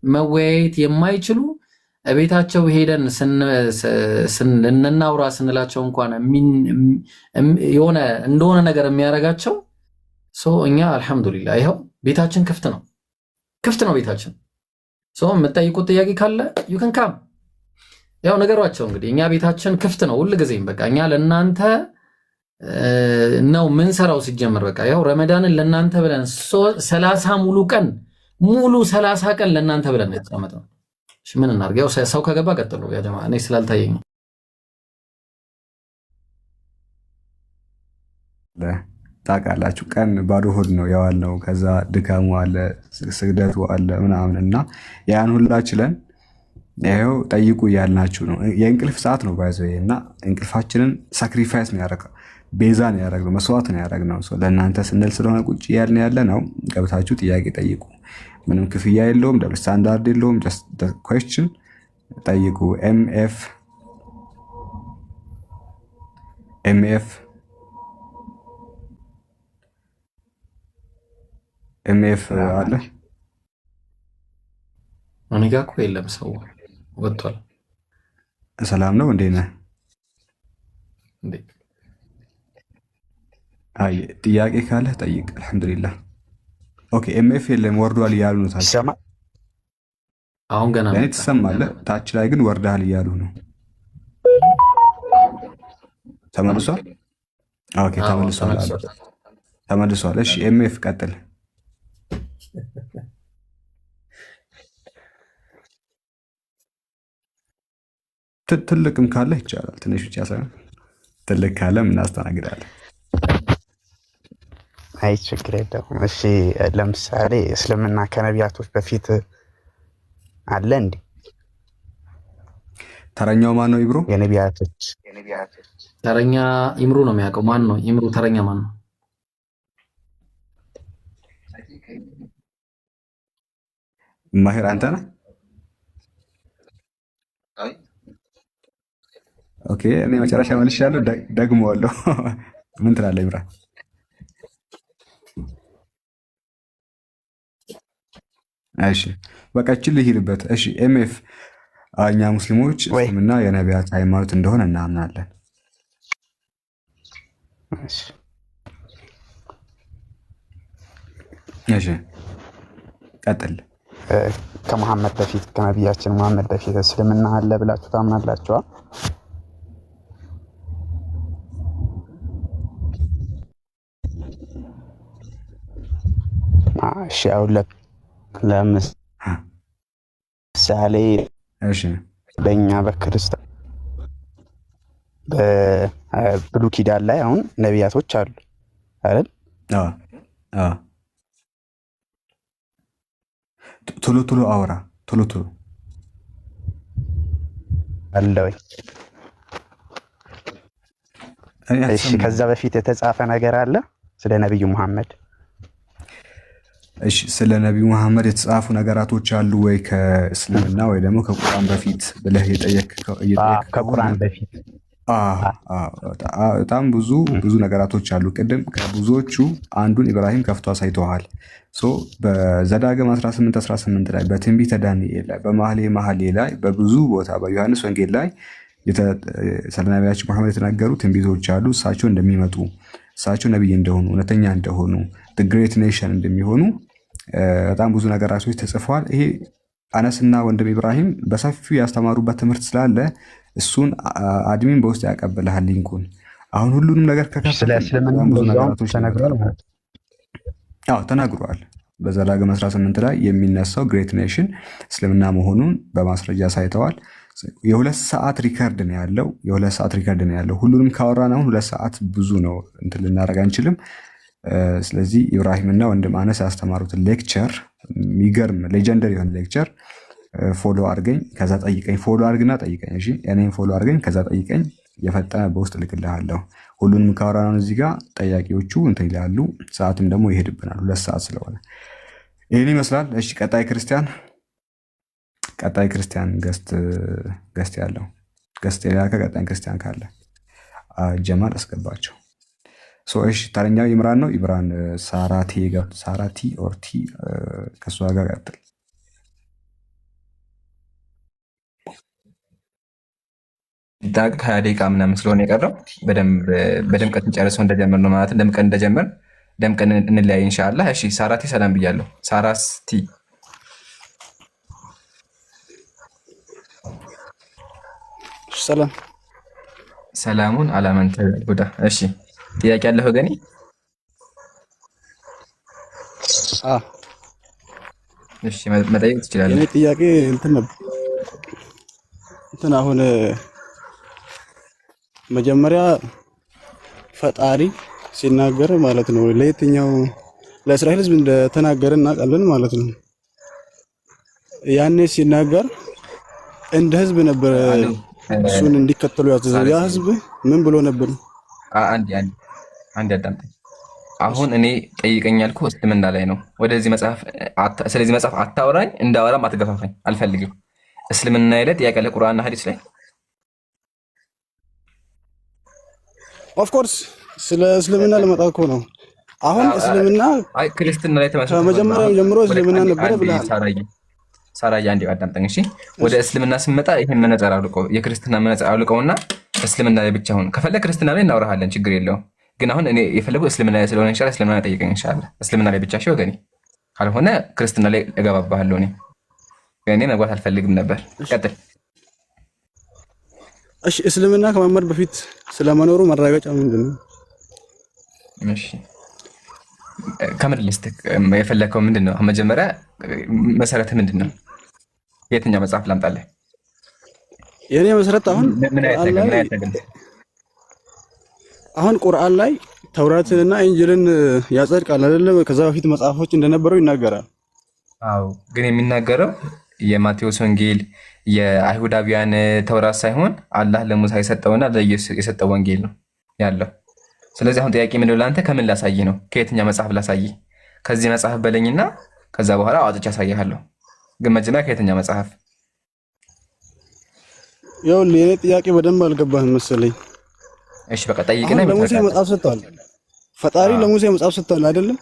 መወያየት የማይችሉ ቤታቸው ሄደን እንናውራ ስንላቸው እንኳን የሆነ እንደሆነ ነገር የሚያደርጋቸው እኛ አልሐምዱሊላህ ይኸው ቤታችን ክፍት ነው ቤታችን። የምትጠይቁት ጥያቄ ካለ ዩከን ካም ያው ነገሯቸው። እንግዲህ እኛ ቤታችን ክፍት ነው ሁልጊዜም። በቃ እኛ ለእናንተ ነው ምን ሰራው ሲጀምር በቃ ያው ረመዳንን ለእናንተ ብለን 30 ሙሉ 30 ቀን ለእናንተ ብለን የተቀመጥነው። ምን እናድርግ? ያው ሰው ከገባ ቀጥሎ ያ ጀማ እኔ ስላልታየኝ ታውቃላችሁ። ቀን ባዶ ሆድ ነው ያዋልነው። ከዛ ድካሙ አለ፣ ስግደቱ አለ ምናምን እና ያን ሁላ ችለን ይኸው ጠይቁ እያልናችሁ ነው። የእንቅልፍ ሰዓት ነው ባይዘው እና እንቅልፋችንን ሳክሪፋይስ ነው ያደረገው፣ ቤዛ ነው ያደረግነው፣ መስዋዕት ነው ያደረግነው። ለእናንተ ስንል ስለሆነ ቁጭ ያልን ያለ ነው። ገብታችሁ ጥያቄ ጠይቁ። ምንም ክፍያ የለውም፣ ደብል ስታንዳርድ የለውም። ጀስት ኩዌስችን ጠይቁ። ኤምኤፍ አለ። እኔ ጋ እኮ የለም፣ ሰው ወጥቷል። ሰላም ነው፣ እንዴት ነህ? አይ ጥያቄ ካለህ ጠይቅ። አልሐምዱሊላህ። ኦኬ ኤምኤፍ የለም ወርዷል እያሉ ነው። ታች አሁን ገና ለኔ ትሰማለህ፣ ታች ላይ ግን ወርዳል እያሉ ነው። ተመልሷል። ኦኬ ተመልሷል። እሺ ኤምኤፍ ቀጥል። ትልቅም ካለ ይቻላል፣ ትንሽ ብቻ ሳይሆን ትልቅ ካለ እናስተናግዳለን። አይ ችግር የለውም። እሺ ለምሳሌ እስልምና ከነቢያቶች በፊት አለ እንዴ? ተረኛው ማን ነው? ኢብሮ የነቢያቶች ተረኛ ኢምሩ ነው የሚያውቀው። ማን ነው ኢምሩ? ተረኛ ማን ነው? ማሄር አንተ ነህ? ኦኬ እኔ መጨረሻ መልሻለሁ፣ ደግሞዋለሁ። ምን ትላለህ ኢምራን? እሺ በቃ እችል ልሂድበት። እሺ ኤምኤፍ እኛ ሙስሊሞች እስልምና የነቢያት ሃይማኖት እንደሆነ እናምናለን። እሺ ቀጥል። ከመሐመድ በፊት ከነቢያችን መሐመድ በፊት እስልምና አለ ብላችሁ ታምናላችኋ? እሺ አሁን ለምሳሌ በእኛ በክርስቲያን በብሉይ ኪዳን ላይ አሁን ነቢያቶች አሉ አይደል? ቶሎ ቶሎ አውራ፣ ቶሎ ቶሎ አለ ወይ? እሺ ከዛ በፊት የተጻፈ ነገር አለ ስለ ነብዩ መሐመድ? እሺ ስለ ነብዩ መሐመድ የተጻፉ ነገራቶች አሉ ወይ ከእስልምና ወይ ደግሞ ከቁርአን በፊት ብለህ የጠየቅከው? ከቁርአን በፊት በጣም ብዙ ነገራቶች አሉ። ቅድም ከብዙዎቹ አንዱን ኢብራሂም ከፍቶ አሳይተዋል። በዘዳግም 18:18 ላይ፣ በትንቢተ ዳንኤል ላይ፣ በመኃልየ ላይ፣ በብዙ ቦታ በዮሐንስ ወንጌል ላይ ስለ ነቢያችን መሐመድ የተናገሩ ትንቢቶች አሉ። እሳቸው እንደሚመጡ፣ እሳቸው ነቢይ እንደሆኑ፣ እውነተኛ እንደሆኑ፣ ግሬት ኔሽን እንደሚሆኑ በጣም ብዙ ነገራቶች ተጽፈዋል። ይሄ አነስና ወንድም ኢብራሂም በሰፊው ያስተማሩበት ትምህርት ስላለ እሱን አድሚን በውስጥ ያቀብልሃል ሊንኩን። አሁን ሁሉንም ነገር ተናግሯል። በዘዳግም 18 ላይ የሚነሳው ግሬት ኔሽን እስልምና መሆኑን በማስረጃ ሳይተዋል። የ2 ሰዓት ሪከርድ ነው ያለው። ሁሉንም ካወራን አሁን 2 ሰዓት ብዙ ነው፣ እንትን ልናደርግ አንችልም። ስለዚህ ኢብራሂምና ወንድም አነስ ያስተማሩትን ሌክቸር፣ የሚገርም ሌጀንደሪ የሆነ ሌክቸር ፎሎ አድርገኝ፣ ከዛ ጠይቀኝ። ፎሎ አድርግና ጠይቀኝ። እሺ እኔም ፎሎ አድርገኝ፣ ከዛ ጠይቀኝ። የፈጠነ በውስጥ ልክልሃለሁ። ሁሉንም ካወራን እዚህ ጋር ጠያቂዎቹ እንትን ይላሉ። ሰዓትም ደግሞ ይሄድብናል፣ 2 ሰዓት ስለሆነ ይህን ይመስላል። እሺ ቀጣይ ክርስቲያን ገስት ያለው ገስት የላከ ቀጣይ ክርስቲያን ካለ ጀማል አስገባቸው። እሺ ታረኛው ኢምራን ነው። ኢምራን ሳራቲ ኦርቲ ከሷ ጋር ቀጥል። ዳግ 20 ደቂቃ ምናምን ስለሆነ የቀረው በደምቀት እንጨርሰው እንደጀመር ነው ማለት ደምቀን እንለያይ ኢንሻአላህ። እሺ ሳራቲ ሰላም ብያለሁ። ሳራስቲ ሰላሙን አላመንተ ጉዳ። እሺ ጥያቄ ያለው ወገኔ? እሺ መጠየቅ ትችላለህ። የኔ ጥያቄ እንትን አሁን መጀመሪያ ፈጣሪ ሲናገር ማለት ነው ለየትኛው ለእስራኤል ሕዝብ እንደተናገረ እናውቃለን ማለት ነው። ያኔ ሲናገር እንደ ሕዝብ ነበር እሱን እንዲከተሉ ያዘዘው። ያ ሕዝብ ምን ብሎ ነበር? አንድ አዳምጠኝ። አሁን እኔ ጠይቀኝ ያልኩህ እስልምና ላይ ነው። ስለዚህ መጽሐፍ አታውራኝ፣ እንዳወራም አትገፋፋኝ፣ አልፈልግም። እስልምና ላይ ጥያቄ አለ ቁርአንና ሐዲስ ላይ? ኦፍኮርስ ስለ እስልምና ለመጣ እኮ ነው። አሁን እስልምና ክርስትና ላይ ተመሰረተ። ከመጀመሪያው ጀምሮ እስልምና ነበረ ብለሃል። ሳራዬ አንዴ አዳምጠኝ እሺ። ወደ እስልምና ስንመጣ ይሄን መነጽር አውልቀው፣ የክርስትና መነጽር አውልቀውና እስልምና ላይ ብቻ አሁን ከፈለግ ክርስትና ላይ እናወራሃለን፣ ችግር የለውም። ግን አሁን እኔ የፈለገው እስልምና ላይ ስለሆነ ኢንሻአላህ እስልምና ላይ ጠይቀኝ ኢንሻአላህ። እስልምና ላይ ብቻ እሺ ወገኔ፣ ካልሆነ ክርስትና ላይ እገባባለሁ። እኔ መግባት አልፈልግም ነበር። ቀጥል። እሺ እስልምና ከመሐመድ በፊት ስለመኖሩ መረጋገጫ ምንድን ነው? እሺ ከምን ልስጥ የፈለከው ምንድን ነው? መጀመሪያ መሰረት ምንድን ነው? የትኛው መጽሐፍ ላምጣልህ? የኔ መሰረት አሁን ቁርአን ላይ ተውራትንና ኢንጅልን ያጸድቃል አይደለም? ከዛ በፊት መጽሐፎች እንደነበረው ይናገራል። አዎ፣ ግን የሚናገረው የማቴዎስ ወንጌል የአይሁዳውያን ተውራት ሳይሆን አላህ ለሙሳ የሰጠውና ለኢየሱስ የሰጠው ወንጌል ነው ያለው። ስለዚህ አሁን ጥያቄ ምንድነው ለአንተ? ከምን ላሳይ ነው? ከየትኛው መጽሐፍ ላሳይ? ከዚህ መጽሐፍ በለኝና ከዛ በኋላ አውጥቼ አሳይሃለሁ። ግን መጀመሪያ ከየትኛው መጽሐፍ? ይኸውልህ የኔ ጥያቄ በደንብ አልገባህም መሰለኝ። እሺ በቃ ጠይቅና ለሙሴ መጽሐፍ ሰጥቷል። ፈጣሪ ለሙሴ መጽሐፍ ሰጥቷል አይደለም?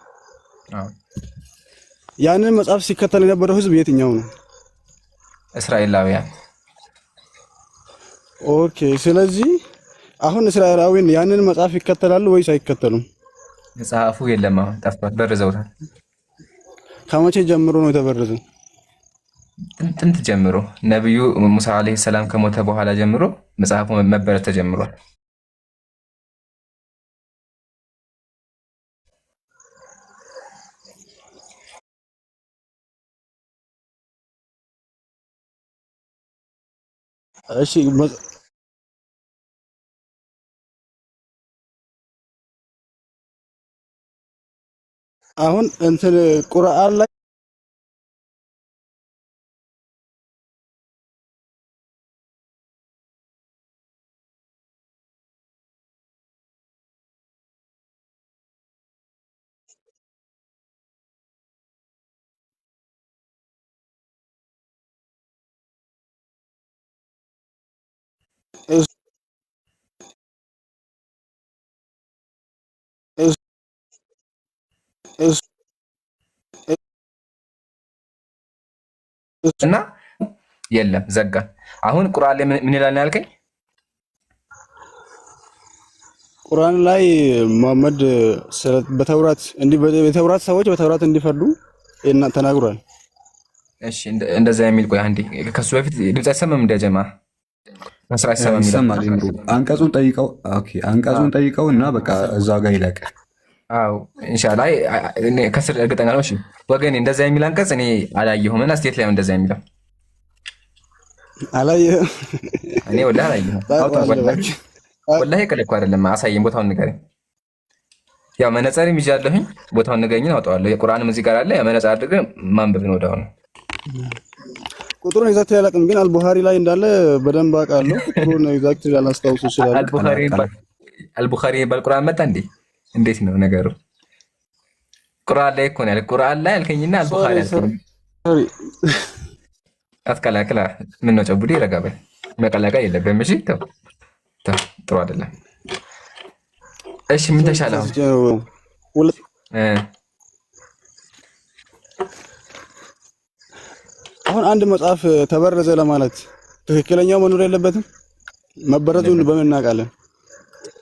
ያንን መጽሐፍ ሲከተል የነበረው ህዝብ የትኛው ነው? እስራኤላውያን። ኦኬ። ስለዚህ አሁን እስራኤላውያን ያንን መጽሐፍ ይከተላሉ ወይስ አይከተሉም? መጽሐፉ የለም፣ አሁን ጠፍቷል፣ በርዘውታል። ከመቼ ጀምሮ ነው የተበረዘው? ጥንት ጀምሮ ነብዩ ሙሳ አለይሂ ሰላም ከሞተ በኋላ ጀምሮ መጽሐፉ መበረዝ ተጀምሯል። እሺ አሁን እንትን ቁርአን ላይ እና የለም ዘጋ። አሁን ቁርአን ላይ ምን ይላል ያልከኝ? ቁርአን ላይ መሐመድ በተውራት በተውራት ሰዎች በተውራት እንዲፈርዱ ተናግሯል። እሺ እንደዛ የሚል ቆይ አንዴ ከሱ በፊት ድምጽ አይሰማም እንደ ጀማ መስራት ይሰማል። አንቀጹን ጠይቀው። ኦኬ አንቀጹን ጠይቀው እና በቃ እዛ ጋር ይለቅ። አው ኢንሻአላህ እኔ ከስር እርግጠኛ ነው። እሺ ወገኔ እንደዛ የሚል አንቀጽ እኔ አላየሁም እና ስቴት ላይ እንደዛ የሚለው አላየሁም። እኔ ወላሂ አላየሁም። ወላሂ ከለኩ አይደለም። አሳየኝ፣ ቦታውን ንገረኝ። ያው መነጽርም ይዣለሁኝ፣ ቦታውን ንገረኝና አወጣዋለሁ። የቁርአንም እዚህ ጋር አለ። ያ መነጽር አድርገህ ማንበብ ነው ወዳው ነው። ቁጥሩን ኤግዛክት አላውቅም፣ ግን አልቡኻሪ ላይ እንዳለ በደንብ አውቃለሁ። ቁጥሩን ኤግዛክት ላላስታውስ ይችላል። አልቡኻሪ በቁርአን መጣ እንዴ? እንዴት ነው ነገሩ? ቁርአን ላይ እኮ ነው ያለ። ቁርአን ላይ አልከኝና አልቡኻሪ አልከኝ። አትቀላቅላ። ምን ነው ጨቡዴ ረጋበል። መቀላቀል የለብህም። እሺ ተው ተው፣ ጥሩ አይደለም። እሺ ምን ተሻለ አሁን አንድ መጽሐፍ ተበረዘ ለማለት ትክክለኛው መኖር የለበትም? መበረዙን በምን እናውቃለን?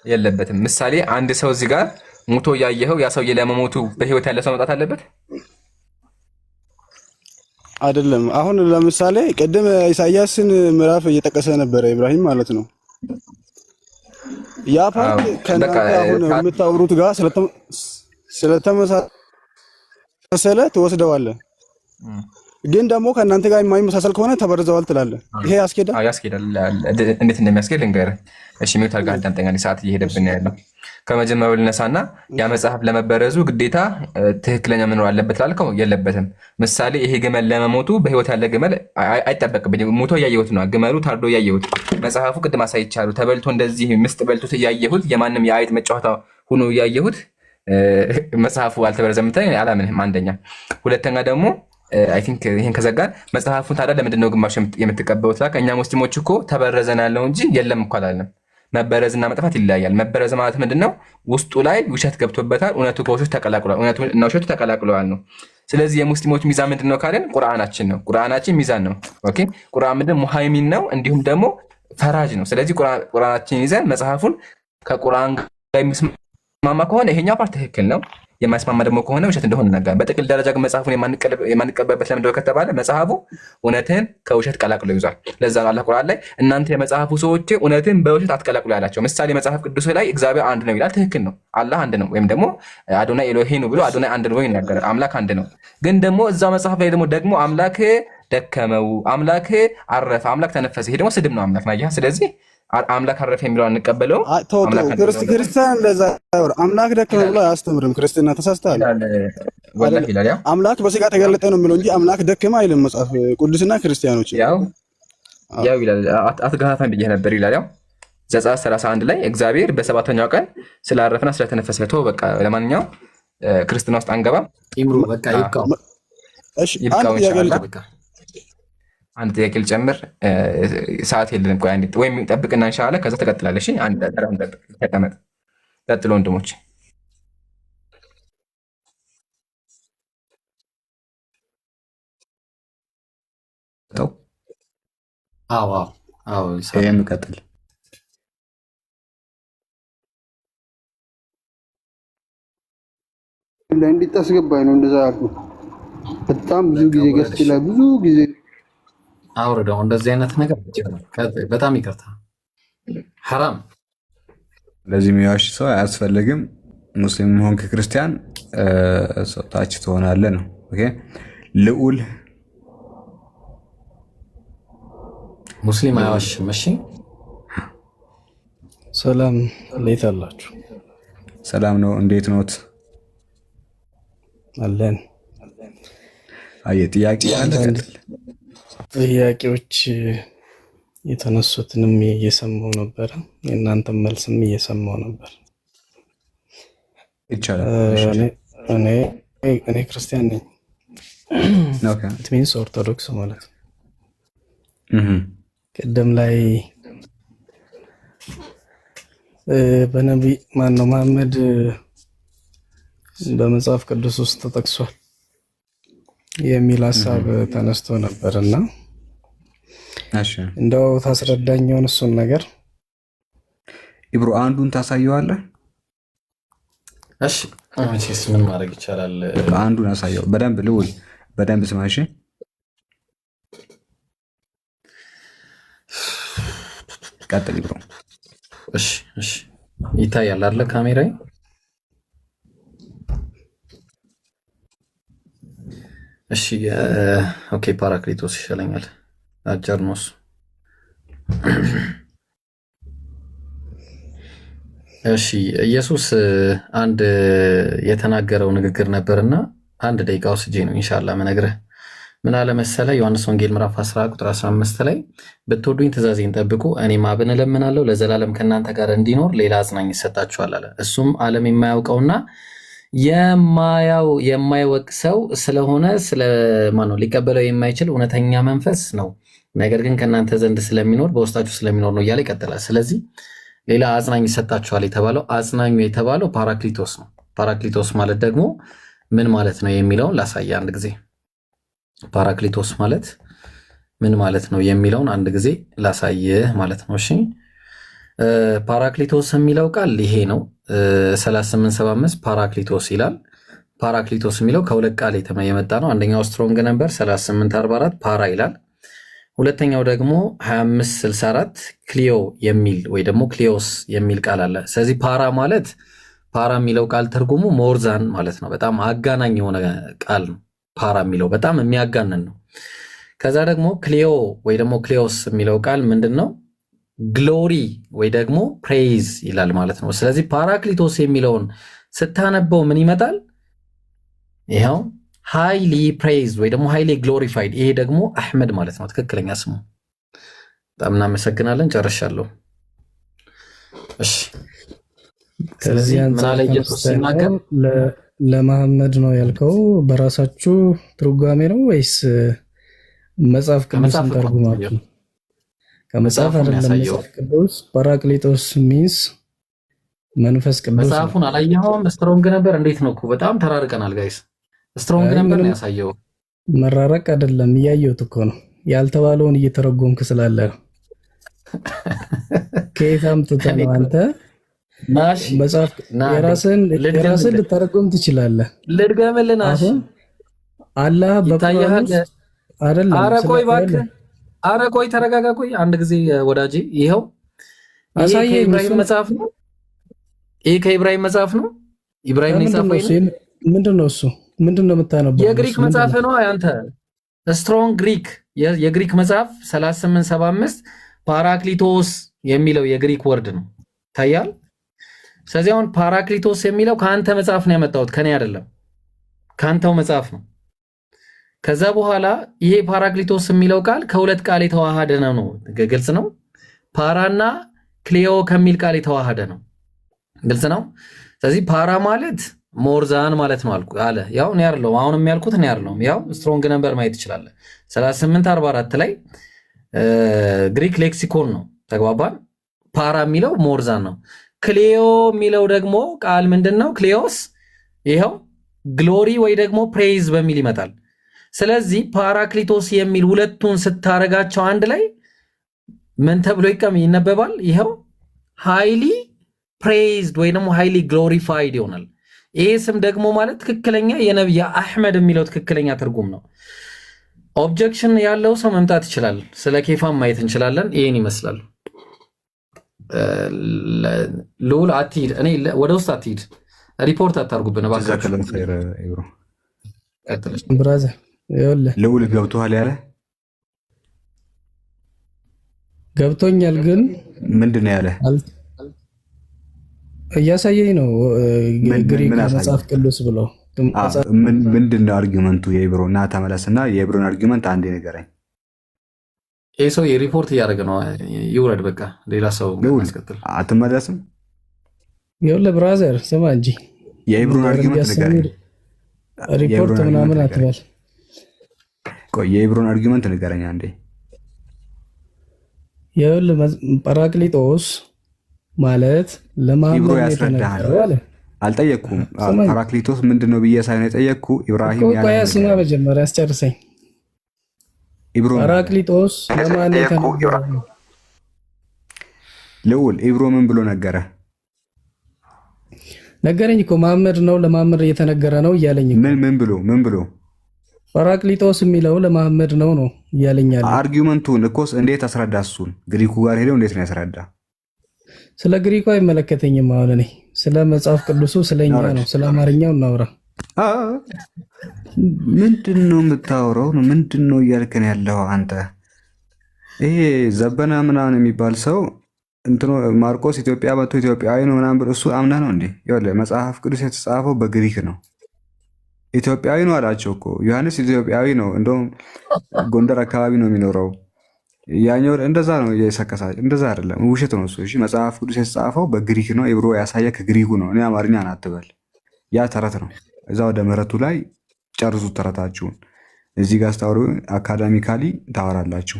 የለበትም። ምሳሌ አንድ ሰው እዚህ ጋር ሙቶ ያየኸው ያ ሰውዬ ለመሞቱ በህይወት ያለ ሰው መጣት አለበት አይደለም? አሁን ለምሳሌ ቅድም ኢሳያስን ምዕራፍ እየጠቀሰ ነበረ ኢብራሂም ማለት ነው። ያ ፓርት ከናንተ አሁን የምታወሩት ጋር ስለተመሳሰለ ትወስደዋለህ። ግን ደግሞ ከእናንተ ጋር የማይመሳሰል ከሆነ ተበርዘዋል ትላለህ። ይሄ ያስኬዳል? አዎ ያስኬዳል። እንዴት እንደሚያስኬድ ልንገርህ። እሺ ሚውት አድርገህ አዳምጠኝ። ሰዓት እየሄደብን ያለው ከመጀመሪያው ልነሳና ያ መጽሐፍ ለመበረዙ ግዴታ ትክክለኛ መኖር አለበት ላልከው የለበትም። ምሳሌ ይሄ ግመል ለመሞቱ በህይወት ያለ ግመል አይጠበቅብኝም። ሞቶ እያየሁት ነው፣ ግመሉ ታርዶ እያየሁት። መጽሐፉ ቅድም አሳይቻለሁ። ተበልቶ እንደዚህ ምስጥ በልቶት እያየሁት፣ የማንም የአይጥ መጫወታ ሆኖ እያየሁት መጽሐፉ አልተበረዘም አላምንህም። አንደኛ። ሁለተኛ ደግሞ አይ ቲንክ ይሄን ከዘጋን መጽሐፉን ታዲያ ለምንድን ነው ግማሽ የምትቀበሉት? ላከ እኛ ሙስሊሞች እኮ ተበረዘን ያለው እንጂ የለም እኮ አላለም። መበረዝና መጥፋት ይለያያል። መበረዝ ማለት ምንድነው? ውስጡ ላይ ውሸት ገብቶበታል፣ እውነቱ ከውሸት ተቀላቅሏል፣ እውነቱና ውሸቱ ተቀላቅለዋል ነው። ስለዚህ የሙስሊሞች ሚዛን ምንድነው ካለን ቁርአናችን ነው። ቁርአናችን ሚዛን ነው። ኦኬ ቁርአን ምንድነው? ሙሃይሚን ነው፣ እንዲሁም ደግሞ ፈራጅ ነው። ስለዚህ ቁርአናችን ይዘን መጽሐፉን ከቁርአን ጋር የሚስማማ ከሆነ ይሄኛው ፓርት ትክክል ነው፣ የማይስማማ ደግሞ ከሆነ ውሸት እንደሆነ ነገር። በጥቅል ደረጃ ግን መጽሐፉን የማንቀበልበት ለምንድነው ከተባለ መጽሐፉ እውነትን ከውሸት ቀላቅሎ ይዟል። ለዛ ነው አላህ ቁርአን ላይ እናንተ የመጽሐፉ ሰዎች እውነትን በውሸት አትቀላቅሉ ያላቸው። ምሳሌ መጽሐፍ ቅዱስ ላይ እግዚአብሔር አንድ ነው ይላል። ትክክል ነው። አላህ አንድ ነው። ወይም ደግሞ አዶናይ ኤሎሄኑ ብሎ አዶናይ አንድ ነው ይናገራል። አምላክ አንድ ነው። ግን ደግሞ እዛ መጽሐፍ ላይ ደግሞ አምላክ ደከመው፣ አምላክ አረፈ፣ አምላክ ተነፈሰ። ይሄ ደግሞ ስድብ ነው። አምላክ ናያ። ስለዚህ አምላክ አረፈ የሚለው አንቀበለው። ክርስቲያን እንደዛ አምላክ ደከመ ብሎ አያስተምርም። ክርስትና ተሳስተሃል። አምላክ በስጋ ተገለጠ ነው የሚለው እንጂ አምላክ ደከመ አይልም መጽሐፍ ቅዱስና ክርስቲያኖች። ያው ይላል አትገፋፋን ብዬ ነበር ይላል። ያው ዘጸአት 31 ላይ እግዚአብሔር በሰባተኛው ቀን ስላረፈና ስለተነፈሰ ተው በቃ። ለማንኛውም ክርስትና ውስጥ አንገባም። ኢምሩ በቃ ይብቃው። እሺ አንድ ጥያቄ ልጨምር። ሰዓት የለንም። ቆይ አንዴ ወይም ጠብቅና ኢንሻአላህ ከዛ ትቀጥላለሽ። አንድ ተራውን ጠብቅ። ተቀመጥ። ቀጥሎ ወንድሞች። አዎ አዎ ይሄም ቀጥል። እንዲታስገባኝ ነው እንደዛ ያልኩት። በጣም ብዙ ጊዜ ገዝት ላይ ብዙ ጊዜ አውርደው እንደዚህ አይነት ነገር በጣም ይቅርታ ሐራም። ለዚህ የሚዋሽ ሰው አያስፈልግም። ሙስሊም ሆንክ ክርስቲያን ታች ትሆናለህ ነው። ኦኬ ልዑል ሙስሊም አይዋሽም። እሺ ሰላም፣ እንዴት አላችሁ? ሰላም ነው። እንዴት ኖት? አለን። አየ ጥያቄ ጥያቄዎች የተነሱትንም እየሰማው ነበር፣ የእናንተም መልስም እየሰማው ነበር። ይቻላል። እኔ ክርስቲያን ነኝ። ኢት ሚንስ ኦርቶዶክስ ማለት ነው። ቅድም ላይ በነቢይ ማነው መሐመድ በመጽሐፍ ቅዱስ ውስጥ ተጠቅሷል የሚል ሀሳብ ተነስቶ ነበርና እንደው ታስረዳኛውን እሱን ነገር ኢብሮ አንዱን ታሳየዋለህ? እሺ እሺ ምን ማድረግ ይቻላል? አንዱን አሳየው በደንብ ልውል፣ በደንብ ስማሽ። ቀጥል ኢብሮ። እሺ እሺ ይታያል አይደል ካሜራዬ? እሺ ኦኬ ፓራክሊቶስ ይሻለኛል፣ አጭር ነው እሱ። እሺ ኢየሱስ አንድ የተናገረው ንግግር ነበርና አንድ ደቂቃ ወስጄ ነው ኢንሻአላህ መነግርህ። ምን አለ መሰለ ዮሐንስ ወንጌል ምዕራፍ 10 ቁጥር 15 ላይ ብትወዱኝ ትእዛዜን ጠብቁ፣ እኔም አብን እለምናለሁ ለዘላለም ከእናንተ ጋር እንዲኖር ሌላ አጽናኝ ይሰጣችኋል አለ። እሱም ዓለም የማያውቀውና የማይወቅሰው ስለሆነ ስለማን ነው ሊቀበለው የማይችል እውነተኛ መንፈስ ነው፣ ነገር ግን ከእናንተ ዘንድ ስለሚኖር በውስጣችሁ ስለሚኖር ነው እያለ ይቀጥላል። ስለዚህ ሌላ አጽናኝ ይሰጣችኋል የተባለው አጽናኙ የተባለው ፓራክሊቶስ ነው። ፓራክሊቶስ ማለት ደግሞ ምን ማለት ነው የሚለውን ላሳየ አንድ ጊዜ። ፓራክሊቶስ ማለት ምን ማለት ነው የሚለውን አንድ ጊዜ ላሳየ ማለት ነው። እሺ ፓራክሊቶስ የሚለው ቃል ይሄ ነው። 3875 ፓራክሊቶስ ይላል። ፓራክሊቶስ የሚለው ከሁለት ቃል የመጣ ነው። አንደኛው ስትሮንግ ነበር 3844 ፓራ ይላል። ሁለተኛው ደግሞ 2564 ክሊዮ የሚል ወይ ደግሞ ክሊዮስ የሚል ቃል አለ። ስለዚህ ፓራ ማለት ፓራ የሚለው ቃል ትርጉሙ ሞርዛን ማለት ነው። በጣም አጋናኝ የሆነ ቃል ነው። ፓራ የሚለው በጣም የሚያጋነን ነው። ከዛ ደግሞ ክሊዮ ወይ ደግሞ ክሊዮስ የሚለው ቃል ምንድን ነው? ግሎሪ ወይ ደግሞ ፕሬይዝ ይላል ማለት ነው። ስለዚህ ፓራክሊቶስ የሚለውን ስታነበው ምን ይመጣል? ይኸው ሃይሊ ፕሬይዝ ወይ ደግሞ ሃይሊ ግሎሪፋይድ። ይሄ ደግሞ አህመድ ማለት ነው ትክክለኛ ስሙ። በጣም እናመሰግናለን። ጨርሻለሁ። እሺ ስለዚህ ምናለ ኢየሱስ ሲናገር ለመሐመድ ነው ያልከው በራሳችሁ ትርጓሜ ነው ወይስ መጽሐፍ ቅዱስን ተርጉማችሁ? ከመጽሐፍ አይደለም። መጽሐፍ ቅዱስ ፓራክሊቶስ ሚንስ መንፈስ ቅዱስ። መጽሐፉን አላየኸውም? ስትሮንግ ነበር። እንዴት ነው እኮ በጣም ተራርቀናል ጋይስ። ስትሮንግ ነበር ነው ያሳየው። መራረቅ አይደለም እያየሁት እኮ ነው። ያልተባለውን እየተረጎምክ ስላለ ነው። ከየት አምጥተህ ነው አንተ? ናሽ መጽሐፍ የራስን ልተረጎም ትችላለህ። ልድገምልህ ናሽ አላህ በቁርአን አይደለም። ኧረ ቆይ እባክህ፣ ኧረ ቆይ ተረጋጋ። ቆይ አንድ ጊዜ ወዳጄ፣ ይኸው አሳየኝ። ኢብራሂም መጽሐፍ ነው። ይሄ ከኢብራሂም መጽሐፍ ነው። ኢብራሂም ነው የጻፈው። ምንድን ነው እሱ? ምንድን ነው የምታነበው? የግሪክ መጽሐፍ ነው። አንተ ስትሮንግ ግሪክ የግሪክ መጽሐፍ 3875 ፓራክሊቶስ የሚለው የግሪክ ወርድ ነው። ታያል። ስለዚህ አሁን ፓራክሊቶስ የሚለው ከአንተ መጽሐፍ ነው ያመጣሁት፣ ከኔ አይደለም፣ ከአንተው መጽሐፍ ነው። ከዛ በኋላ ይሄ ፓራክሊቶስ የሚለው ቃል ከሁለት ቃል የተዋሃደ ነው። ግልጽ ነው። ፓራና ክሊዮ ከሚል ቃል የተዋሃደ ነው። ግልጽ ነው። ስለዚህ ፓራ ማለት ሞርዛን ማለት ነው አለ። ያው እኔ አይደለሁም አሁንም ያልኩት እኔ አይደለሁም። ያው ስትሮንግ ነምበር ማየት ትችላለህ። 3844 ላይ ግሪክ ሌክሲኮን ነው ተግባባን። ፓራ የሚለው ሞርዛን ነው። ክሌዮ የሚለው ደግሞ ቃል ምንድነው? ክሌዮስ ይኸው ግሎሪ ወይ ደግሞ ፕሬይዝ በሚል ይመጣል። ስለዚህ ፓራክሊቶስ የሚል ሁለቱን ስታረጋቸው አንድ ላይ ምን ተብሎ ይነበባል? ይኸው ሃይሊ ፕሬይዝድ ወይ ደግሞ ሃይሊ ግሎሪፋይድ ይሆናል። ይሄ ስም ደግሞ ማለት ትክክለኛ የነብዩ አህመድ የሚለው ትክክለኛ ትርጉም ነው። ኦብጀክሽን ያለው ሰው መምጣት ይችላል። ስለ ኬፋም ማየት እንችላለን። ይሄን ይመስላል። ልዑል አትሂድ፣ እኔ ወደ ውስጥ አትሂድ፣ ሪፖርት አታርጉብን እባካችሁ። ብራዘር ይኸውልህ ልዑል ገብቶሃል ያለ ገብቶኛል፣ ግን ምንድን ነው ያለ እያሳየኝ ነው ግሪክ መጽሐፍ ቅዱስ ብሎ ምንድን ነው አርጊመንቱ? የኢብሮ እና ተመለስና የኢብሮን አርጊመንት አንዴ ንገረኝ። ይህ ሰው የሪፖርት እያደረገ ነው። ይውረድ በቃ፣ ሌላ ሰው ያስከትል። አትመለስም? ይኸውልህ ብራዘር ስማ እንጂ የኢብሮን አርጊመንት ንገረኝ። ሪፖርት ምናምን አትበል። ቆይ የኢብሮን አርጊመንት ንገረኝ አንዴ። ይኸውልህ ጳራቅሊጦስ ማለት ለማመን የተነገረው አለ። አልጠየቅኩም። ፓራክሊቶስ ምንድን ነው ብዬ ሳይሆን የጠየቅኩ ኢብራሂም ያለ ስማ መጀመሪያ አስጨርሰኝ። ፓራክሊጦስ ለማን የተነገረው? ልዑል ኢብሮ ምን ብሎ ነገረ? ነገረኝ እኮ መሐመድ ነው ለመሐመድ እየተነገረ ነው እያለኝ። ምን ብሎ ፓራክሊጦስ የሚለው ለመሐመድ ነው እያለኛል። አርጊመንቱን እኮስ እንዴት አስረዳ? እሱን ግሪኩ ጋር ሄደው እንዴት ነው ያስረዳ? ስለ ግሪኩ አይመለከተኝም። አሁን እኔ ስለ መጽሐፍ ቅዱሱ ስለኛ ነው፣ ስለ አማርኛው እናውራ። ምንድን ነው የምታወራው? ምንድን ነው እያልከን ያለው አንተ? ይሄ ዘበና ምናምን የሚባል ሰው እንትኖ ማርቆስ ኢትዮጵያ መጥቶ ኢትዮጵያዊ ነው ምናምን ብሎ እሱ አምና ነው እንዴ? ይኸውልህ መጽሐፍ ቅዱስ የተጻፈው በግሪክ ነው። ኢትዮጵያዊ ነው አላቸው እኮ ዮሐንስ ኢትዮጵያዊ ነው፣ እንደውም ጎንደር አካባቢ ነው የሚኖረው። ያኛው እንደዛ ነው የሰከሳ፣ እንደዛ አይደለም፣ ውሸት ነው እሱ። እሺ መጽሐፍ ቅዱስ የተጻፈው በግሪክ ነው። ኢብሮ ያሳየ ከግሪኩ ነው። እኔ አማርኛ አትበል፣ ያ ተረት ነው። እዛ ወደ ምህረቱ ላይ ጨርሱ ተረታችሁን። እዚህ ጋር ስታወሩ አካዳሚካሊ ታወራላችሁ።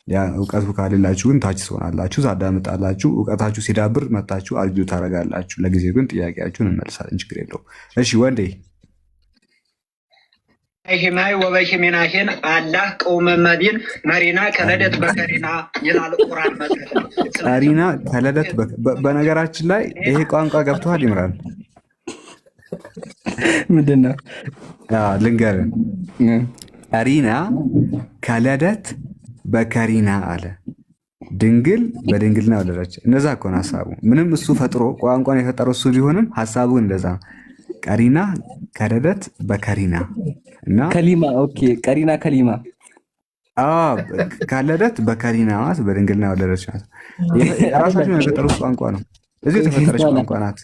ያ እውቀቱ ካሌላችሁ ግን ታች ትሆናላችሁ፣ ታዳምጣላችሁ። እውቀታችሁ ሲዳብር መጣችሁ አርጊው ታረጋላችሁ። ለጊዜው ግን ጥያቄያችሁን እንመልሳለን፣ ችግር የለውም። እሺ ወንዴ ሂማይ ወበሽሚናሽን አላህ ቀውመ መዲን መሪና ከለደት በከሪና ይላል ቁርአን መጽሐፍ። ቀሪና ከለደት በነገራችን ላይ ይሄ ቋንቋ ገብቶሃል ይምራል? ምንድነው? ልንገርህ፣ ቀሪና ከለደት በከሪና አለ። ድንግል በድንግልና ወለደች። እንደዛ እኮ ነው ሀሳቡ። ምንም እሱ ፈጥሮ ቋንቋን የፈጠረው እሱ ቢሆንም ሀሳቡ እንደዛ ነው። ቀሪና ከለደት በከሪና እና ከሊማ ኦኬ፣ ቀሪና ከሊማ ካለደት በከሪና ማለት በድንግልና ወለደች ናት። ራሳቸው የፈጠሩት ቋንቋ ነው። እዚህ የተፈጠረች ቋንቋ ናት።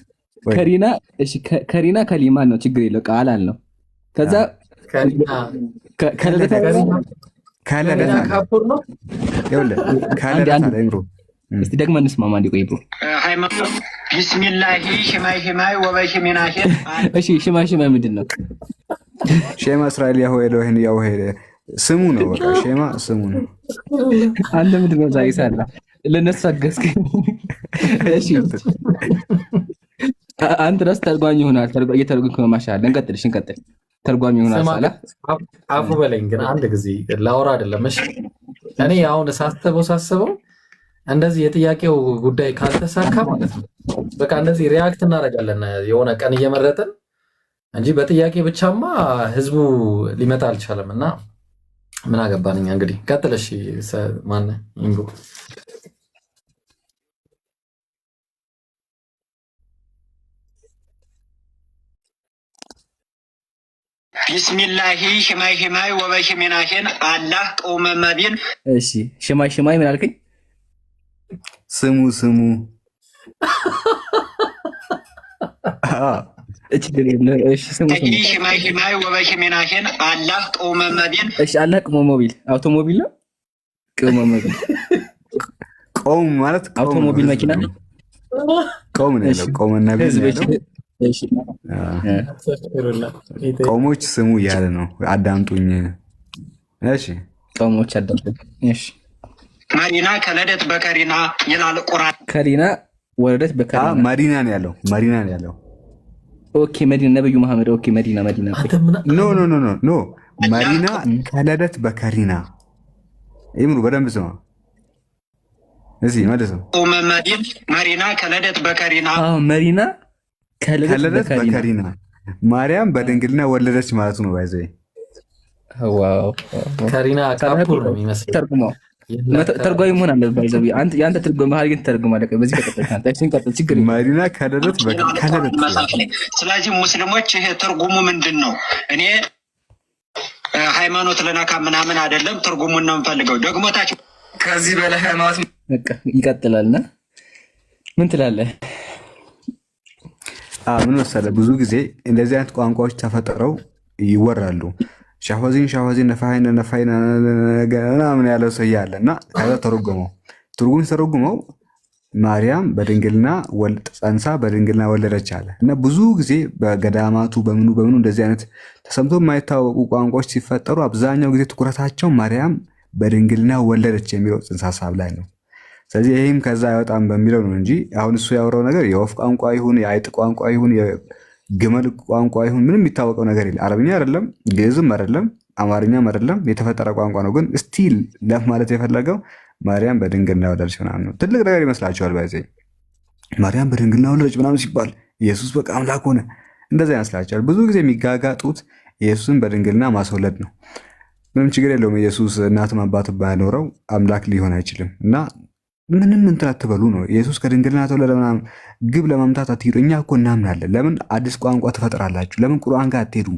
ከሪና እሺ፣ ከሪና ከሊማ ነው፣ ችግር የለው ቃል አለው። ከዛ ከለደት ካፖር ነው ይኸውልህ፣ ከለደት አለ ኢብሮ። እስቲ ደግመን እንስማማ። አንዴ ቆይ ኢብሮ። ሃይማኖት ቢስሚላሂ ሽማይ ሽማይ ወበሽሚናሽን። እሺ ሽማይ ሽማይ ምንድን ነው? ሼማ እስራኤል ያሆ ኤሎሄን ያሆ ስሙ ነው። በቃ ሼማ ስሙ ነው። አንተ ምንድን ነው ዛሬ ሳላ ለነሱ አገዝክ? እሺ አንተ ራስ ተርጓሚ ሆናል። እየተረጎምክ ነው። ማሻአላ እንቀጥል። ተርጓሚ ሆናል። ሳላ አፉ በለኝ ግን አንድ ጊዜ ላወራ አይደለም። እሺ እኔ አሁን ሳስበው እንደዚህ የጥያቄው ጉዳይ ካልተሳካ ማለት ነው በቃ እንደዚህ ሪያክት እናደርጋለን የሆነ ቀን እየመረጥን እንጂ በጥያቄ ብቻማ ህዝቡ ሊመጣ አልቻለም። እና ምን አገባንኛ እንግዲህ ቀጥል። እሺ ማን ኢንጎ ቢስሚላሂ ሽማይ ሽማይ ወበሽሚናሽን አላህ ቀውመ መዲን። እሺ ሽማይ ምን አልከኝ? ስሙ ሽማይ ሽማይ ወበሽሚናሽን አላህ ቀውመ መዲን። እሺ አላህ ቀውሞቢል አውቶሞቢል ነው። ቀውሞቢል ቀውም ማለት አውቶሞቢል መኪና ነው። ቀውም ነው ያለው። ቀውም ነብይ ነው። እሺ ቆሞች ስሙ እያለ ነው። አዳምጡኝ። እሺ ቆሞች አዳምጡኝ። እሺ መዲና ከለደት በከሪና ይላል ቁርአን። ከሪና ወለደት በከሪና መዲና ነው ያለው። መዲና ነው ያለው። ኦኬ መዲና ነብዩ መሐመድ። ኦኬ መዲና ኖ መዲና ከለደት በከሪና ይምሩ። በደንብ ስማ። እዚህ መልሰው መዲና ከለደት በከሪና መዲና ከለደት በከሪና ማርያም በድንግልና ወለደች ማለት ነው። ባይዘይ ዋው ከሪና ካፑር ነው የሚመስለው። ተርጉመው ተርጓሚ መሆን አለበት። ባይዘይ አንተ ትርጉም ባህል ግን ተርጉማለህ። በዚህ ቀጥታ ችግር መዲና ከለደት በከለደት። ስለዚህ ሙስሊሞች ይሄ ትርጉሙ ምንድን ነው? እኔ ሃይማኖት ለናካ ምናምን አይደለም፣ ትርጉሙን ነው የምፈልገው። ደግሞ ታች ከዚህ በላይ ሃይማኖት ይቀጥላልና ምን ትላለህ? ምን መሰለህ፣ ብዙ ጊዜ እንደዚህ አይነት ቋንቋዎች ተፈጥረው ይወራሉ። ሻሆዚን ነፋይነ ምናምን ያለው ሰው ያለ እና ከዛ ተረጉመው ማርያም በድንግልና ጸንሳ በድንግልና ወለደች አለ እና ብዙ ጊዜ በገዳማቱ በምኑ እንደዚህ አይነት ተሰምቶ የማይታወቁ ቋንቋዎች ሲፈጠሩ አብዛኛው ጊዜ ትኩረታቸው ማርያም በድንግልና ወለደች የሚለው ጽንሰ ሀሳብ ላይ ነው። ስለዚህ ይህም ከዛ አይወጣም በሚለው ነው እንጂ አሁን እሱ ያወራው ነገር የወፍ ቋንቋ ይሁን የአይጥ ቋንቋ ይሁን የግመል ቋንቋ ይሁን ምንም የሚታወቀው ነገር የለም። አረብኛ አይደለም፣ ግዕዝም አይደለም፣ አማርኛም አይደለም፣ የተፈጠረ ቋንቋ ነው። ግን ስቲል ማለት የፈለገው ማርያም በድንግልና ወለደች ምናምን ነው። ትልቅ ነገር ይመስላችኋል? ባይዘ ማርያም በድንግልና ወለደች ምናምን ሲባል ኢየሱስ በቃ አምላክ ሆነ እንደዛ ይመስላችኋል? ብዙ ጊዜ የሚጋጋጡት ኢየሱስን በድንግልና ማስወለድ ነው። ምንም ችግር የለውም። ኢየሱስ እናትም አባት ባይኖረው አምላክ ሊሆን አይችልም። እና ምንም እንትን አትበሉ ነው። ኢየሱስ ከድንግልና ተወለደ ምናምን ግብ ለማምታት አትሄዱ። እኛ እኮ እናምናለን። ለምን አዲስ ቋንቋ ትፈጥራላችሁ? ለምን ቁርአን ጋር አትሄዱ?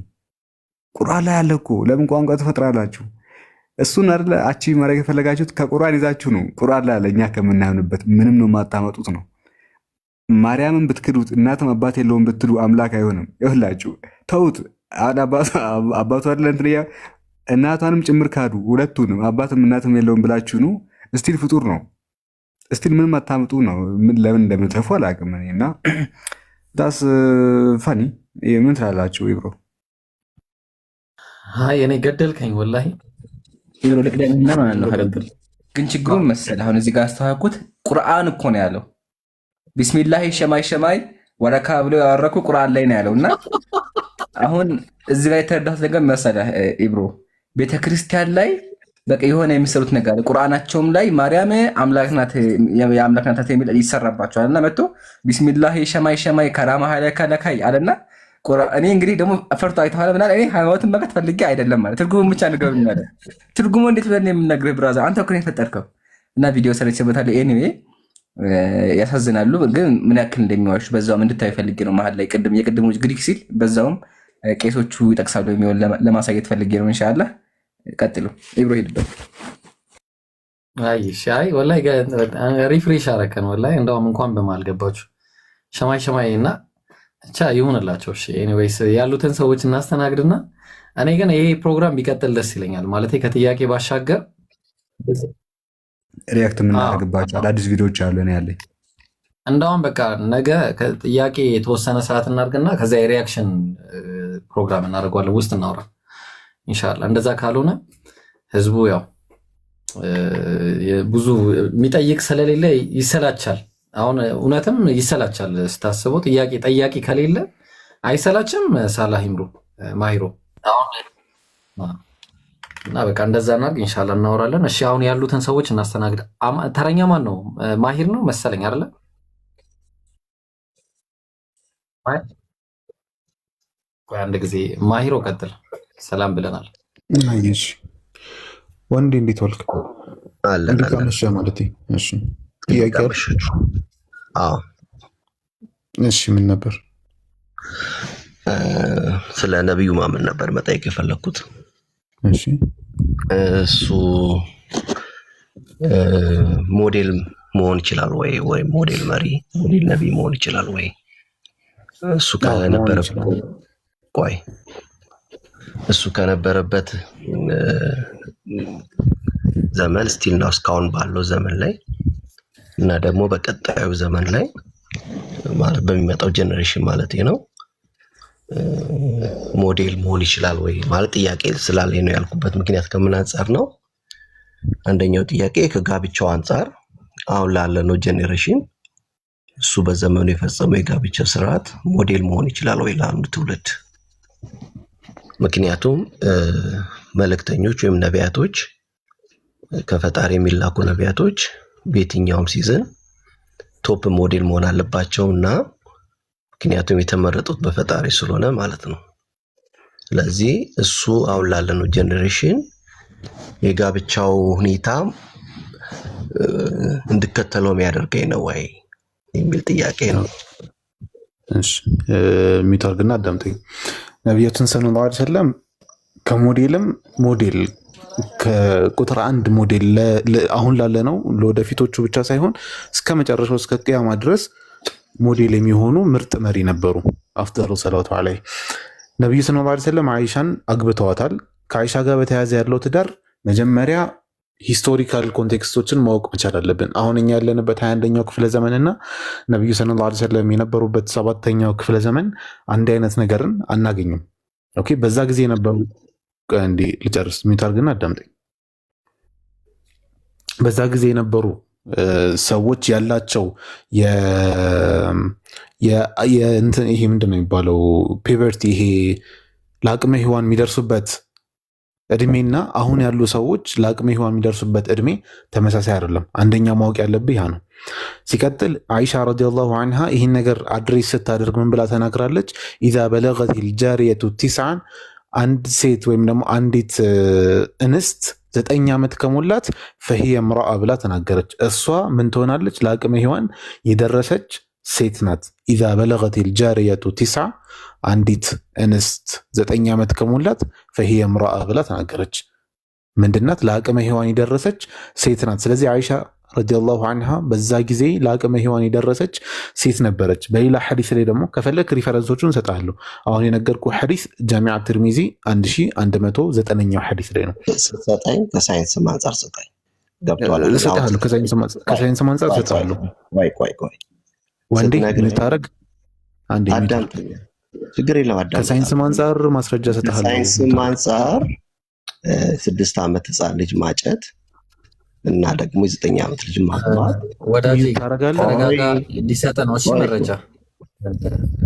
ቁርአን ላይ ያለ እኮ ለምን ቋንቋ ትፈጥራላችሁ? እሱን አይደለ አቺ ማድረግ የፈለጋችሁት? ከቁርአን ይዛችሁ ነው። ቁርአን ላይ ያለ እኛ ከምናምንበት ምንም ነው የማታመጡት ነው። ማርያምን ብትክዱት እናትም አባት የለውም ብትሉ አምላክ አይሆንም። ይኸውላችሁ ተውት። አባቱ አይደለ እንትን እናቷንም ጭምር ካዱ። ሁለቱንም አባትም እናትም የለውም ብላችሁ ነው። እስቲል ፍጡር ነው። እስቲል ምንም አታምጡ ነው። ለምን እንደምትረፉ አላውቅም። እና ዳስ ፋኒ ምን ትላላችሁ? ይብሮ እኔ ገደልከኝ ወላሂ። ይብሮ ልቅደምና ማለት ነው። ግን ችግሩን መሰለህ አሁን እዚህ ጋር አስተዋልኩት። ቁርአን እኮ ነው ያለው። ቢስሚላህ ሸማይ ወረካ ብሎ ያወረኩ ቁርአን ላይ ነው ያለው። እና አሁን እዚህ ጋር የተረዳሁት ነገር መሰለህ ኢብሮ፣ ቤተክርስቲያን ላይ በቃ የሆነ የሚሰሩት ነገር ቁርአናቸውም ላይ ማርያም አምላክ ናት የሚል ይሰራባቸዋል። እና መጥቶ ቢስሚላህ ሸማይ ከራማ ለካይ አለና እኔ እንግዲህ ደግሞ ፈርቶ አይተዋል ምናምን። እኔ ሃይማኖትን መቀት ፈልጌ አይደለም ማለት ትርጉሙን ብቻ ንገሩኝ አለ። ትርጉሙ እንዴት ብለን የምነግርህ ብራዘር፣ አንተ እኮ ነው የፈጠርከው። እና ቪዲዮ ሰርቼበታለሁ። ኤኒዌይ ያሳዝናሉ፣ ግን ምን ያክል እንደሚዋሹ በዛውም እንድታዩ ፈልጌ ነው። መሀል ላይ የቅድሙ ግሪክ ሲል በዛውም ቄሶቹ ይጠቅሳሉ የሚሆን ለማሳየት ፈልጌ ነው። ኢንሻአላህ ቀጥሉ። ኢብሮ ሄድበት። አይ ወላሂ ሪፍሬሽ አረከን ወላሂ። እንደውም እንኳን በመሀል ገባችሁ ሸማይ እና ብቻ ይሁንላቸው። እሺ ኤኒዌይስ ያሉትን ሰዎች እናስተናግድና እኔ ግን ይሄ ፕሮግራም ቢቀጥል ደስ ይለኛል። ማለት ከጥያቄ ባሻገር ሪያክት የምናደርግባቸው አዳዲስ ቪዲዮዎች አሉ እኔ ያለኝ። እንደውም በቃ ነገ ከጥያቄ የተወሰነ ሰዓት እናድርግና ከዛ የሪያክሽን ፕሮግራም እናደርገዋለን። ውስጥ እናውራ ኢንሻአላህ። እንደዛ ካልሆነ ህዝቡ ያው ብዙ የሚጠይቅ ስለሌለ ይሰላቻል። አሁን እውነትም ይሰላቻል ስታስበው። ጠያቂ ከሌለ አይሰላችም። ሳላህ ይምሩ ማሂሮ እና በቃ እንደዛ እናድርግ ኢንሻአላህ፣ እናወራለን። እሺ አሁን ያሉትን ሰዎች እናስተናግድ። ተረኛ ማን ነው? ማሂር ነው መሰለኝ አይደለ? አንድ ጊዜ ማሂሮ ቀጥል። ሰላም ብለናል። እሺ ወንዴ እንዴት ዋልክ? እንዴት አመሸ ማለት እሺ። ጥያቄ እሺ ምን ነበር? ስለ ነብዩ ማመን ነበር መጠየቅ የፈለኩት። እሺ እሱ ሞዴል መሆን ይችላል ወይ ሞዴል መሪ ሞዴል ነብይ መሆን ይችላል ወይ? እሱ ከነበረበት ዘመን ስቲል ነው እስካሁን ባለው ዘመን ላይ እና ደግሞ በቀጣዩ ዘመን ላይ ማለት በሚመጣው ጄነሬሽን ማለት ነው ሞዴል መሆን ይችላል ወይ ማለት ጥያቄ ስላለኝ ነው ያልኩበት ምክንያት ከምን አንፃር ነው? አንደኛው ጥያቄ ከጋብቻው አንፃር አሁን ላለነው ጄኔሬሽን እሱ በዘመኑ የፈጸመው የጋብቻ ስርዓት ሞዴል መሆን ይችላል ወይ ለአንዱ ትውልድ? ምክንያቱም መልእክተኞች ወይም ነቢያቶች ከፈጣሪ የሚላኩ ነቢያቶች በየትኛውም ሲዝን ቶፕ ሞዴል መሆን አለባቸውና ምክንያቱም የተመረጡት በፈጣሪ ስለሆነ ማለት ነው። ስለዚህ እሱ አሁን ላለነው ጄኔሬሽን የጋብቻው ሁኔታ እንድከተለው የሚያደርገኝ ነው ወይ የሚል ጥያቄ ነው። እሺ ሚታርግና አዳምጠኝ። ነብያችን ሰለላሁ ዐለይሂ ወሰለም ከሞዴልም ሞዴል ከቁጥር አንድ ሞዴል አሁን ላለ ነው ለወደፊቶቹ ብቻ ሳይሆን እስከ መጨረሻው እስከ ቂያማ ድረስ ሞዴል የሚሆኑ ምርጥ መሪ ነበሩ። አፍደሉ ሰላቱ ዐለይሂ ነብዩ ሰለላሁ ዐለይሂ ወሰለም አይሻን አግብተዋታል። ከአይሻ ጋር በተያያዘ ያለው ትዳር መጀመሪያ ሂስቶሪካል ኮንቴክስቶችን ማወቅ መቻል አለብን። አሁን እኛ ያለንበት 21ኛው ክፍለ ዘመንና ነብዩ ሰለላሁ ዐለይሂ ወሰለም የነበሩበት 7ኛው ክፍለ ዘመን አንድ አይነት ነገርን አናገኝም። ኦኬ በዛ ጊዜ የነበሩ እንዴ ልጨርስ ሚታርግና አዳምጠኝ። በዛ ጊዜ የነበሩ ሰዎች ያላቸው ይሄ ምንድን ነው የሚባለው ፒቨርቲ ይሄ ለአቅመ ሔዋን የሚደርሱበት እድሜና አሁን ያሉ ሰዎች ለአቅመ ሔዋን የሚደርሱበት እድሜ ተመሳሳይ አይደለም። አንደኛ ማወቅ ያለብህ ያ ነው። ሲቀጥል አይሻ ረዲየላሁ ዐንሃ ይህን ነገር አድሬስ ስታደርግ ምን ብላ ተናግራለች? ኢዛ በለገቲል ጃሪየቱ ቲስዓን አንድ ሴት ወይም ደግሞ አንዲት እንስት 9 ዓመት ከሞላት ፈሂየ ምራአ ብላ ተናገረች። እሷ ምን ትሆናለች? ለአቅመ ሔዋን የደረሰች ሴት ናት። ኢዛ በለገቲል ጃሪየቱ ቲስዓ አንዲት እንስት 9 ዓመት ከሞላት ፈሂየ ምራአ ብላ ተናገረች። ምንድናት? ለአቅመ ሔዋን የደረሰች ሴት ናት። ስለዚህ አይሻ ረዲየላሁ ዐንሃ በዛ ጊዜ ለአቅመ ሔዋን የደረሰች ሴት ነበረች። በሌላ ሐዲስ ላይ ደግሞ ከፈለክ ሪፈረንሶቹን እሰጥሃለሁ። አሁን የነገርኩ ሐዲስ ጃሚዓ ትርሚዚ 1109ኛው ሐዲስ ላይ ነው። ሰጣኝ ከሳይንስ አንፃር ሰጣኝ ገብቷል። እሰጥሃለሁ ከሳይንስ አንፃር እሰጥሃለሁ። ቆይ ወንዴ ልታረግ አንዴ አዳምጠኝ። ችግር የለም አዳምጠኝ። ከሳይንስ አንፃር ማስረጃ እሰጥሃለሁ። ከሳይንስ አንፃር 6 ዓመት ህፃን ልጅ ማጨት እና ደግሞ የ9 ዓመት ልጅ ማግባት ወዳጅ ተረጋጋ። ሊሰጥ ነው። እሺ መረጃ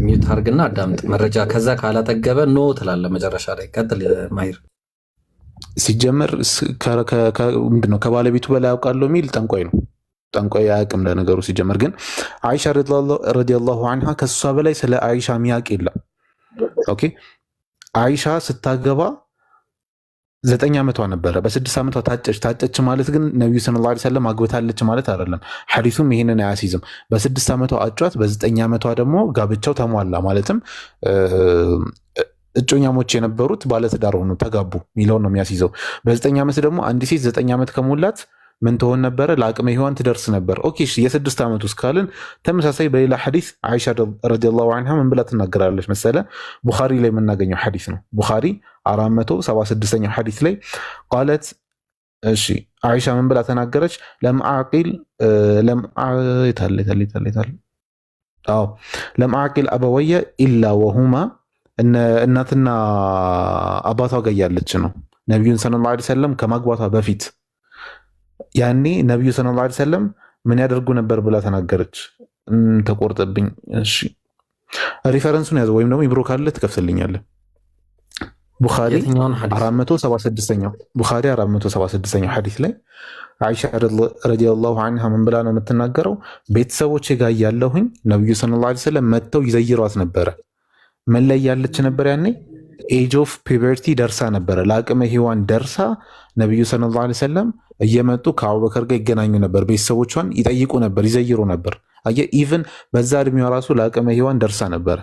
ሚውት አድርግና አዳምጥ። መረጃ ከዛ ካላጠገበ ኖ ትላለህ መጨረሻ ላይ። ቀጥል ማሂር። ሲጀመር ምንድነው ከባለቤቱ በላይ ያውቃለሁ የሚል ጠንቋይ ነው። ጠንቋይ አያውቅም ለነገሩ። ሲጀመር ግን አይሻ ረዲየላሁ ዐንሃ ከሷ በላይ ስለ አይሻ የሚያውቅ የለም። ኦኬ አይሻ ስታገባ 9 ዓመቷ ነበረ። በ6 ዓመቷ ታጨች ማለት ግን ነብዩ ሰለላሁ ዐለይሂ ወሰለም አግብታለች ማለት አይደለም። ሐዲሱም ይሄንን አያሲዝም። በ6 ዓመቷ አጯት፣ በ9 ዓመቷ ደግሞ ጋብቻው ተሟላ። ማለትም እጮኛሞች የነበሩት ባለትዳር ሆኑ ተጋቡ ሚለውን ነው የሚያስይዘው። በ9 ዓመት ደግሞ አንድ ሴት 9 ዓመት ከሞላት ምን ትሆን ነበረ? ለአቅመ ሔዋን ትደርስ ነበር። ኦኬ የ6 ዓመት ውስጥ ካልን ተመሳሳይ በሌላ ሐዲስ አይሻ ረዲየላሁ ዐንሃ ምን ብላ ትናገራለች መሰለ? ቡኻሪ ላይ የምናገኘው ሐዲስ ነው። ቡኻሪ 476ኛው ሐዲስ ላይ ቃለት እሺ አይሻ ምን ብላ ተናገረች? ለምአቂል አበወየ ኢላ ወሁማ እናትና አባቷ ጋር ያለች ነው ነቢዩን ሰለላሁ ዐለይሂ ወሰለም ከማግባቷ በፊት ያኔ ነብዩ ሰለላሁ ዐለይሂ ወሰለም ምን ያደርጉ ነበር ብላ ተናገረች። ተቆርጠብኝ። እሺ ሪፈረንሱን ያዘው ወይም ደግሞ ኢብሮ ካለ ትከፍትልኛለህ። ቡኻሪ 476ኛው ሐዲስ ላይ አይሻ ረዲየላሁ ዐንሃ ምን ብላ ነው የምትናገረው? ቤተሰቦቼ ጋር ያለሁኝ ነብዩ ሰለላሁ ዐለይሂ ወሰለም መጥተው ይዘይሯት ነበረ። ምን ላይ ያለች ነበር? ያኔ ኤጅ ኦፍ ፒበርቲ ደርሳ ነበረ። ለአቅመ ሔዋን ደርሳ ነብዩ ሰለላሁ ዐለይሂ ወሰለም እየመጡ ከአቡበከር ጋር ይገናኙ ነበር። ቤተሰቦቿን ይጠይቁ ነበር፣ ይዘይሩ ነበር። አየህ ኢቭን በዛ እድሜዋ ራሱ ለአቅመ ሔዋን ደርሳ ነበር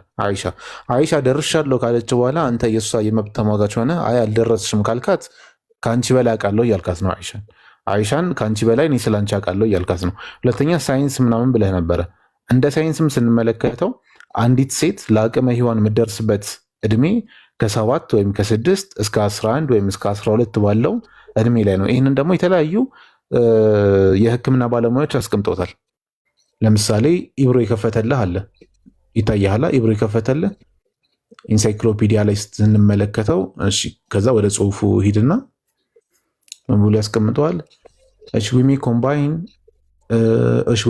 አይሻ ደርሻለሁ ካለች በኋላ አንተ የእሷ የመብት ተሟጋች ሆነ አይ አልደረስሽም ካልካት ከአንቺ በላይ አውቃለሁ እያልካት ነው። አይሻን ከአንቺ በላይ እኔ ስለአንቺ አውቃለሁ እያልካት ነው። ሁለተኛ ሳይንስ ምናምን ብለህ ነበረ። እንደ ሳይንስም ስንመለከተው አንዲት ሴት ለአቅመ ሔዋን የምትደርስበት እድሜ ከ7 ወይም ከ6 እስከ 11 ወይም እስከ 12 ባለው እድሜ ላይ ነው። ይህንን ደግሞ የተለያዩ የሕክምና ባለሙያዎች አስቀምጠውታል። ለምሳሌ ኢብሮ የከፈተልህ አለ ይታያል። ኢብሮ የከፈተልህ ኢንሳይክሎፒዲያ ላይ ስንመለከተው እሺ ከዛ ወደ ጽሁፉ ሂድና ምን ብሎ ያስቀምጠዋል? እሺ we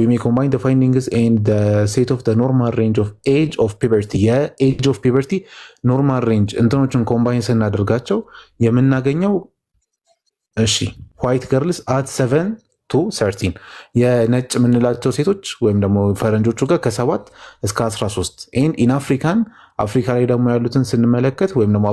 may combine the findings and the set of the normal range of age of puberty age of puberty normal range እንትኖችን ኮምባይን ስናደርጋቸው የምናገኘው እሺ white girls at 7 to 13 የነጭ የምንላቸው ሴቶች ወይም ደግሞ ፈረንጆቹ ጋር ከ7 እስከ 13 and in African አፍሪካ ላይ ደግሞ ያሉትን ስንመለከት ወይም ደግሞ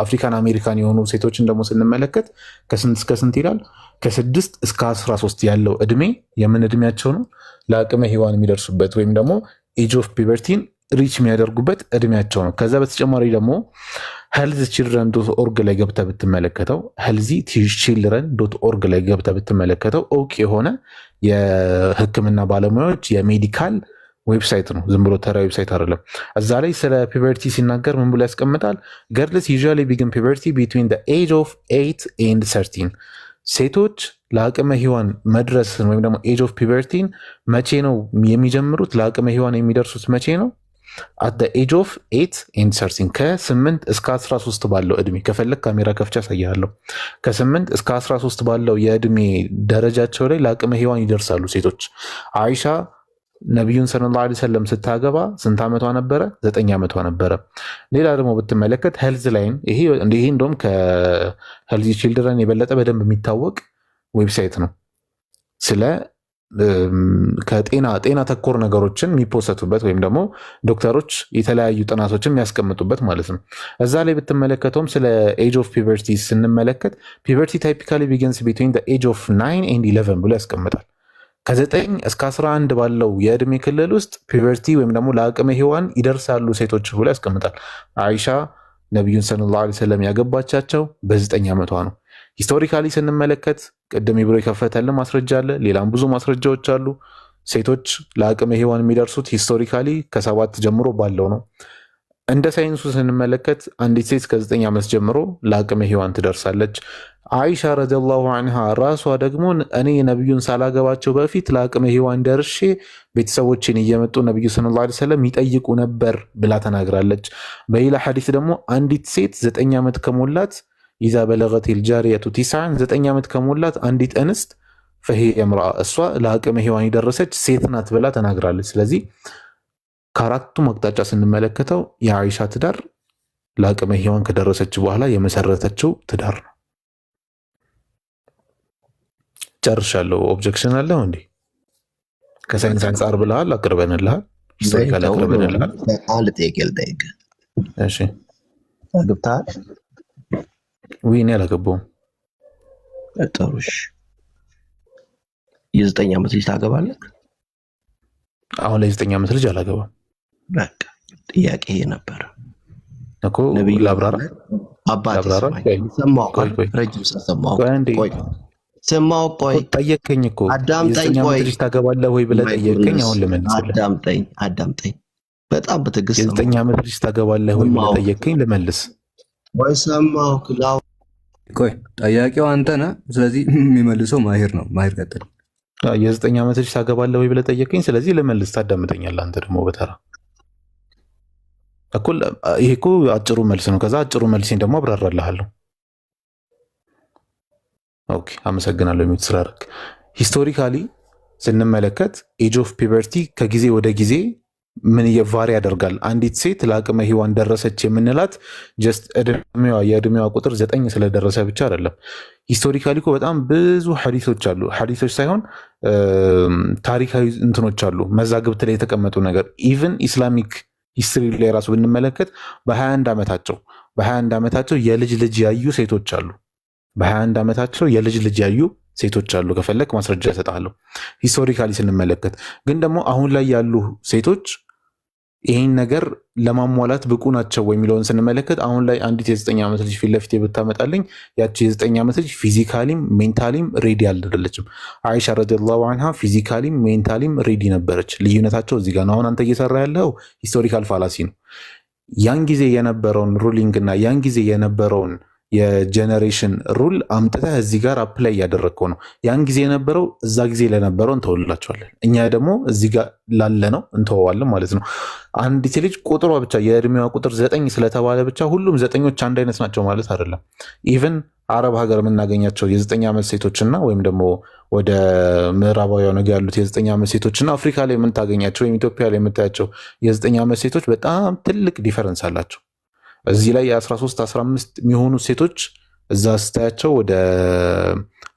አፍሪካን አሜሪካን የሆኑ ሴቶችን ደግሞ ስንመለከት ከስንት እስከ ስንት ይላል? ከ6 እስከ 13 ያለው እድሜ የምን እድሜያቸው ነው? ለአቅመ ሔዋን የሚደርሱበት ወይም ደግሞ ኤጅ ኦፍ ፒበርቲን ሪች የሚያደርጉበት እድሜያቸው ነው። ከዛ በተጨማሪ ደግሞ healthchildren.org ላይ ገብተህ ብትመለከተው healthchildren.org ላይ ገብተህ ብትመለከተው ኦኬ የሆነ የሕክምና ባለሙያዎች የሜዲካል ዌብሳይት ነው። ዝም ብሎ ተራ ዌብሳይት አይደለም። እዛ ላይ ስለ ፒበርቲ ሲናገር ምን ብሎ ያስቀምጣል? girls usually begin puberty between the age of 8 and 13 ሴቶች ለአቅመ ሔዋን መድረስን ወይም ደግሞ ኤጅ ኦፍ ፒበርቲን መቼ ነው የሚጀምሩት? ለአቅመ ሔዋን የሚደርሱት መቼ ነው? at the age of 8 and 13 ከ8 እስከ 13 ባለው እድሜ ከፈለክ ካሜራ ከፍቻ ያሳያለሁ። ከ8 እስከ 13 ባለው የእድሜ ደረጃቸው ላይ ለአቅመ ሔዋን ይደርሳሉ ሴቶች። አይሻ ነቢዩን ሰለላሁ ዐለይሂ ወሰለም ስታገባ ስንት ዓመቷ ነበረ? 9 ዓመቷ ነበረ። ሌላ ደግሞ ብትመለከት ሄልዝ ላይን ይሄ እንደውም ከሄልዚ ቺልድረን የበለጠ በደንብ የሚታወቅ ዌብሳይት ነው። ስለ ጤና ተኮር ነገሮችን የሚፖሰቱበት ወይም ደግሞ ዶክተሮች የተለያዩ ጥናቶችን የሚያስቀምጡበት ማለት ነው። እዛ ላይ ብትመለከተውም ስለ ኤጅ ኦፍ ፒበርቲ ስንመለከት ፒበርቲ ታይፒካሊ ቢጊንስ ቢትዊን ዘ ኤጅ ኦፍ 9 ኤንድ 11 ብሎ ያስቀምጣል። ከ9 እስከ 11 ባለው የእድሜ ክልል ውስጥ ፒበርቲ ወይም ደግሞ ለአቅመ ሔዋን ይደርሳሉ ሴቶች ብሎ ያስቀምጣል። አይሻ ነቢዩን ሰለላሁ ዐለይሂ ወሰለም ያገባቻቸው በ9 ዓመቷ ነው። ሂስቶሪካሊ ስንመለከት ቅድም ብሎ የከፈተልን ማስረጃ አለ። ሌላም ብዙ ማስረጃዎች አሉ። ሴቶች ለአቅመ ሔዋን የሚደርሱት ሂስቶሪካሊ ከ7 ጀምሮ ባለው ነው። እንደ ሳይንሱ ስንመለከት አንዲት ሴት ከ9 ዓመት ጀምሮ ለአቅመ ሔዋን ትደርሳለች። አይሻ ረዲየላሁ ዐንሃ ራሷ ደግሞ እኔ ነቢዩን ሳላገባቸው በፊት ለአቅመ ሔዋን ደርሼ ቤተሰቦችን እየመጡ ነቢዩ ሰለላሁ ዐለይሂ ወሰለም ይጠይቁ ነበር ብላ ተናግራለች። በሌላ ሐዲስ ደግሞ አንዲት ሴት 9 ዓመት ከሞላት ኢዛ በለገት ልጃሪየቱ 9 ዓመት ከሞላት አንዲት እንስት ፈሂ የምራ እሷ ለአቅመ ሔዋን የደረሰች ሴት ናት ብላ ተናግራለች። ስለዚህ ከአራቱም አቅጣጫ ስንመለከተው የአይሻ ትዳር ለአቅመ ሔዋን ከደረሰች በኋላ የመሰረተችው ትዳር ነው። ጨርሻለሁ። ኦብጀክሽን አለው እንዴ? ከሳይንስ አንጻር ብለሃል፣ አቅርበንልሃል፣ ሂስቶሪካል አቅርበንልሃል። አንድ ጥያቄ ልጠይቅህ። እሺ አግብተሃል? ውይ እኔ አላገባሁም። ጥሩ እሺ። የ9 ዓመት ልጅ ታገባለህ? አሁን ላይ 9 ዓመት ልጅ አላገባም። በቃ ጥያቄ ነበር እኮ ላብራራ። አባቴ ሰማሁ። ረጅም ሰማሁ። ቆይ ሰማሁ። ቆይ ጠየቀኝ እኮ አዳምጠኝ። ቆይ ልጅ ታገባለህ ወይ ብለህ ጠየቀኝ። አሁን ልመልስልህ። አዳምጠኝ በጣም በትዕግስት። የ9 ዓመት ልጅ ታገባለህ ወይ ብለህ ጠየቀኝ፣ ልመልስ። ወይ ሰማሁ። ቆይ ጠያቂው አንተ ነህ። ስለዚህ የሚመልሰው ማሂር ነው። ማሂር ቀጥል። የ9 ዓመት ልጅ ታገባለህ ወይ ብለህ ጠየቀኝ። ስለዚህ ልመልስ። ታዳምጠኛለህ አንተ ደግሞ በተራ እኩል። ይሄ እኮ አጭሩ መልስ ነው። ከዛ አጭሩ መልሴን ደግሞ አብራራልሃለሁ። ኦኬ አመሰግናለሁ። የሚት ስላደረግ ሂስቶሪካሊ ስንመለከት ኤጅ ኦፍ ፒበርቲ ከጊዜ ወደ ጊዜ ምን የቫሪ ያደርጋል። አንዲት ሴት ለአቅመ ሔዋን ደረሰች የምንላት ጀስት የእድሜዋ ቁጥር 9 ስለደረሰ ብቻ አይደለም። ሂስቶሪካሊ እኮ በጣም ብዙ ሐዲሶች አሉ። ሐዲሶች ሳይሆን ታሪካዊ እንትኖች አሉ፣ መዛግብት ላይ የተቀመጡ ነገር። ኢቭን ኢስላሚክ ሂስትሪ ላይ ራሱ ብንመለከት በ21 ዓመታቸው የልጅ ልጅ ያዩ ሴቶች አሉ። በ21 ዓመታቸው የልጅ ልጅ ያዩ ሴቶች አሉ። ከፈለክ ማስረጃ እሰጥሃለሁ። ሂስቶሪካሊ ስንመለከት ግን ደግሞ አሁን ላይ ያሉ ሴቶች ይህን ነገር ለማሟላት ብቁ ናቸው ወይ የሚለውን ስንመለከት አሁን ላይ አንዲት የ9 ዓመት ልጅ ፊት ለፊት ብታመጣልኝ ያቺ የ9 ዓመት ልጅ ፊዚካሊም ሜንታሊም ሬዲ አልደለችም። አይሻ ረዲየላሁ ዐንሃ ፊዚካሊም ሜንታሊም ሬዲ ነበረች። ልዩነታቸው እዚህ ጋር ነው። አሁን አንተ እየሰራ ያለው ሂስቶሪካል ፋላሲ ነው። ያን ጊዜ የነበረውን ሩሊንግ እና ያን ጊዜ የነበረውን የጀነሬሽን ሩል አምጥተህ እዚህ ጋር አፕላይ እያደረግከው ነው። ያን ጊዜ የነበረው እዛ ጊዜ ለነበረው እንተውላቸዋለን። እኛ ደግሞ እዚህ ጋር ላለ ነው እንተዋዋለን ማለት ነው። አንዲት ልጅ ቁጥሯ ብቻ የእድሜዋ ቁጥር 9 ስለተባለ ብቻ ሁሉም 9ኞች አንድ አይነት ናቸው ማለት አይደለም። ኢቨን አረብ ሀገር የምናገኛቸው የ9 ዓመት ሴቶችና ወይም ደግሞ ወደ ምዕራባውያን ነገ ያሉት የ9 ዓመት ሴቶችና አፍሪካ ላይ የምታገኛቸው ወይም ኢትዮጵያ ላይ የምታያቸው የ9 ዓመት ሴቶች በጣም ትልቅ ዲፈረንስ አላቸው። እዚህ ላይ የ13 15 የሚሆኑ ሴቶች እዛ ስታያቸው ወደ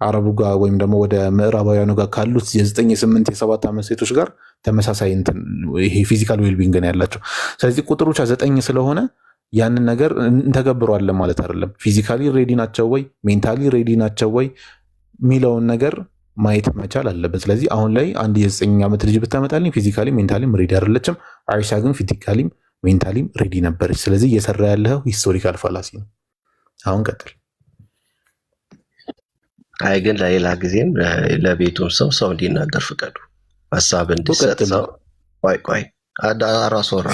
አረቡ ጋር ወይም ደግሞ ወደ ምዕራባውያኑ ጋር ካሉት የ9 የ8 የ7 ዓመት ሴቶች ጋር ተመሳሳይ ይሄ ፊዚካል ዌልቢንግ ነው ያላቸው። ስለዚህ ቁጥሩ ብቻ 9 ስለሆነ ያንን ነገር እንተገብረዋለን ማለት አይደለም። ፊዚካሊ ሬዲ ናቸው ወይ ሜንታሊ ሬዲ ናቸው ወይ የሚለውን ነገር ማየት መቻል አለበት። ስለዚህ አሁን ላይ አንድ የ9 ዓመት ልጅ ብታመጣልኝ ፊዚካሊ ሜንታሊም ሬዲ አይደለችም። አይሻ ግን ፊዚካሊም ሜንታሊም ሬዲ ነበረች። ስለዚህ እየሰራ ያለው ሂስቶሪካል ፋላሲ ነው። አሁን ቀጥል። አይ ግን ለሌላ ጊዜም ለቤቱም ሰው እንዲናገር ፍቀዱ፣ ሀሳብ እንዲሰጥ ሰው ቆይ አራስ ወራ